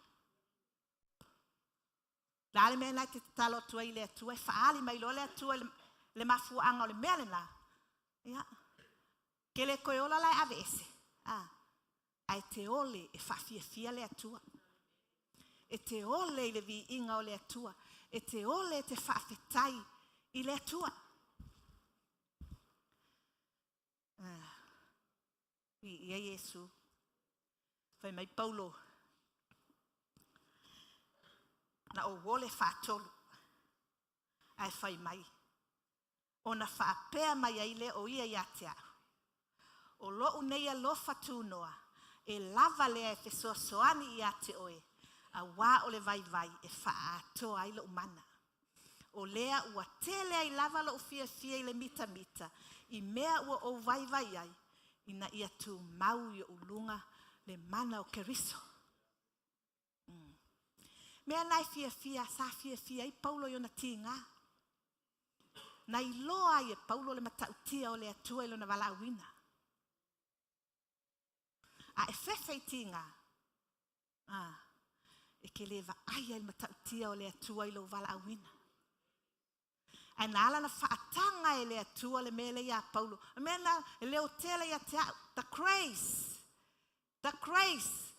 Lale mea nai te talo atua i le atua, e whaali mai lo le atua le mafua anga o le mea le nā. Ia. Ke le koe ola lai ave ese. Ai te ole e whawhiawhia le atua. E te ole i le vi inga o le atua. E te ole te whawhetai i le atua. Ia Yesu. Whai mai Paulo. Na o wole whaatolu. Ai whai mai. O na whaapea mai ai le o ia ia te au. O lo uneia lofa tūnoa. E lava lea e whesoa soani ia te oe. A wā o le vai e whaatoa ai lo umana. O lea ua tele ai lava lo fia i le mita. I mea ua o vai ai. Ina ia tu mau i ulunga le mana o Keriso. Mea nai sa fia i Paulo i ona tinga. Nai loa i e Paulo le matautia o le atua i lona walauina. A e fefe i tinga. E ke le vaaya i matautia o le atua i lo walauina. Ai nala na whaatanga e le atua le mele ia Paulo. Mena e leo tele ia te au. The grace. The grace.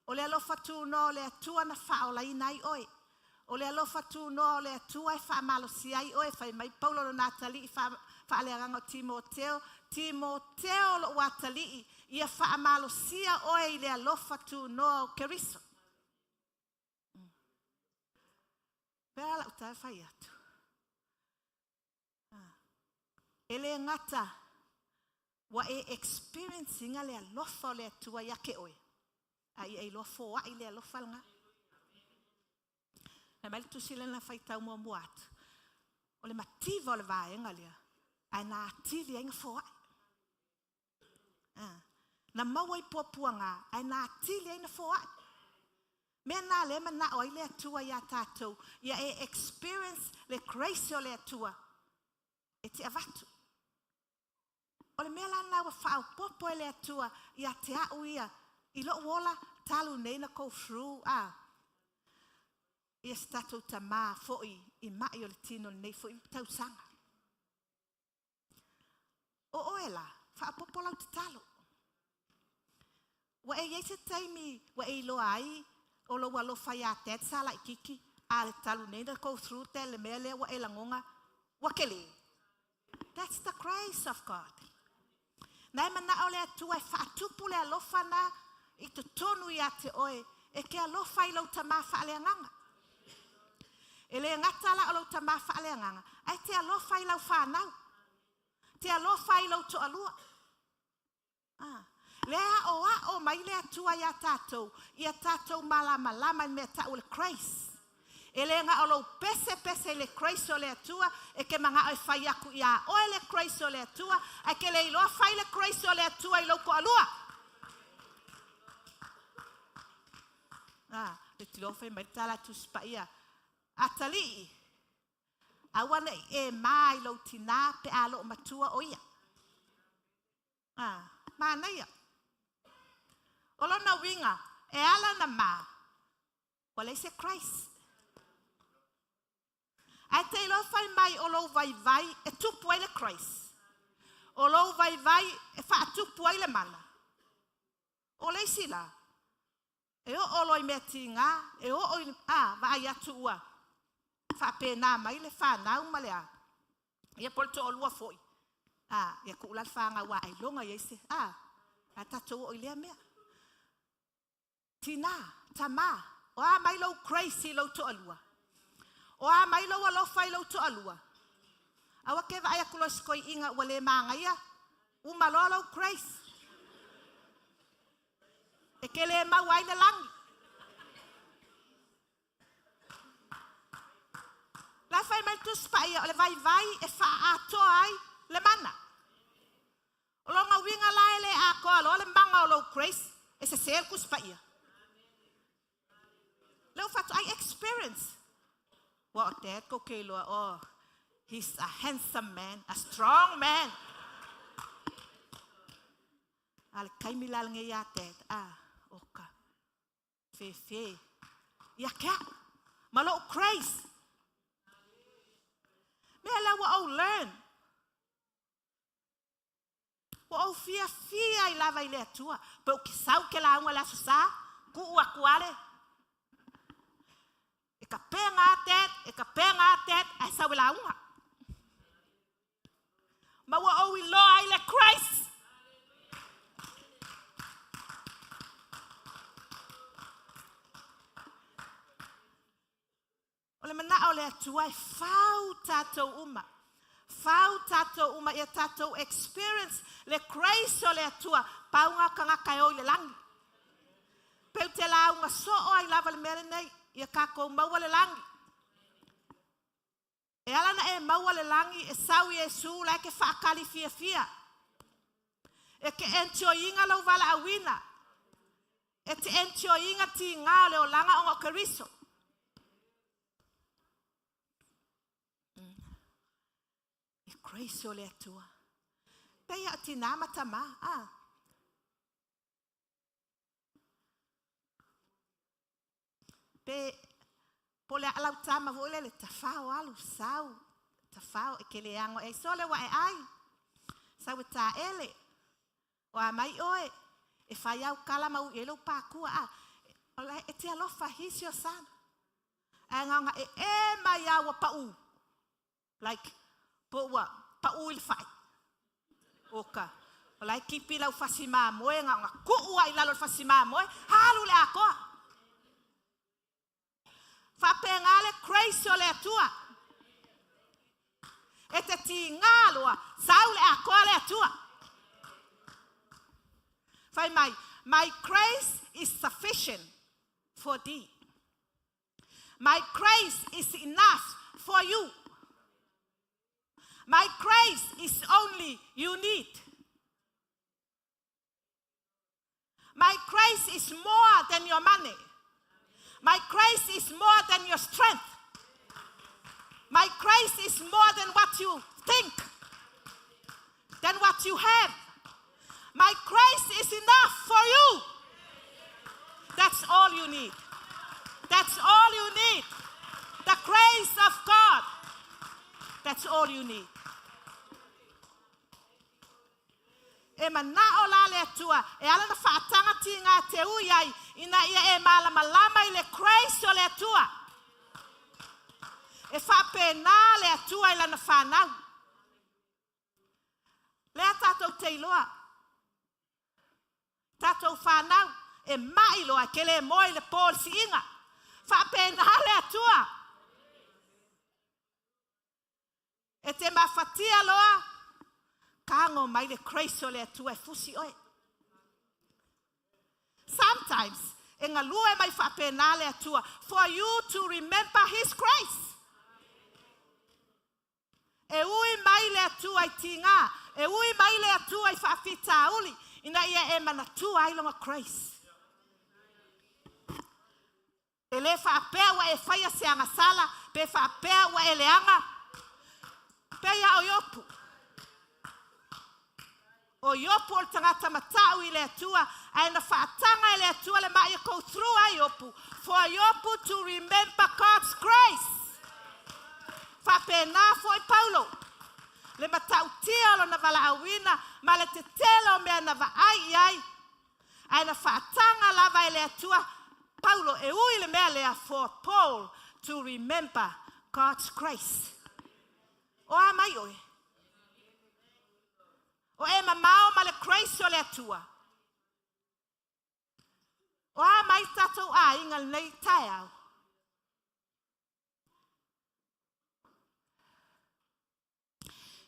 O le alofa tu no le atua na whaola i nai oe. O le alofa tu no le atua e whaamalo si ai oe. Whai mai Paulo no natali i whaalearanga o Timoteo. Timoteo lo watali ia whaamalo sia oe i le alofa tu no Keriso. Pera la utai whai atu. Ele ngata wa e experiencing ale alofa le atua yake oe. Ai e lofo wa ile alofa nga. Na mai tu sile na faita mo muat. Ole mativa ole va engalia. Ai na atili ainga fo wa. Na mawai popuanga ai na atili ainga fo wa. Me na le na o ile atua ya tato ya e experience le grace ole atua. E te avatu. O le mea lana wa whao popo e le atua i a te au ia. I lo wola talu nei na kou through ia statou tamā fo'i i mai o le tino nei fo'i tau sanga. O oela, whaapopo lau te talo. Wa e yeise taimi, wa e loa ai, o lo walo whai a tet sala i kiki, a le talu nei na kou through te le mea lea wa e langonga, wa kele. That's the grace of God. Nai mana o le atua e whaatupu le alofa na, i te tonu i a te oe, e ke alofa i lau tamā whaaleanganga. E le ngatala o lau tamā whaaleanganga, ai te alofa i lau whanau. Te alofa i lau to alua. Lea o mai le atua i a tātou malama i mea tau le Christ. E le nga o lau pese le Christ o le atua, e ke manga o whai aku i a oe le Christ o le atua, e ke le iloa whai le Christ o le atua i lau ko alua. Le tilofa i mai tala tu spaia. Atali, awana e mai lau tina pe alo matua o ia. Mana ia. Olo na winga, e ala na ma. Wale se Christ. Ai te ilo fai mai o lo vai, e tupu ai le Christ. O lo vai, e wha tupu ai le mana. O le sila. E o olo i mea tinga, e o i, vai atu ua. Whapena mai le whanau malea. Ia polto o lua foi. Ia kuula whanga wa ai longa yeise. A tatou o ilea mea. Tina, tama. O a mai lau crazy lau to alua. O a mai lau alofa i lau to alua. Awa ke vai akulo skoi inga wale manga ia. Umalo lau crazy. E ke le mawai le langi. La fai mai tu spaia o le vai e fa ato ai le mana. O longa winga la ele a ko alo le manga o lo grace e se ser ku spaia. Lo fatu I experience. What dad ko ke lo he's a handsome man, a strong man. Al kai milal nge ya dad. Oka. Fe. Ya ka. Malo grace. Me ala wa o learn. Wa o fia I lava ile atua. Pe o ki sau ke la unga la susa. Ku ua kuale. E ka penga tet. Ai sau la unga. Ma wa o iloa ile Christ. Ole mana ole atua e fau tatou uma. Fau tatou uma e tatou experience le grace ole atua. Paunga kanga kai o le langi. Peu te la unga so o ai lava le mere nei. Ia kako maua le langi. E ala na e maua le langi e sau Yesu la ke whaakali fia. E ke entio inga lau vala awina. E te entio inga ti ngā leo langa o ngokariso. Grace o le atua. Pei a tina matama. Pe pole alau tama vole le tafao alu sau. Tafao e kele ango e sole wa e ai. Sau e ta ele. O a mai oe. E fai au kala mau elo pakua. Ola e te alofa hisio san. E nganga e mai au a pau. Like, pa uil fai. Oka. Olai kipi lau fasima moe nga kuua I lalo fasima moe. Halu le akoa. Fa pengale grace o le atua. E te ti ngaloa. Sau le akoa le atua. Fai mai. My grace is sufficient for thee. My grace is enough for you. My grace is only you need. My grace is more than your money. My grace is more than your strength. My grace is more than what you think. than what you have. My grace is enough for you. That's all you need. That's all you need. The grace of God. That's all you need. E mana o la le tua, e ala na whaatanga ti ngā te uiai, ina ia e malama lama I le grace o le tua. E whapena le atua I lana whanau. Lea tātou te iloa. Tātou whanau, e mai loa, ke le moi le pōl si inga. Whapena le atua. E te mawhatia loa, kango mai le grace o le atua e fusi oe. Sometimes, e ngā lua mai whapena le atua, for you to remember His grace. E ui mai le atua I tinga, e ui mai le atua I whawhita uli, ina ia e manatua I longa grace. E le whapea wa e whaia se anga sala, pe whapea wa e leanga, pe ia o yopu. O yopu o le tangata matau I le atua, ai na whaatanga I le atua le mai go through a yopu, for yopu to remember God's grace. Whapena foi Paulo. Le matau tia lo na vala awina, ma le te telo mea na va ai. Ai na whaatanga lava I le atua, Paulo e ui le mea lea for Paul to remember God's grace. O a mai oe. O e mamao ma le grace o le atua. O a mai tatou a inga nei tae au.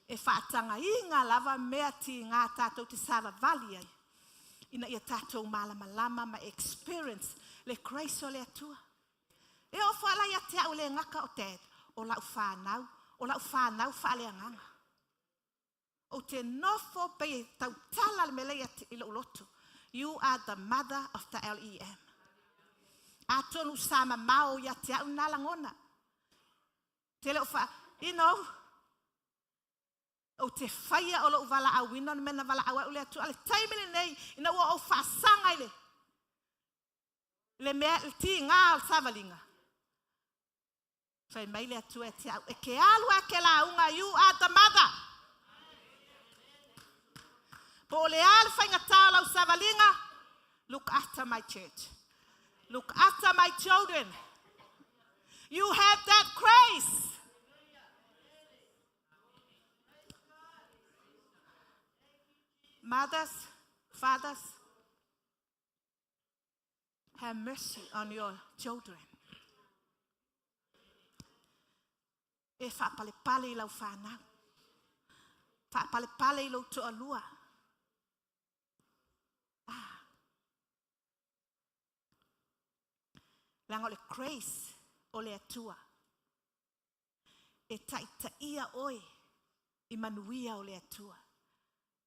E whaatanga inga lava mea ti ngā tātou te sāra vali ai. Ina ia tātou malama lama ma experience le grace o le atua. E o whala ia te au le ngaka o te o lau whanau whale anganga. O te nofo pe tau tala le melea te ilo uloto. You are the mother of the LEM. A tonu sama mao ia te au nalangona. Te leo wha, you know, o te whaia o lo vala au wina, mena vala au au le atu, ale taimele nei, ina ua o whasanga ile. Le mea, le ti ngā al savalinga. Whai mai le atu e te au, e ke alua ke la unga, you are the mother. Po le al whainga tau lau savalinga, look after my church. Look after my children. You have that grace. Mothers, fathers, have mercy on your children. E whapale I lau whanau. Whapale I lau toa lua. Lango le grace o le atua. E taita ia oe I manuia o le atua.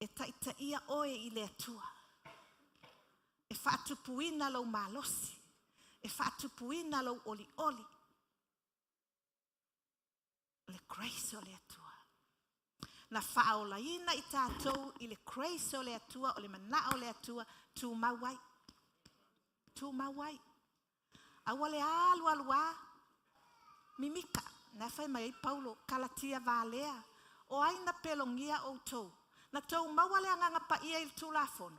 E taita ia oe I le atua. E whaatupuina lau malosi. E whaatupuina lau oli. Le grace o le atua. Na whaolaina I tātou I le grace o le atua, o le mana o le atua, tu mawai. Awa le alua, mimika, na whai mai Paulo, kalatia valea, o aina pelongia o tau. Na tau maua le anganga pa ia I tu la fono.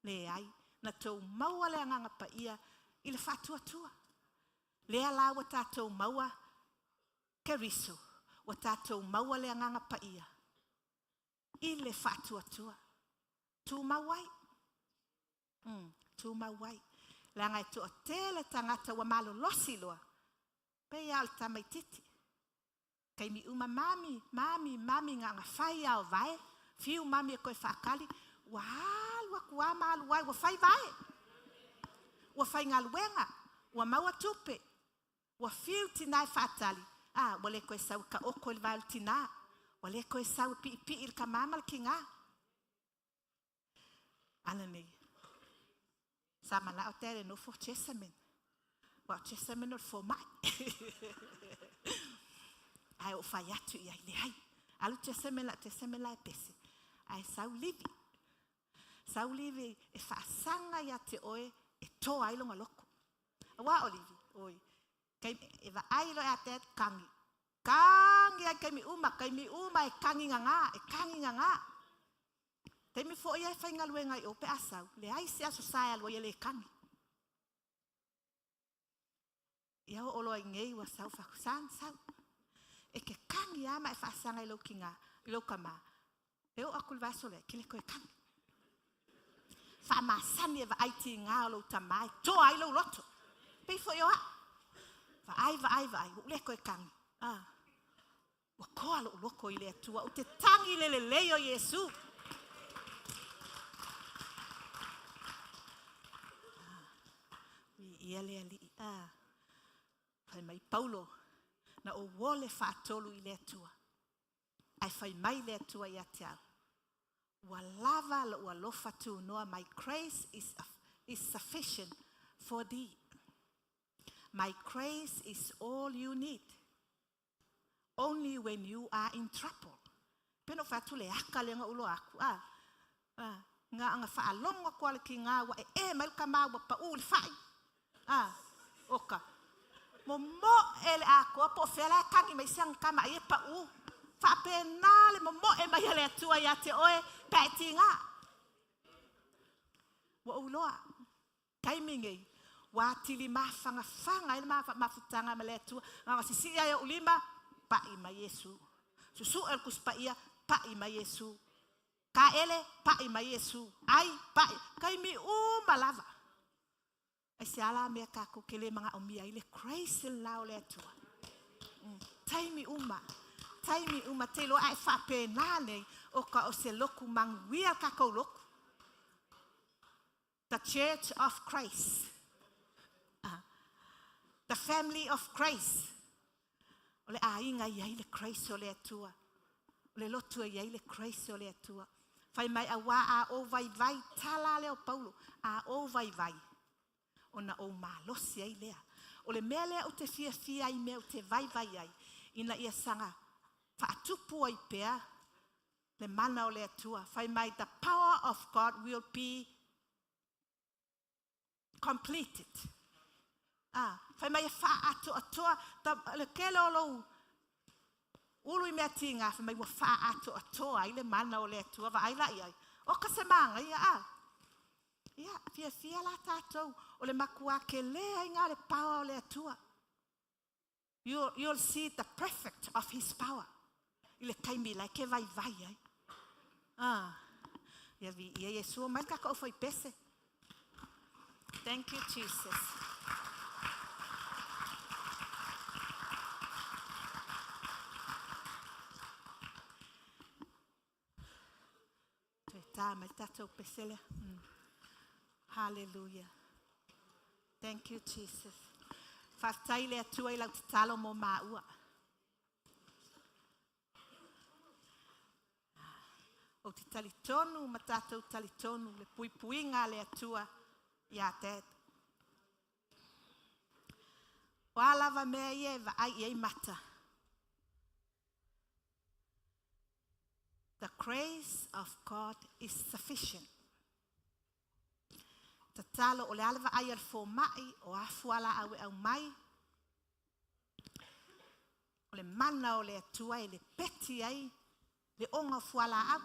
Le ai, na tau maua le anganga pa ia I le whatuatua. Le ala wa tātou maua ke riso, wa tātou maua le anganga pa ia. I le whatuatua. Tu mawai. Tu mawai. Le angai tu o tele tangata wa malo losi loa. Pe al tamai titi. Kei mi uma mami ngā whai au vai. Fiu mami e koe whakali. Wa alua kua malu wai. Wa whai vai. Wa whai ngā luenga. Wa maua tupe. Wa fiu tinai whatali. Wale koe sau ka oko il vai tina. Wale koe sau pi il ka mamal ki ngā. Ana nei. Sama na o tere no for chesamen. Wa chesamen o for mai. Ai o fai atu I ai le ai. Alu chesamen la pese. ai saulivi e whaasanga ia te oe e tō ailonga loko. Awa Olivi, oi. Kai e wa ailo e te kangi. Kangi ai kai mi uma e kangi ngā. Te mi fo ia e whainga luenga i ope asau, le ai se aso sae alua ia le kangi. Ia o olo ai ngei wa sau whakusan sau. E ke kangi ama e whaasanga i lau ki ngā, i lau ka mā. E o akul vaso le, kile koe kangi. Whamasani e wa aiti ngā o lau tamai, tō ai lau loto. Pei fo ioa. Va ai, ule koe kangi. Wa koa lo loko i le atua, o te tangi le leo Yesu. Ia le ali, Pai mai Paulo, na o wole whaatolu i le atua. Ai whai mai le atua i ate au. Wa lava lo ua lofa tu noa, my grace is sufficient for thee. My grace is all you need. Only when you are in trouble. Peno whatu le aka le nga ulo aku. Nga anga whaalonga kua le ki ngā wa mai ka maua pa uli whai. Oka. Mo ele ako po fela kangi mai siang kama e pa u. Whapenale mo e mai ele atua ia te oe pēti ngā. Wa uloa. Kaimingei. Wa tili mafanga ele mafutanga ma le atua. Nga sisi ia ulima pa ima Yesu. Susu el kuspa ia pa ima Yesu. Ka ele pa ima Yesu. Ai pa kaimi malava. Ai se ala mea kako ke le mga omia i le grace lao le atua. Taimi uma te lo ai whapenane o ka o se loku manguia kako loku. The Church of Christ. The family of Christ. O le ainga ia i le grace o le atua. O le lotua ia i le grace o le atua. Whai mai awa a o vai tala leo Paulo. A o vai. Ona o malosi ai lea. O le mea lea o te fia ai mea o te vai ai. Ina ia sanga whaatupu ai pea. Le mana o le atua. Whai mai the power of God will be completed. Whai mai wha atoa. Le kele o lou. Ulu i mea tinga. Whai mai wa wha atoa ai le mana o le atua. Wa ai lai ai. O ka se manga ia Ia, fia la tātou. O le makua ke lea inga le power o le atua. You'll see the perfect of his power. I le kaimi lai ke vai ai. Ia Yesu, mai kako foi pese. Thank you, Jesus. Tā mai tātou pesele. Hallelujah. Thank you, Jesus. Whaftai le atua I lau te talo mo maua. O te talitonu, ma tātou talitonu, le puipuinga le atua ia tēt. O alawa mea ie wa ai ei mata. The grace of God is sufficient. Ta talo o le alawa ai al fo mai o afuala au mai. O le mana o le atua e le peti ai le onga fuala au.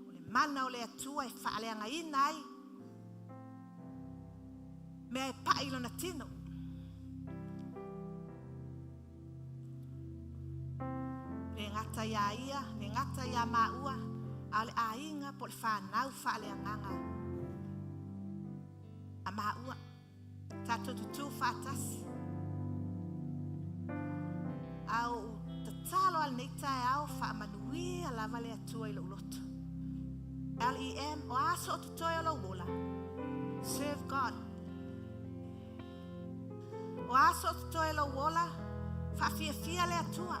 O le mana o le atua e whaaleanga ina ai. Mea e pailo na tino. Le ngata ia, le ngata ia maua, a le ainga po le whanau whaaleanganga. A maua, tato tutu whaatasi. Au te talo al neita e au whaamanui a lava le atua I lo loto. LEM, o aso o tutoe o lo wola. Serve God. O aso o tutoe o lo wola, whawhiawhia le atua.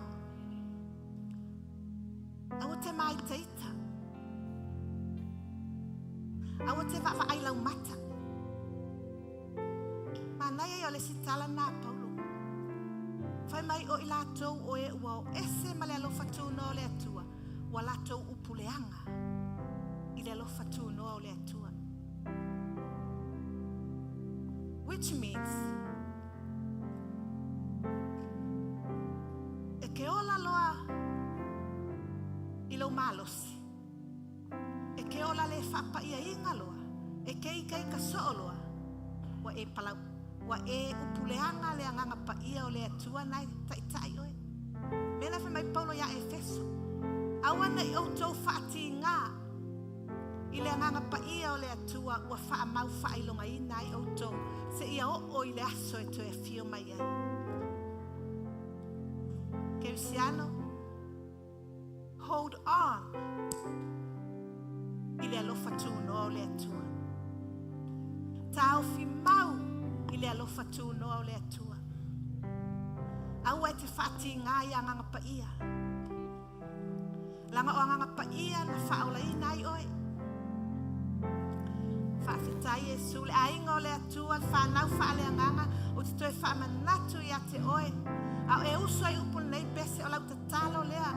Au te mai teita. Au te wawa ai lau mata. Manai o le sitala na Paulo. Whai mai o I lātou o e ua o ese ma le alofa tūno le atua. wala tau upuleanga I le alofa tūnoa o le atua. Which means e ke ola loa I lau malosi. E ke ola le whapa ia inga loa. E ke ika so'o loa. Wa e palau. Wa e upuleanga le anganga pa ia o le atua nai tai oe. Mena fe mai paulo ia Efeso. Awana I outou whaati ngā. I le anganga pa ia o le atua ua wha mau wha ilonga ina I outou. Se ia o I le aso e to e fio mai ai. Kerisiano, hold on. I le alofa tūnoa o le atua. Tau fi mau I le alofa tūnoa o le atua. Aua e te whaati ngā I anganga pa ia. Langa o anganga pa ia na whaola I nai oe. Whawhitai Jesu le ainga o le atua, whanau whaale anganga, o te toi whamanatu I a te oe. Au e uso I upu nei bese o lau te talo lea.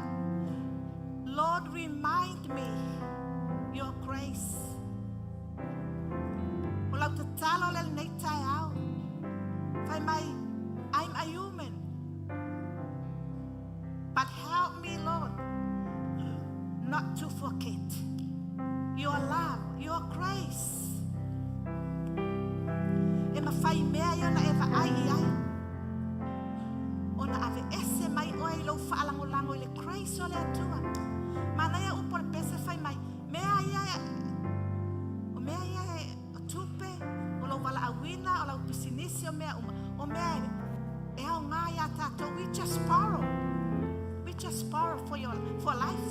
Lord, remind me your grace. O lau te talo le nei tai au. Whai mai, I'm a human. But help me, Lord, not to forget your love, your grace. E mawhai mea iona e ai ai. Ona ave ese mai oe lau whaalangolango I le grace o le atua. Mana ia upo le pese whai mai. Mea ia o mea ia o tupe, o lau wala awina, o lau pisinisi o mea uma. O mea e au ngā ia tātou. We just borrow. We just borrow for life.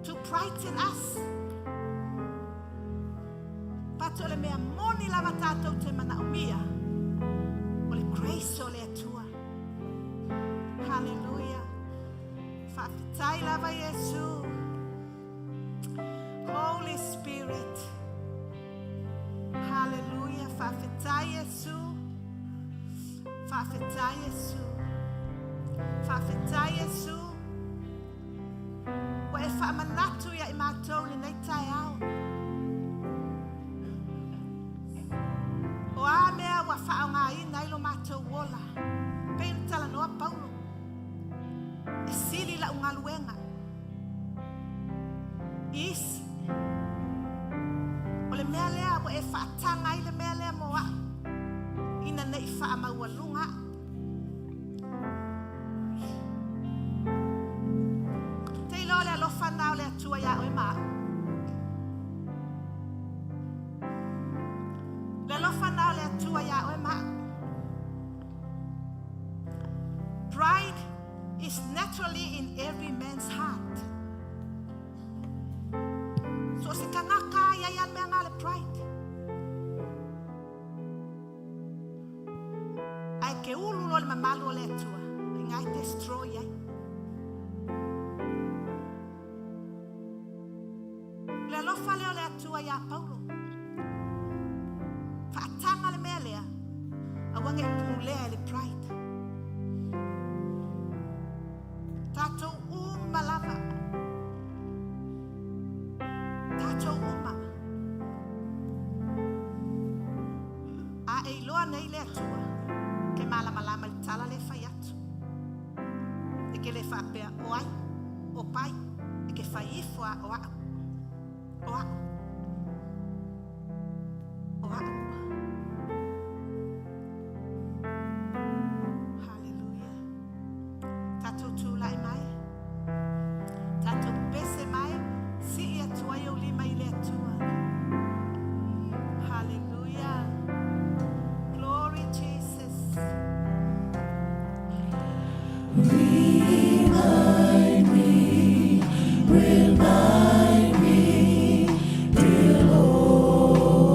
To brighten us. Pato le mea moni lava tātou te mana o mia. O le grace o le atua. Hallelujah. Whawhitai lava Jesu. Holy Spirit. Hallelujah. Whawhitai Jesu. Whawhitai Jesu. Whawhitai Jesu. Wa e whaamanatu ia I mātou le nei tai au. O a mea wa whaonga ina ilo mātou wola. Pēn tala noa Paulo. E sili la unga luenga. Isi. O le mea lea wa e whaatanga I le mea lea moa. Ina nei whaamaua lunga. Te ilo le alofa nao le atua ia oe maa. Le alofa nao le atua ia oe maa. Pride is naturally in every man's heart. So se kangaka ia ian mea ngā le pride. Ai ke ulu lo le mamalu o le atua. I ngai destroy ai. Le alofa leo le atua ia Paulo. Whaatanga le mea lea. Awanga I pūlea le pride. Tātou uma lava. Tātou uma. A e loa nei le atua. Ke malama le tala le whai atu. E ke le whapea o ai, o pai. E ke whai ifua o au. O au. O au. Hallelujah. Tātou tūlai mai. Tātou pese mai. Si I atua I o lima I le atua. Hallelujah. Glory Jesus. Remind me, dear Lord.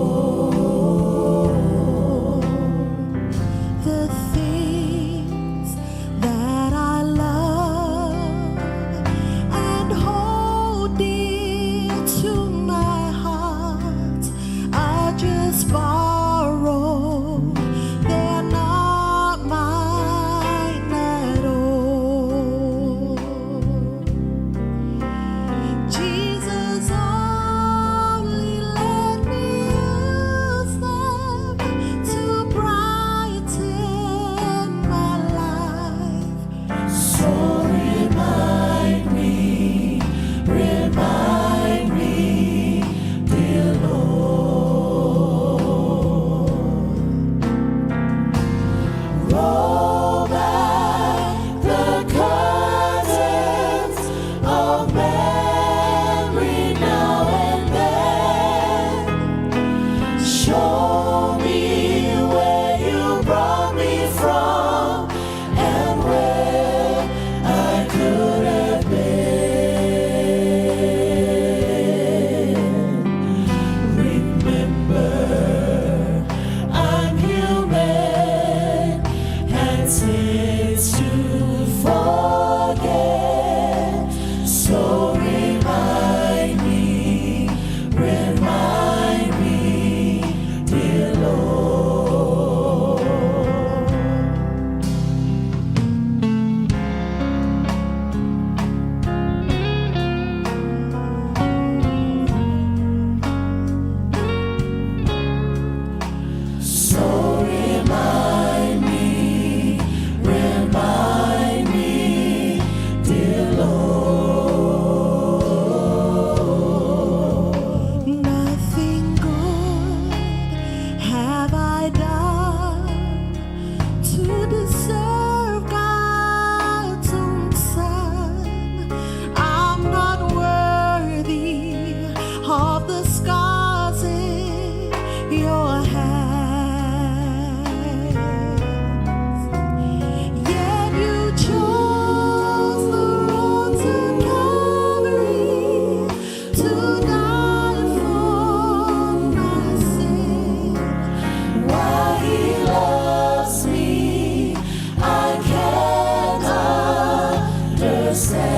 have I done to deserve God's own Son? I'm not worthy of the scars in your hands. Yet you chose the road to Calvary to die for my sin. Why He loves me, I can't understand.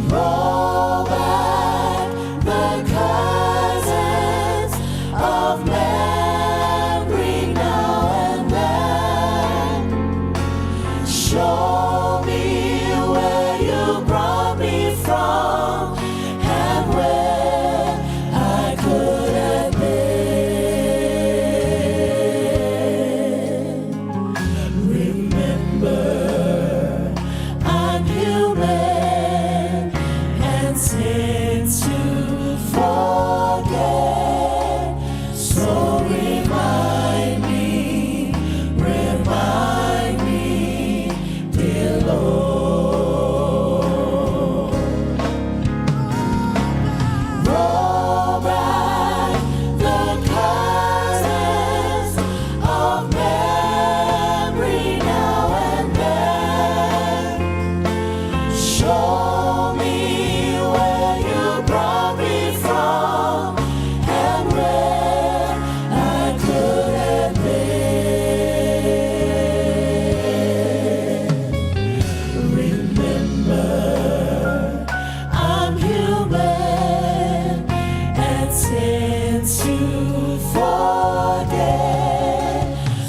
Roll back the curtains of memory now and then. Show me where you brought me from and where I could have been. Remember, I'm human and tend to forget. So remind me, dear Lord. Roll back the curtains of memory now and then. Show me where you brought me from and where I could have been. Remember, I'm human and tend to forget.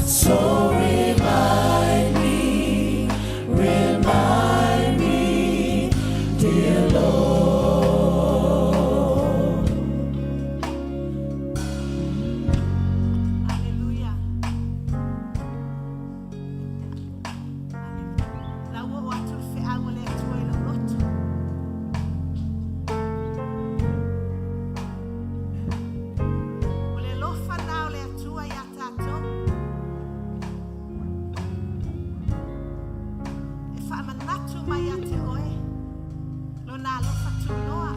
So remind me, dear Lord. Hallelujah. Lawa watu fi awale tuwe lotu. Ole lofa na ole tuwa ya tato. If I'm a natu mayate oe. Lo na lofa tu noa.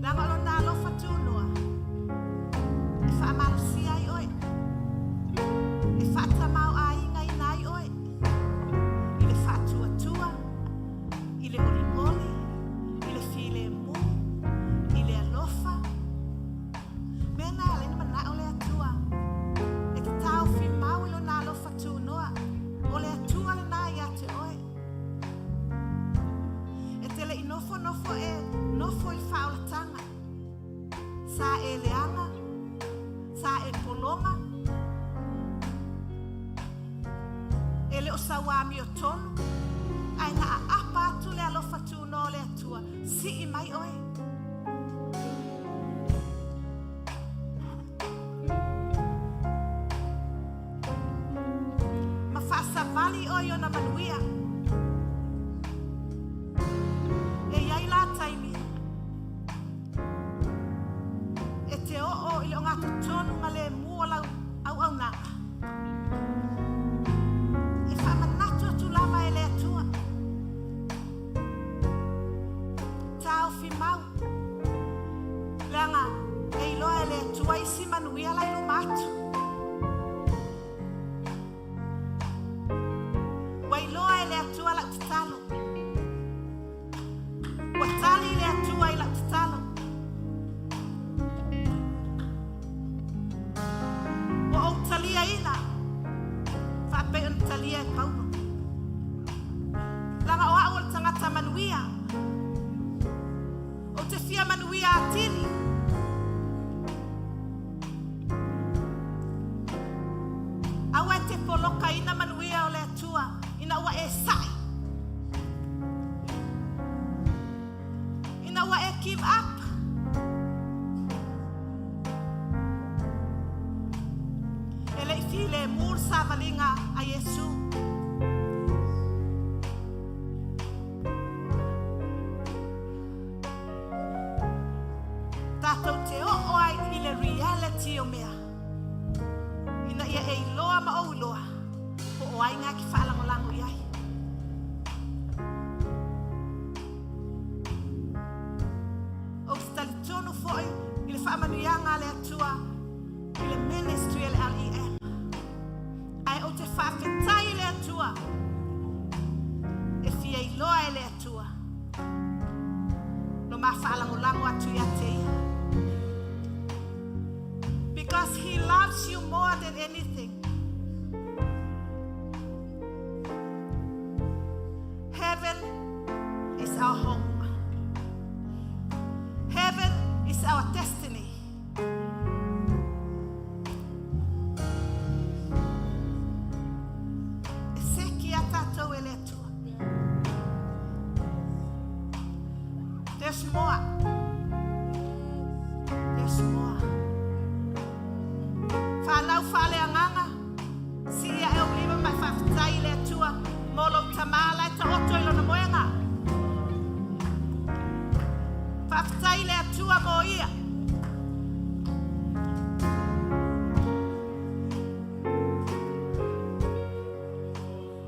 Langa lo na lofa tu noa. If I'm a lucia oe. If ata mau ai ngai nai oe. Ile fatua tua. Ile oli oli. Ile file mu. Ile alofa. Mena ale ni mana ole atua. E te tau fi mau ilo na alofa tu noa. Ole atua le na ia te oe. E tele i nofo il faula tanga. Sa e leanga. Sa e polonga. Ele o sawami o tonu. Ai na apa atu le alofa tu no le atua. Si i mai oe. Mafasa vali oe o na manuia. E iai la taimi. E te o ili o ngata tonu ma le mua lau au nanga. E whamanatu tu lava e le atua. Tau fi mau. Leanga, e iloa e le atua isi manuia lai lumatu. Wa iloa e le atua la tatalo. Wa tali le atua i la tatalo. O talia ina. Whape un talia e pauno. Langa o au tangata manuia. O te fia manuia atiri. Awa e te poloka ina manuia o le atua. Ina ua e sai. Ina ua e give up. Ele i file mur sa valinga a Yesu. o mea. Ina ia e loa ma o loa. Po o ai ngā ki whaalangolango iai. O stali tonu foi, i le whaamanuianga le atua, i le ministry le LEM. Ai o te whawhetai le atua, e fia i loa e le atua. No ma whaalangolango atu ia te ia. Because he loves you more than anything. Heaven is our home. Heaven is our destiny. E seki a tātou e le atua. There's more. There's more. Whanau whale anganga. Sia e uliwa mai whawhitai le atua. Molo tamala e ta oto ilo na moenga. Whawhitai le atua mo ia.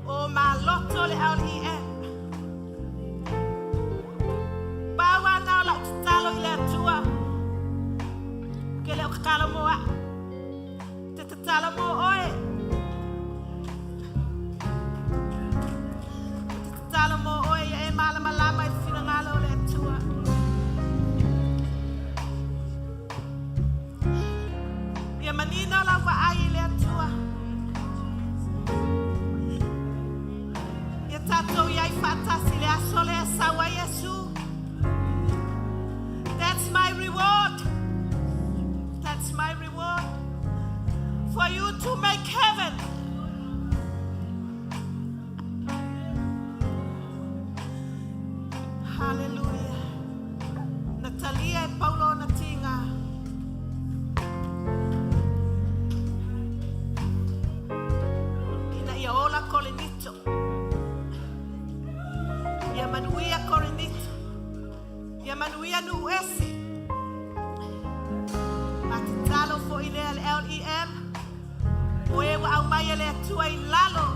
O ma loto le LEM. Bawa nao la utalo i le atua. Ke le ukakalo moa. Te tatalo mo oe. Talo mo oe e malama lama e finangalo le atua. Ia manina la wa ai le atua. Ia tatou iai whatasi le aso le asawa Yesu. That's my reward. That's my reward. For you to make heaven. Hallelujah. Natalia e Paulo na tinga. Ina ia ola kolenito. Ia manuia kolenito. Ia manuia nu esi. Matitalo fo ile al LEM. Oewa au mai ele atua i lalo.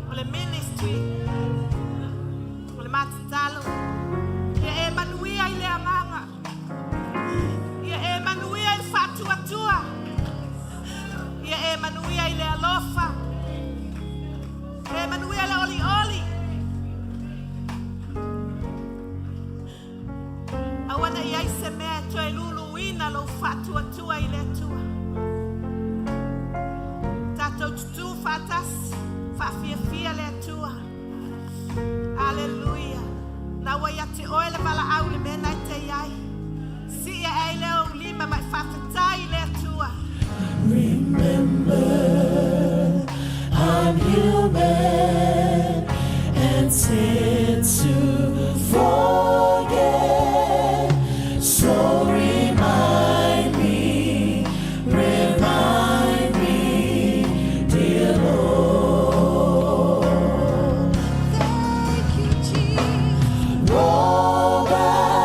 O le ministry. Matalo. Ia e manuia i le amanga. Ia e manuia i whatuatua. Ia e manuia i le alofa. E manuia le oli oli. Awana ia i se mea to e lulu ina lo whatuatua i le atua. Tatou tutu whatas. Whawhia fia le atua. Hallelujah. Na wai ate oe le wala au le mena te iai. Si e ei leo lima mai whawhetai le atua. Remember, I'm human and tend to forget. So remind me, dear Lord. Thank you, Jesus. Roll back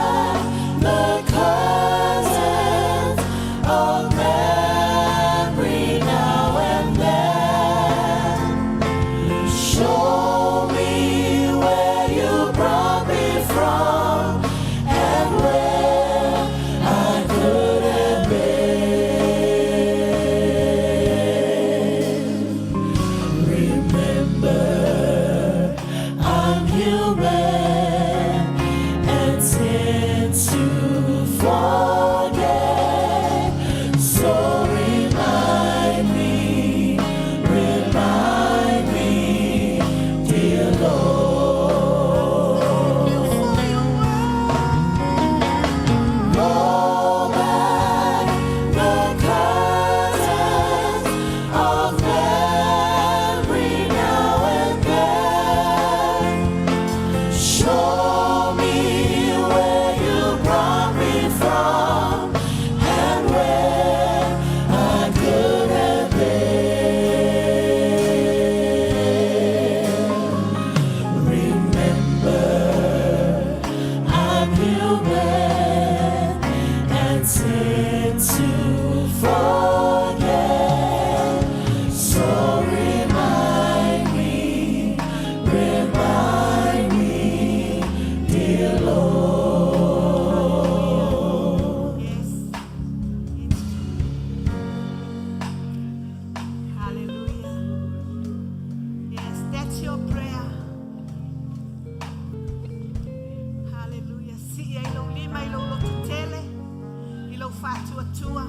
whātua tua.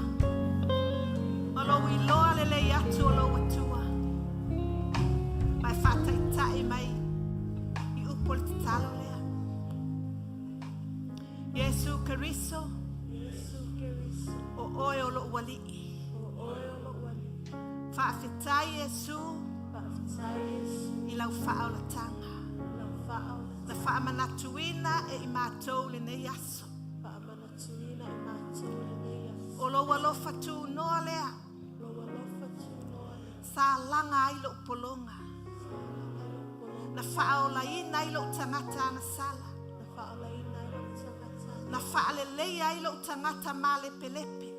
Ma lo I loa le lei atu o lo atua. Mai whātai tai mai I upo le te talo lea. Yesu Keriso, o oe o lo wali. Whaafetai Yesu, I lau whao la tanga. Na whaamanatuina e I mātou le nei aso. O lo walofa tū noa lea. Sa langa I lo polonga. Na whao la ina I lo tangata na sala. Na whaalelei ai lo tangata male pelepe.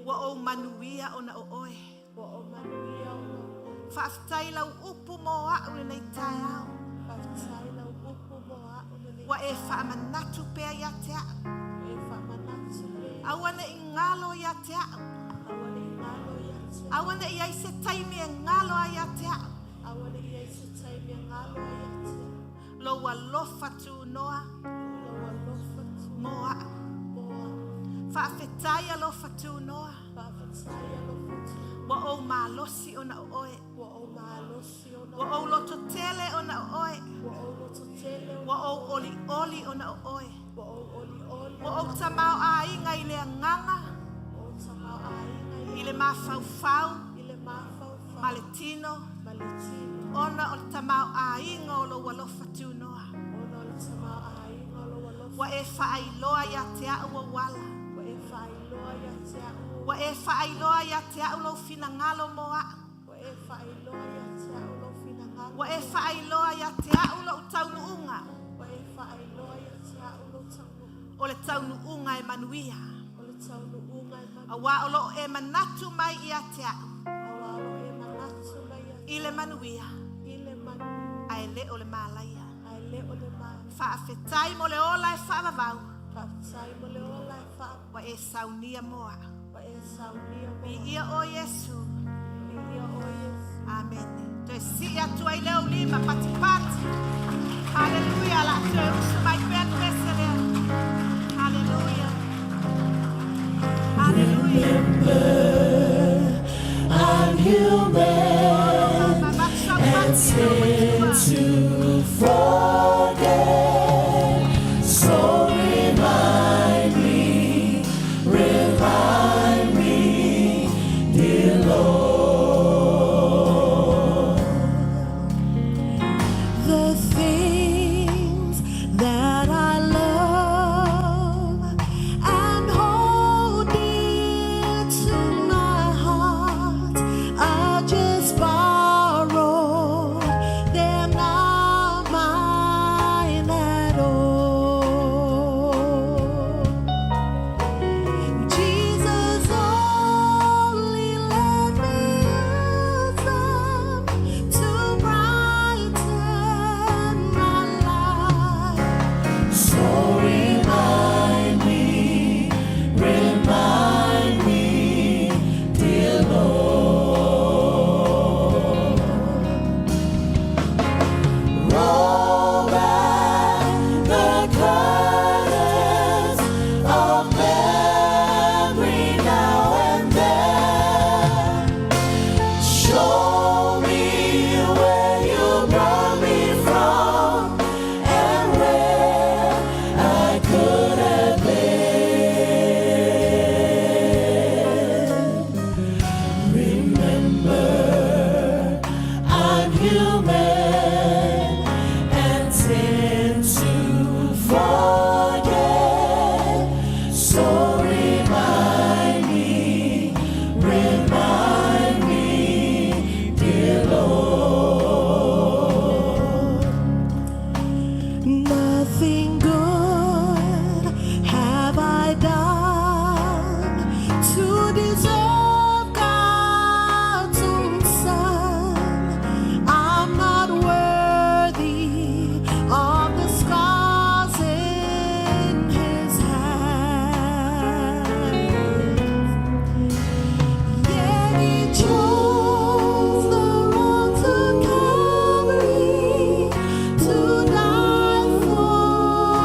Wa o manuia o na o oe. Whaafitai lau upu mo au le nei tai au. Wa e whaamanatu pea ia te au. Awane I ngalo ia te au. Awane I aise taimi e ngalo ia te au. Lo wa lofa tu noa. Moa. Whaafetai a lofa tu noa. Wa o malosi o na oe. Wa o loto tele o na oe. Wa o oli oli o na oe. Wa o tamau a inga I le nganga. I le mafau-fau. Maletino. Ona o tamau a inga o lo walofa tu noa. Wa e whaailoa ia te au o wala. Wa e whaailoa ia te au lo fina ngalo moa. Wa e whaailoa ia te au lo taunu unga. O le taunu unga e manuia. A wa o lo e manatu mai ia te au. I le manuia. A e le o le malaia. Whaafetai mo le ola e whaavavau. Wa e saunia moa. I ia o Yesu. Amen. Toi si atu ai leo lima pati pati. Hallelujah. La toi usu mai pēn pesere. Hallelujah. Hallelujah. I'm human and tend to forget. So remind me, dear Lord, the things that I love and hold dear to my heart are just borrowed. They're not mine at all. Jesus only let me use them to brighten my life. So remind me, dear Lord. Roll back the curtains of memory now and then. Show me where you brought me from and where I could have been. Remember, I'm human and tend to forget. So remind me, dear Lord. Nothing good have I done to deserve God's own Son. I'm not worthy of the scars in His hands. Yet He chose the road to Calvary to die for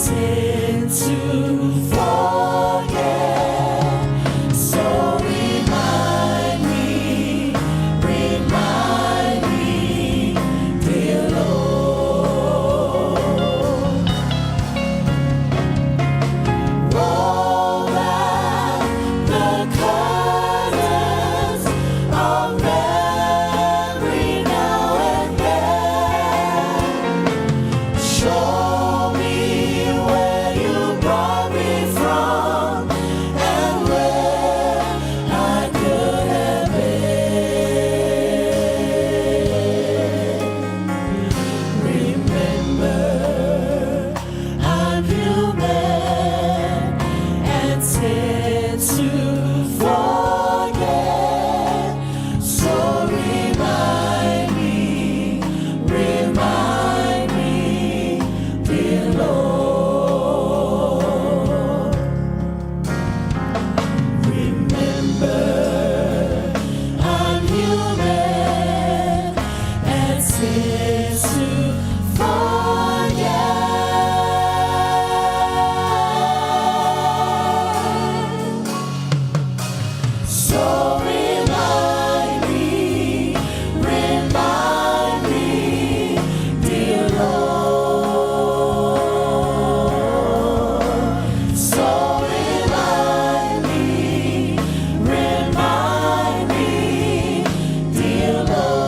tend to forget. So remind me, dear Lord. Roll back the curtains of memory now and then. Show me where you brought me from and where I could have been. Remember, I'm human and tend to forget. So remind me, dear Lord. Remember, I'm human and tend to forget. So remind me, dear Lord. So remind me, dear Lord.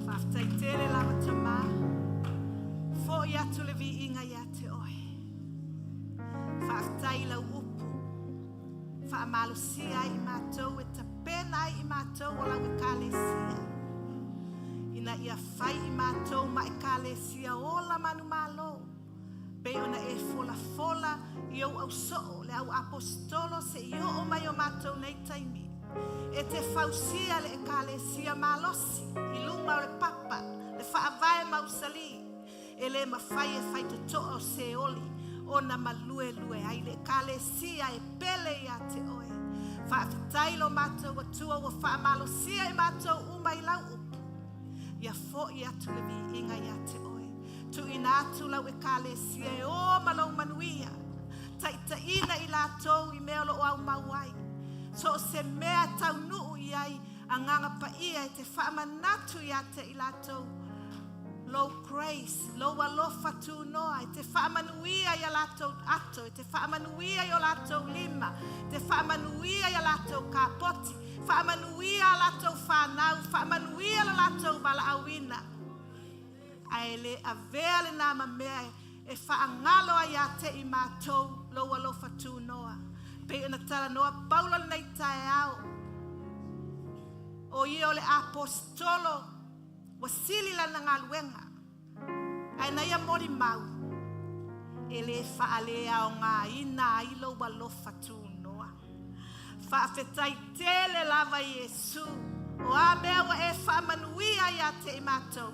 Whaftaitele lava te mā. Fo I atu le vi inga ia te oe. Whaftai lau upu. Whaamalusia I mātou e ta pena I mātou o lau e kālesia. Ina ia whai I mātou ma e kālesia o la manu mālo. Pe ona e fola I au au soo le au apostolo se I o mai o mātou nei taimi. E te whausia le e kālesia mālosi I lunga o le papa le whaavae mausali. E le mawhai e whai te toa o se oli o na malue ai le kālesia e pele I a te oe. Whaafitailo mātou atua o whaamalosia I mātou umai lau upu. Ia fo I atu le vi inga I a te oe. Tu ina atu lau e kālesia e o malau manuia. Taita ina I lātou I mea lo o au mauai. So se mea tau nuu I ai a nganga pa ia e te whaamanatu I a te I lātou. Low grace, low alofa tu noa, te whaamanuia I a lātou ato, te whaamanuia I o lātou lima, te whaamanuia I a lātou kāpoti, whaamanuia a lātou whanau, whaamanuia a lātou wala awina. Ai le a vea le nā mamea e whaangalo ai a te I mātou, low alofa tu noa. Pe ina tala noa paula nei tae au. O I o le apostolo, wasili la na ngā luenga. Ai na ia mori mau. E le whaalea o ngā ina ilo walofa tū noa. Whaafetai tele lava Yesu. O a mea wa e whaamanuia I a te I mātou.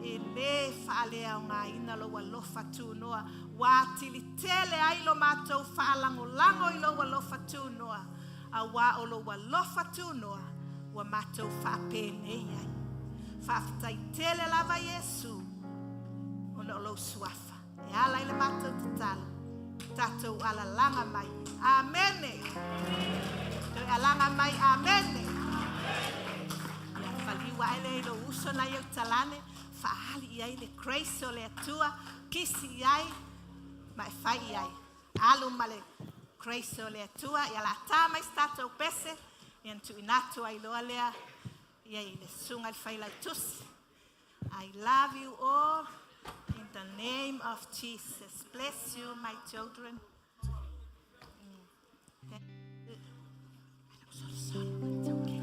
E le whaalea o ngā ina lo walofa tū noa. Wa tili tele ailo mātou whaalango lango ilo walofa tū noa. A wa o lo walofa tū noa. Wa mātou whaapēnei ai. Whaafetai tele lava Yesu. Ona o lo suafa. E ala ile mātou te tala. Tātou ala langa mai. Amene. Tau alanga mai. Amene. Ia whaliwa ele ilo uso na iau talane. Whaali iai le grace o le atua. Kisi iai. Mai whai iai. Alu male grace o le atua. Ia la tā mai tātou pese. Ian tu inatu ai loa lea. Ia I le sunga I whai lau tusi. I love you all in the name of Jesus. Bless you, my children. Sorry, it's okay.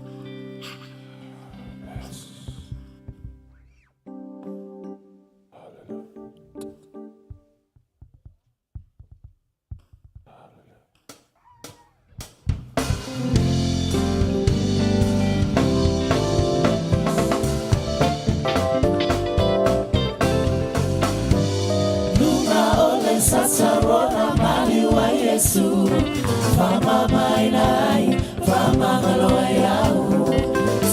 Satsarona Fama mai nai, fama ngaloa iau.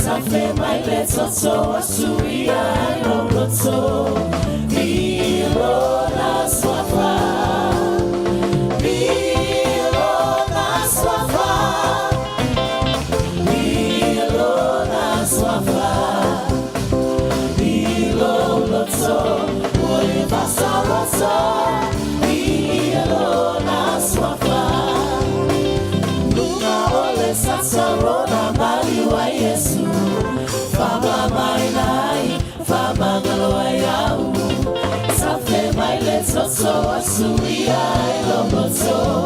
Safe mai le toto asui ai lo loto. Milo na swafa, Milo na swafa, Milo na swafa, Milo loto, oi vasa loto, Milo na swafa. Luna ole satsarona mali wa Yesu. Fama mai nai, fama ngaloa iau. Safe mai le toto asui ai lo loto.